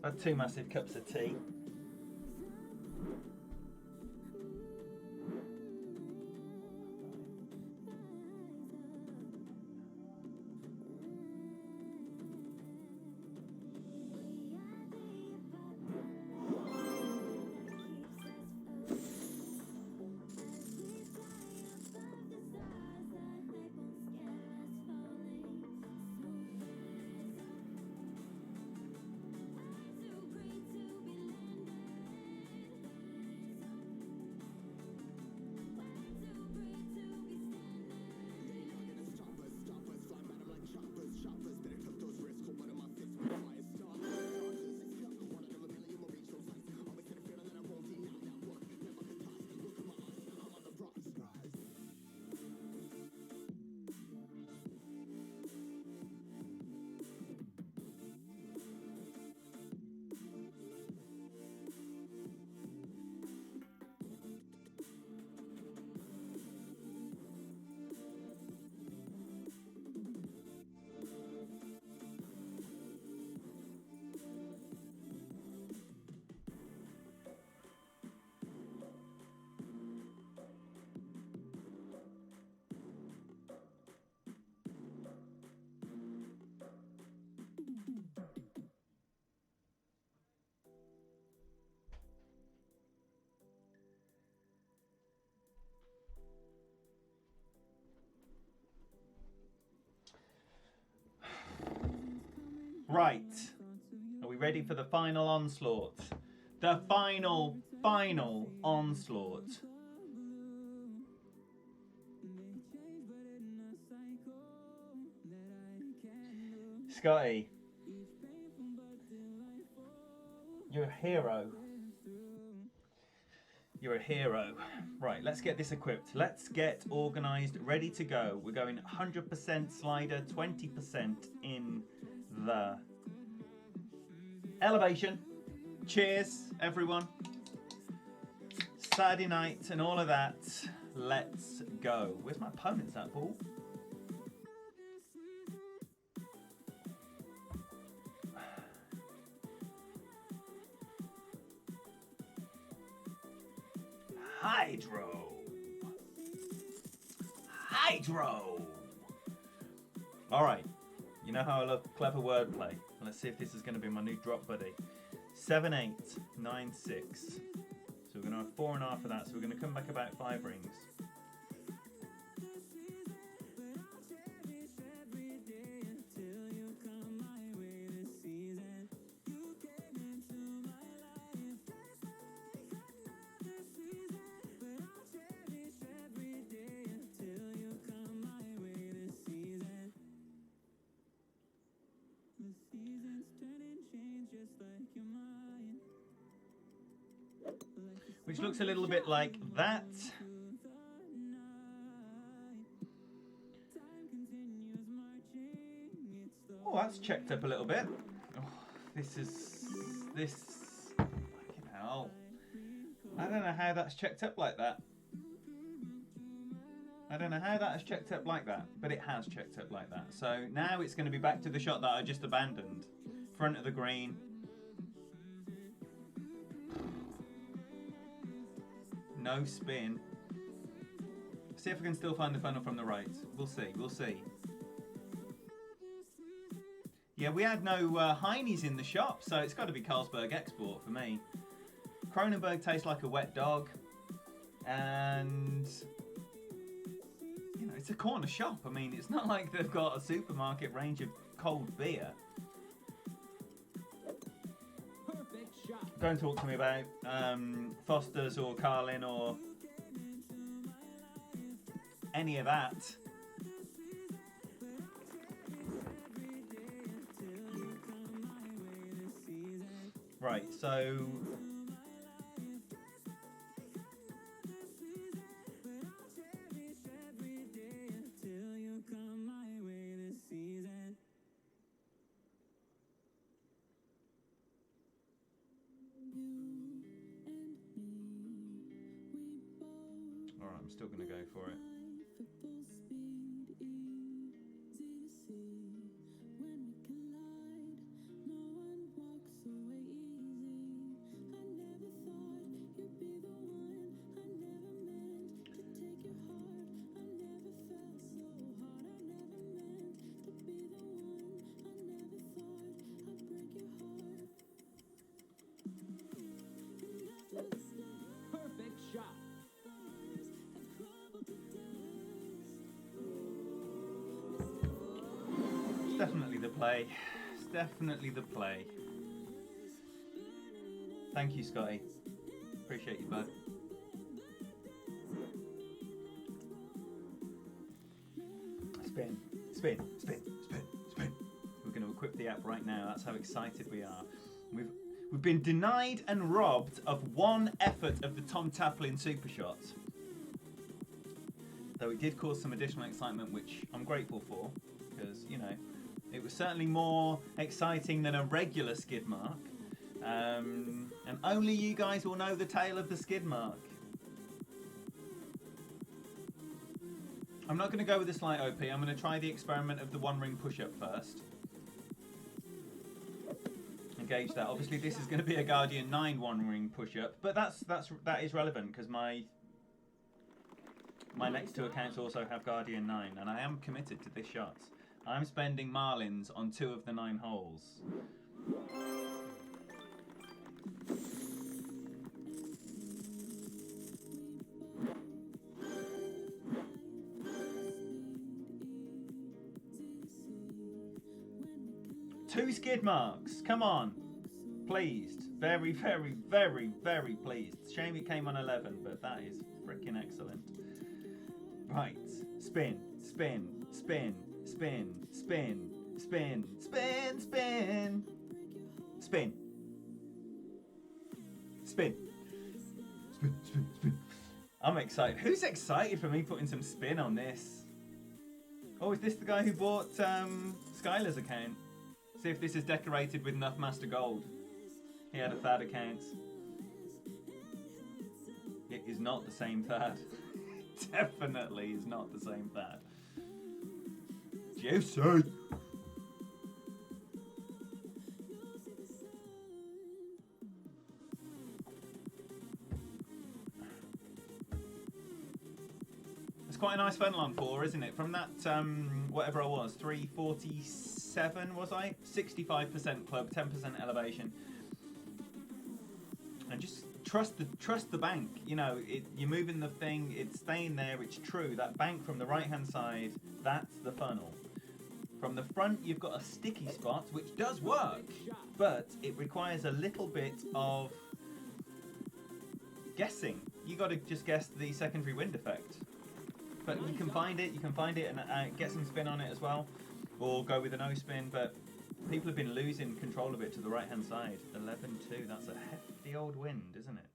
I've had 2 massive cups of tea. Right. Are we ready for the final onslaught? The final onslaught. Scotty, you're a hero. You're a hero. Right, let's get this equipped. Let's get organised, ready to go. We're going 100% slider, 20% in the elevation. Cheers, everyone. Saturday night and all of that. Let's go. Where's my opponent's at, ball? Hydro. All right. You know how I love clever wordplay. Let's see if this is going to be my new drop buddy. 7, 8, 9, 6. So we're going to have 4.5 of that. So we're going to come back about 5 rings. Which looks a little bit like that. Oh, that's checked up a little bit. Oh, this. Fucking hell. I don't know how that's checked up like that. I don't know how that has checked up like that, but it has checked up like that. So now it's going to be back to the shot that I just abandoned. Front of the green. No spin. See if I can still find the funnel from the right. We'll see. Yeah, we had no Heine's in the shop, so it's got to be Carlsberg Export for me. Kronenberg tastes like a wet dog. And, you know, it's a corner shop. I mean, it's not like they've got a supermarket range of cold beer. Don't talk to me about Foster's or Carlin or any of that. Right, so I'm still going to go for it. Definitely the play. It's definitely the play. Thank you, Scotty. Appreciate you, bud. Spin. We're going to equip the app right now. That's how excited we are. We've been denied and robbed of one effort of the Tom Taplin Super Shot. Though it did cause some additional excitement, which I'm grateful for, because, you know, it was certainly more exciting than a regular skid mark. And only you guys will know the tale of the skid mark. I'm not going to go with the slight OP. I'm going to try the experiment of the 1 ring push-up first. Engage that. Obviously, this is going to be a Guardian 9 1 ring push-up, but that is relevant because my next 2 accounts also have Guardian 9, and I am committed to this shot. I'm spending Marlins on 2 of the 9 holes. 2 skid marks. Come on. Pleased. Very, very, very, very pleased. Shame it came on 11, but that is freaking excellent. Right. Spin, spin, spin, spin, spin, spin, spin, spin. Spin. Spin. Spin, spin, spin. I'm excited. Who's excited for me putting some spin on this? Oh, is this the guy who bought Skylar's account? See if this is decorated with enough Master Gold. He had a third account. It is not the same third. Definitely is not the same third. Juicy! It's quite a nice funnel on 4, isn't it? From that, whatever I was, 347 was I? 65% club, 10% elevation. And just trust the bank. You know, you're moving the thing, it's staying there, it's true. That bank from the right-hand side, that's the funnel. From the front, you've got a sticky spot, which does work, but it requires a little bit of guessing. You got to just guess the secondary wind effect. But you can find it and get some spin on it as well, or go with a no spin. But people have been losing control of it to the right hand side. 11-2, that's a hefty old wind, isn't it?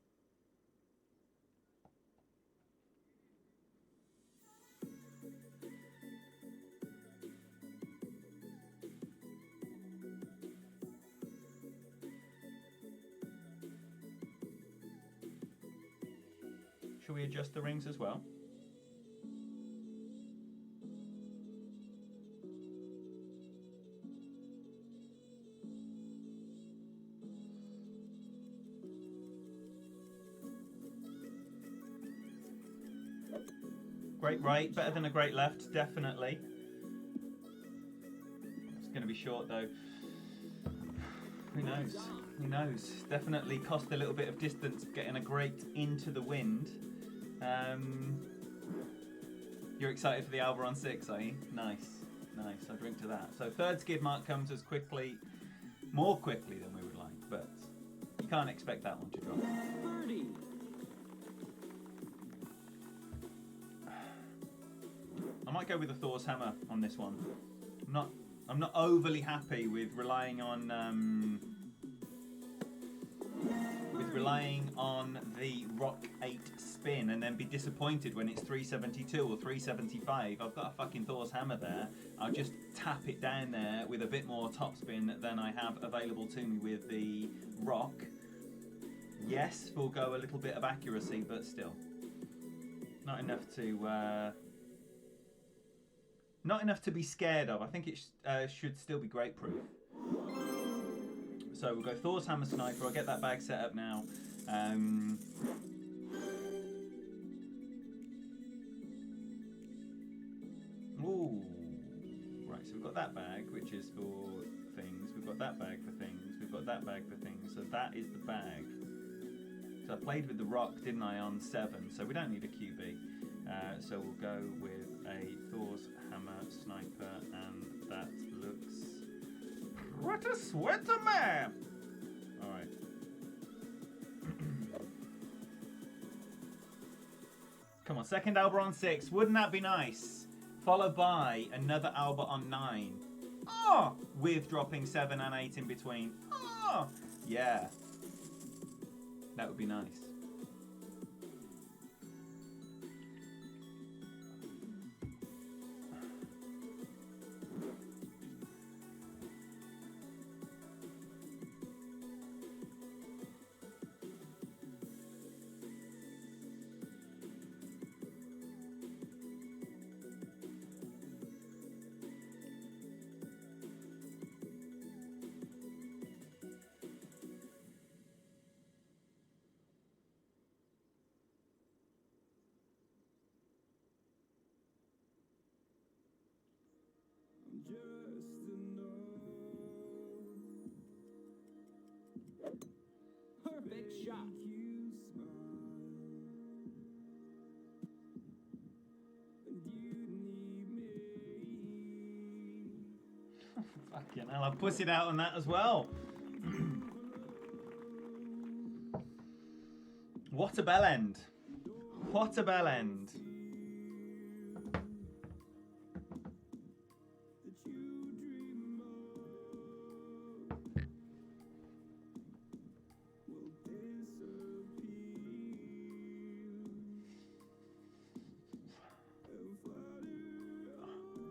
Shall we adjust the rings as well? Great right, better than a great left, definitely. It's going to be short though. Who knows? Who knows? Definitely cost a little bit of distance getting a great into the wind. You're excited for the Alba on 6, are you? Nice, nice. I'll drink to that. So third skid mark comes as quickly, more quickly than we would like, but you can't expect that one to drop. Birdie. I might go with a Thor's hammer on this one. I'm not overly happy with relying on the Rock 8 spin and then be disappointed when it's 372 or 375. I've got a fucking Thor's hammer there. I'll just tap it down there with a bit more topspin than I have available to me with the Rock. Yes, we'll go a little bit of accuracy, but still not enough to be scared of. I think it should still be great proof. So we'll go Thor's hammer sniper. I'll get that bag set up now. Ooh, right. So we've got that bag, which is for things. We've got that bag for things. We've got that bag for things. So that is the bag. So I played with the Rock, didn't I, on 7? So we don't need a QB. So we'll go with a Thor's hammer sniper, and that looks pretty sweater, man. All right. Come on, second Alba on 6. Wouldn't that be nice? Followed by another Alba on 9. Oh, with dropping 7 and 8 in between. Oh, yeah. That would be nice. Perfect shot. Fucking hell, I've pussied out on that as well. What a bell end. What a bell end.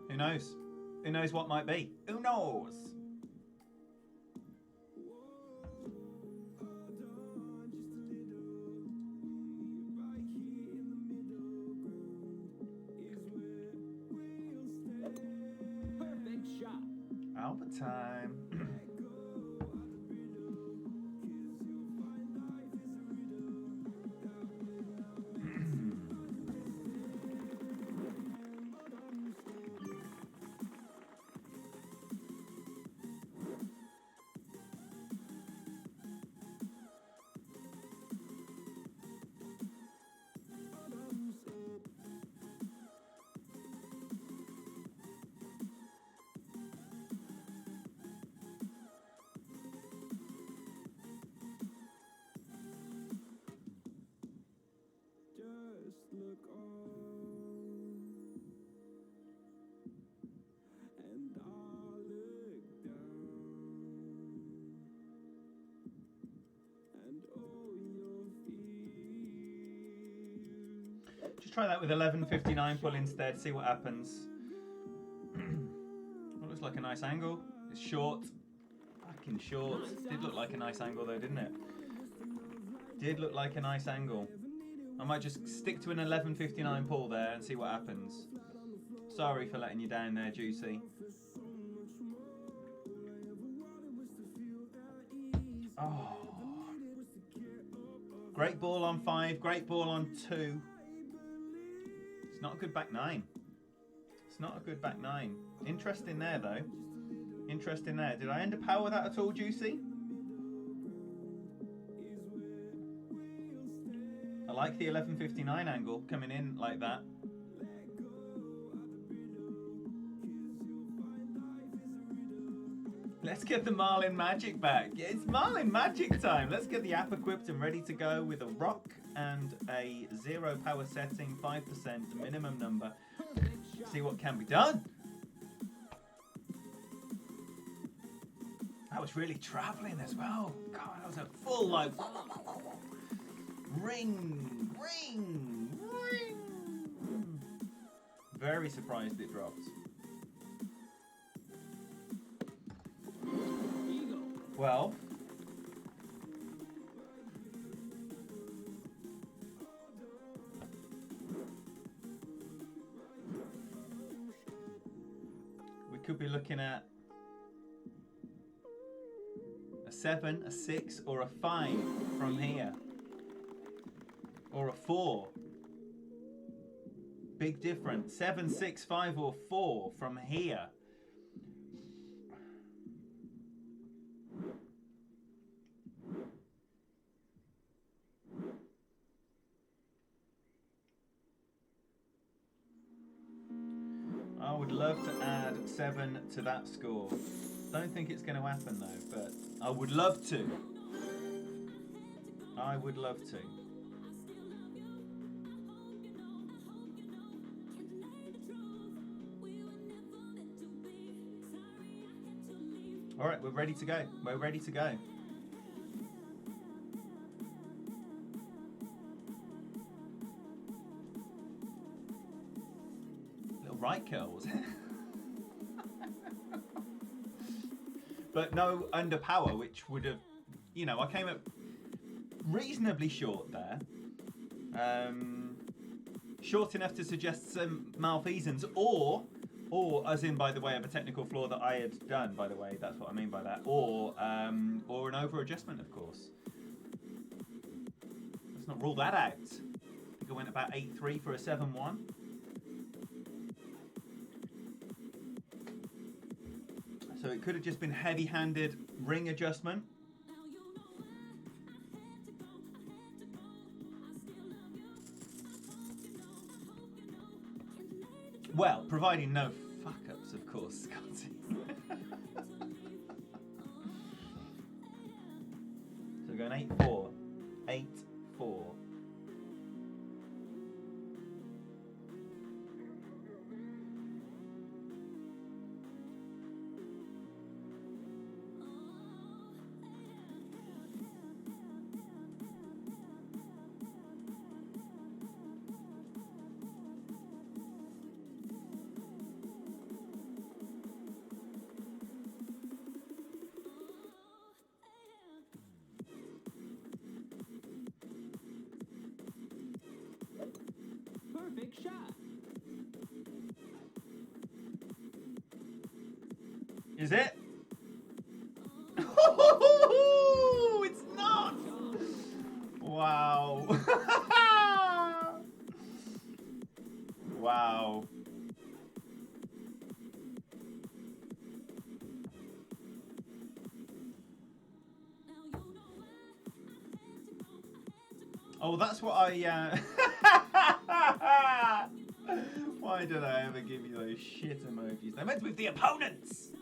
Who knows? Who knows what might be? Who knows? Perfect shot. Albert time. Just look on, and I'll look down, and all you'll feel. Just try that with 11:59 pull instead, see what happens. Well, looks like a nice angle. It's short. Fucking short. Did look like a nice angle though, didn't it? Did look like a nice angle. I might just stick to an 11:59 pull there and see what happens. Sorry for letting you down there, Juicy. Oh. Great ball on 5, great ball on 2. It's not a good back 9. It's not a good back 9. Interesting there though. Interesting there. Did I end up power that at all, Juicy? I like the 11:59 angle coming in like that. Let's get the Marlin Magic back. Yeah, it's Marlin Magic time. Let's get the app equipped and ready to go with a rock and a 0 power setting, 5% minimum number. See what can be done. That was really travelling as well. God, that was a full like ring, ring, ring. Very surprised it dropped. Eagle. Well, we could be looking at a 7, a 6, or a 5 from here. Or a 4. Big difference. 7, 6, 5, or 4 from here. I would love to add 7 to that score. Don't think it's going to happen though, but I would love to. I would love to. All right, we're ready to go. We're ready to go. Little right curls. But no under power, which would have, you know, I came up reasonably short there. Short enough to suggest some malfeasance, or as in by the way of a technical flaw that I had done, by the way, that's what I mean by that, or an over adjustment, of course. Let's not rule that out. I think I went about 8-3 for a 7-1. So it could have just been heavy-handed ring adjustment. Well, providing no fuck-ups, of course, Scotty. 8-4. 8-4. Perfect shot. Is it? It's not! Wow. Wow. Oh, that's what I... Why did I ever give you those shit emojis? They're meant to be with the opponents!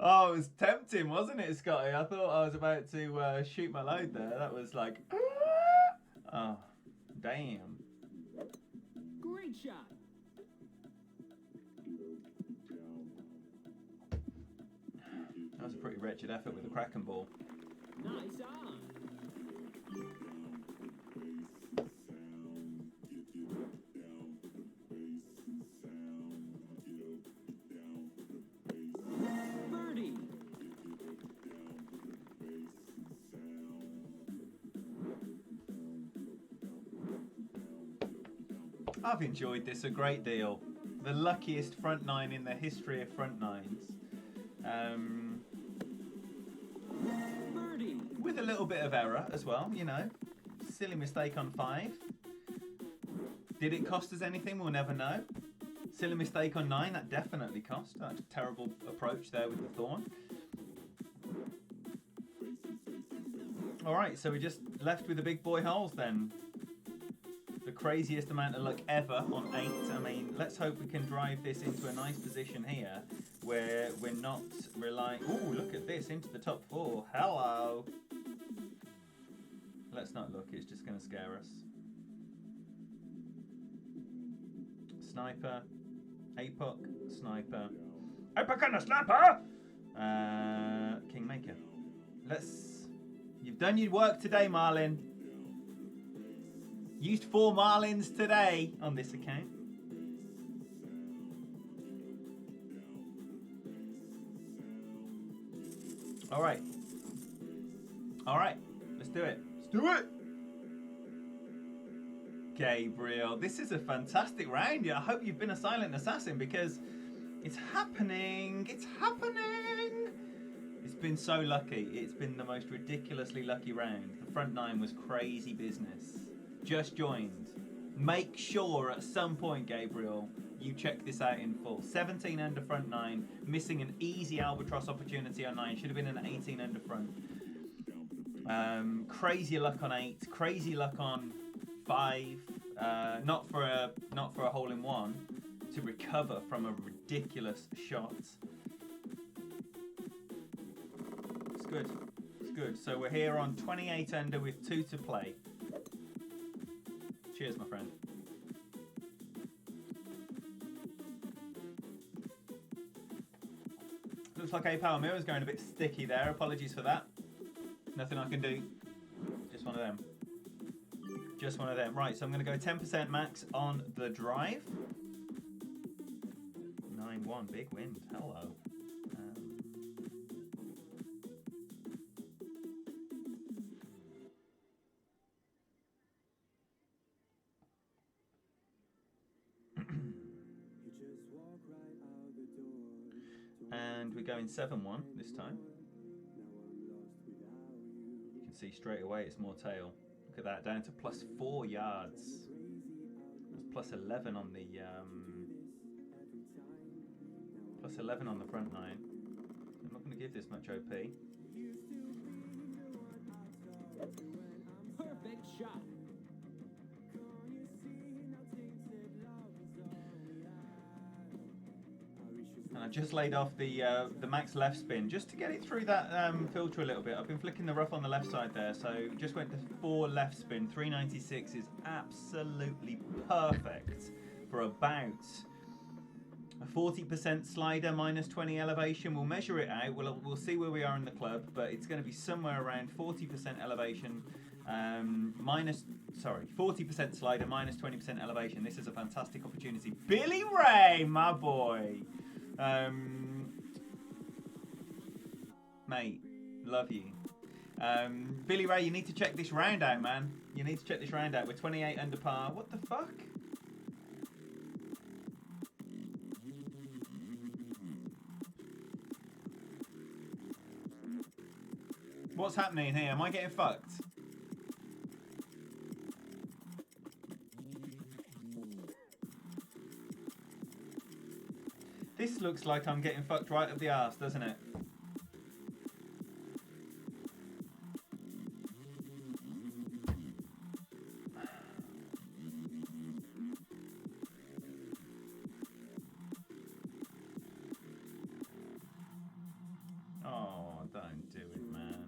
Oh, it was tempting, wasn't it, Scotty? I thought I was about to shoot my load there. That was like... Oh, damn. Great shot. That was a pretty wretched effort with the Kraken ball. Nice on. Birdie. I've enjoyed this a great deal. The luckiest front nine in the history of front nines. Birdie. With a little bit of error as well, you know. Silly mistake on 5. Did it cost us anything? We'll never know. Silly mistake on 9, that definitely cost. That's a terrible approach there with the thorn. Alright, so we just left with the big boy holes then. The craziest amount of luck ever on 8. I mean, let's hope we can drive this into a nice position here where we're not relying... Ooh, look at this, into the top 4. Hello! Let's not look, it's just going to scare us. Sniper. Apoc. Sniper. Apoc and a sniper! Kingmaker. Let's... You've done your work today, Marlin. Used 4 Marlins today on this account. Alright. Alright. Let's do it. Let's do it! Gabriel, this is a fantastic round. I hope you've been a silent assassin because it's happening. It's happening. It's been so lucky. It's been the most ridiculously lucky round. The front 9 was crazy business. Just joined. Make sure at some point, Gabriel, you check this out in full. 17 under front 9, missing an easy albatross opportunity on 9. Should have been an 18 under front. Crazy luck on 8. Crazy luck on 5. Not for a hole in one to recover from a ridiculous shot. It's good. It's good. So we're here on 28 under with 2 to play. Cheers, my friend. Looks like A-Power Mirror is going a bit sticky there. Apologies for that. Nothing I can do. Just one of them. Just one of them. Right, so I'm going to go 10% max on the drive. 9-1, big wind. Hello. And we're going 7-1 this time. You can see straight away it's more tail. Look at that, down to plus 4 yards. That's plus 11 on the plus 11 on the front 9. I'm not going to give this much OP. Perfect shot. And I just laid off the max left spin just to get it through that filter a little bit. I've been flicking the rough on the left side there, so just went to 4 left spin. 396 is absolutely perfect for about a 40% slider, minus 20 elevation. We'll measure it out. We'll see where we are in the club, but it's going to be somewhere around 40% elevation, 40% slider, minus 20% elevation. This is a fantastic opportunity. Billy Ray, my boy. Mate, love you. Billy Ray, you need to check this round out, man. You need to check this round out. We're 28 under par. What the fuck? What's happening here? Am I getting fucked? This looks like I'm getting fucked right up the arse, doesn't it? Oh, don't do it, man.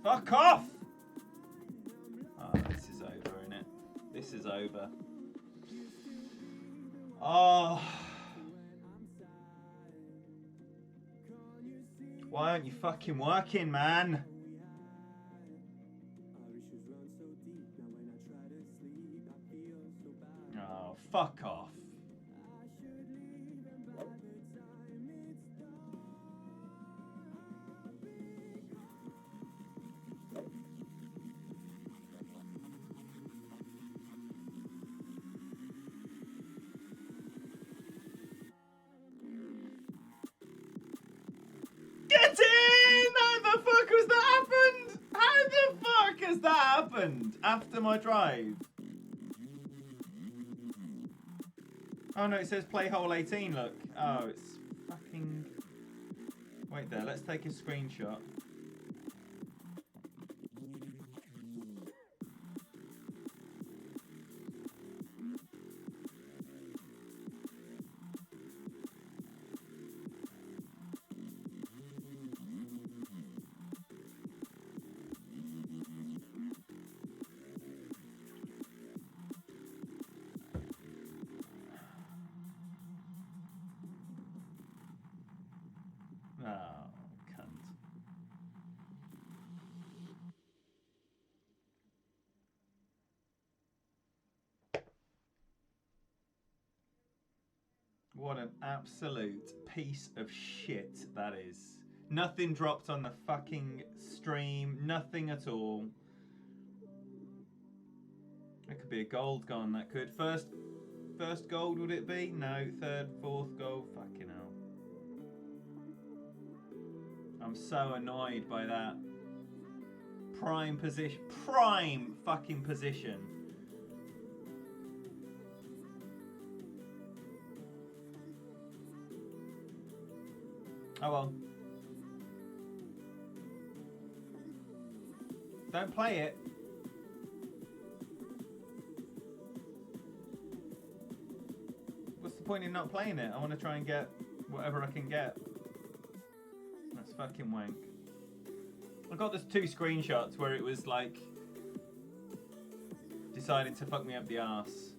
Fuck off! Oh, this is over, isn't it? This is over. Oh. Why aren't you fucking working, man? Oh, fuck off. Get in! How the fuck has that happened? How the fuck has that happened after my drive? Oh no, it says play hole 18, look. Oh, it's fucking... Wait there, let's take a screenshot. Oh, cunt. What an absolute piece of shit that is. Nothing dropped on the fucking stream. Nothing at all. That could be a gold gone. That could. First gold would it be? No. Third, fourth gold. Fucking hell. I'm so annoyed by that. Prime position. Prime fucking position. Oh well. Don't play it. What's the point in not playing it? I want to try and get whatever I can get. That's fucking wank. I got this 2 screenshots where it was like deciding to fuck me up the arse.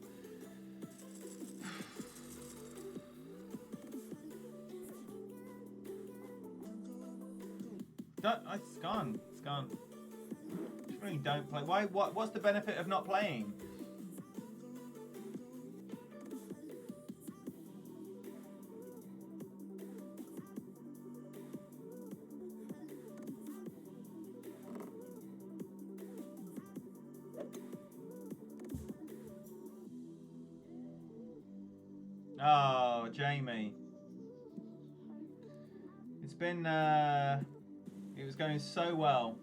It's gone. It's gone. Just really don't play. Why? What's the benefit of not playing? Oh, Jamie. It's been, it was going so well.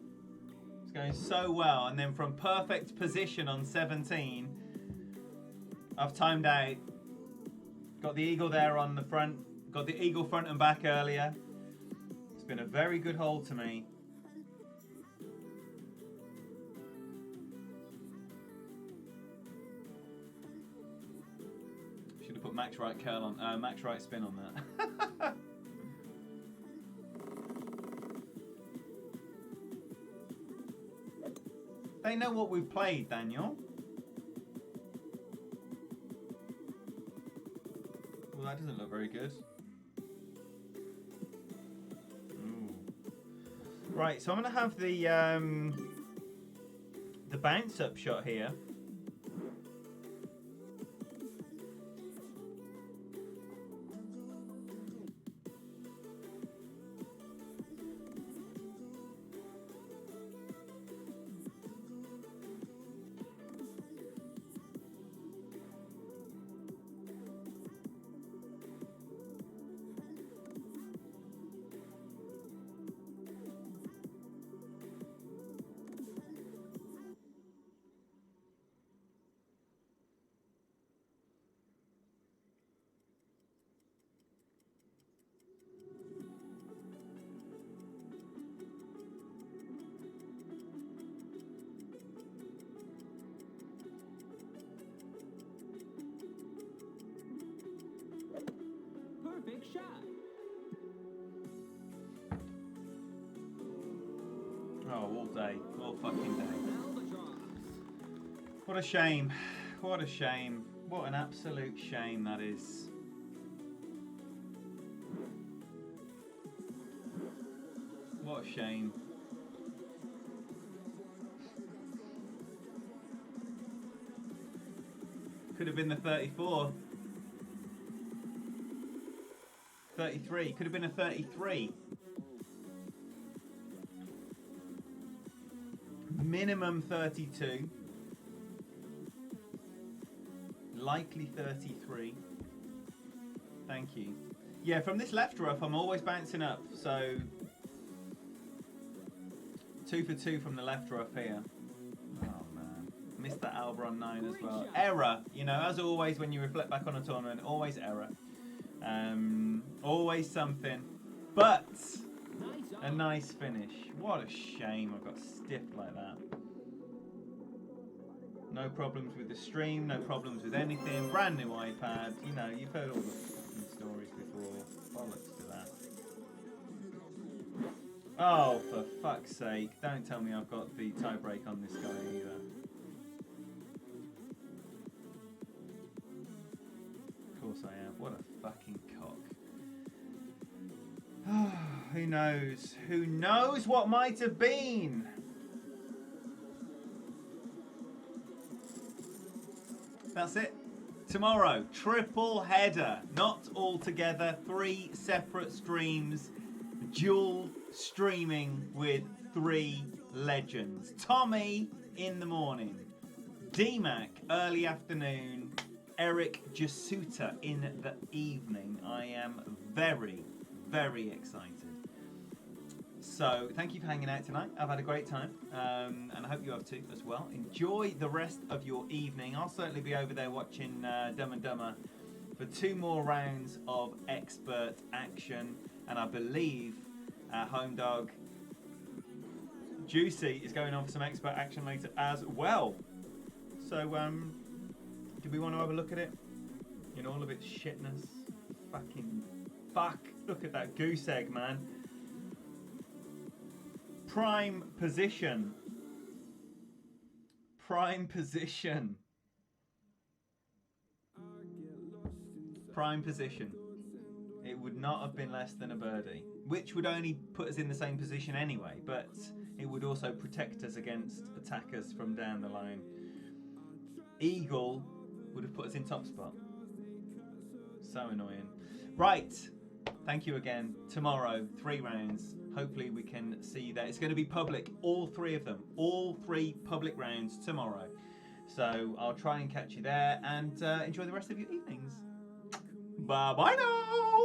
It was going so well. And then from perfect position on 17, I've timed out. Got the eagle there on the front Got the eagle front and back earlier. It's been a very good hole to me. Should have put max right curl on, max right spin on that. They know what we've played, Daniel. Well, that doesn't look very good. Ooh. Right, so I'm going to have the bounce up shot here. Perfect shot. Oh, all day. All fucking day. Albatross. What a shame. What a shame. What an absolute shame that is. What a shame. Could have been the 34. 33. Could have been a 33. Minimum 32. Likely 33. Thank you. Yeah, from this left rough, I'm always bouncing up. So 2 for 2 from the left rough here. Oh man, missed that Alba on 9 as well. Error, you know, as always when you reflect back on a tournament, always error. Always something, but a nice finish. What a shame I got stiffed like that. No problems with the stream, no problems with anything. Brand new iPad. You know, you've heard all the fucking stories before. Bollocks to that. Oh, for fuck's sake. Don't tell me I've got the tie break on this guy either. Of course I have. What a fucking cock. Who knows? Who knows what might have been? That's it. Tomorrow, triple header. Not all together, 3 separate streams. Dual streaming with 3 legends. Tommy in the morning. DMAC early afternoon. Eric Jasuta in the evening. I am very, very excited. So, thank you for hanging out tonight. I've had a great time, and I hope you have too as well. Enjoy the rest of your evening. I'll certainly be over there watching Dumb and Dumber for 2 more rounds of expert action, and I believe Home Dog Juicy is going on for some expert action later as well. So, do we want to have a look at it in all of its shitness? Fucking fuck! Look at that goose egg, man. Prime position. Prime position. Prime position. It would not have been less than a birdie, which would only put us in the same position anyway, but it would also protect us against attackers from down the line. Eagle would have put us in top spot. So annoying. Right. Thank you again. Tomorrow, 3 rounds. Hopefully we can see you there. It's going to be public, all 3 of them. All 3 public rounds tomorrow. So I'll try and catch you there and enjoy the rest of your evenings. Bye-bye now.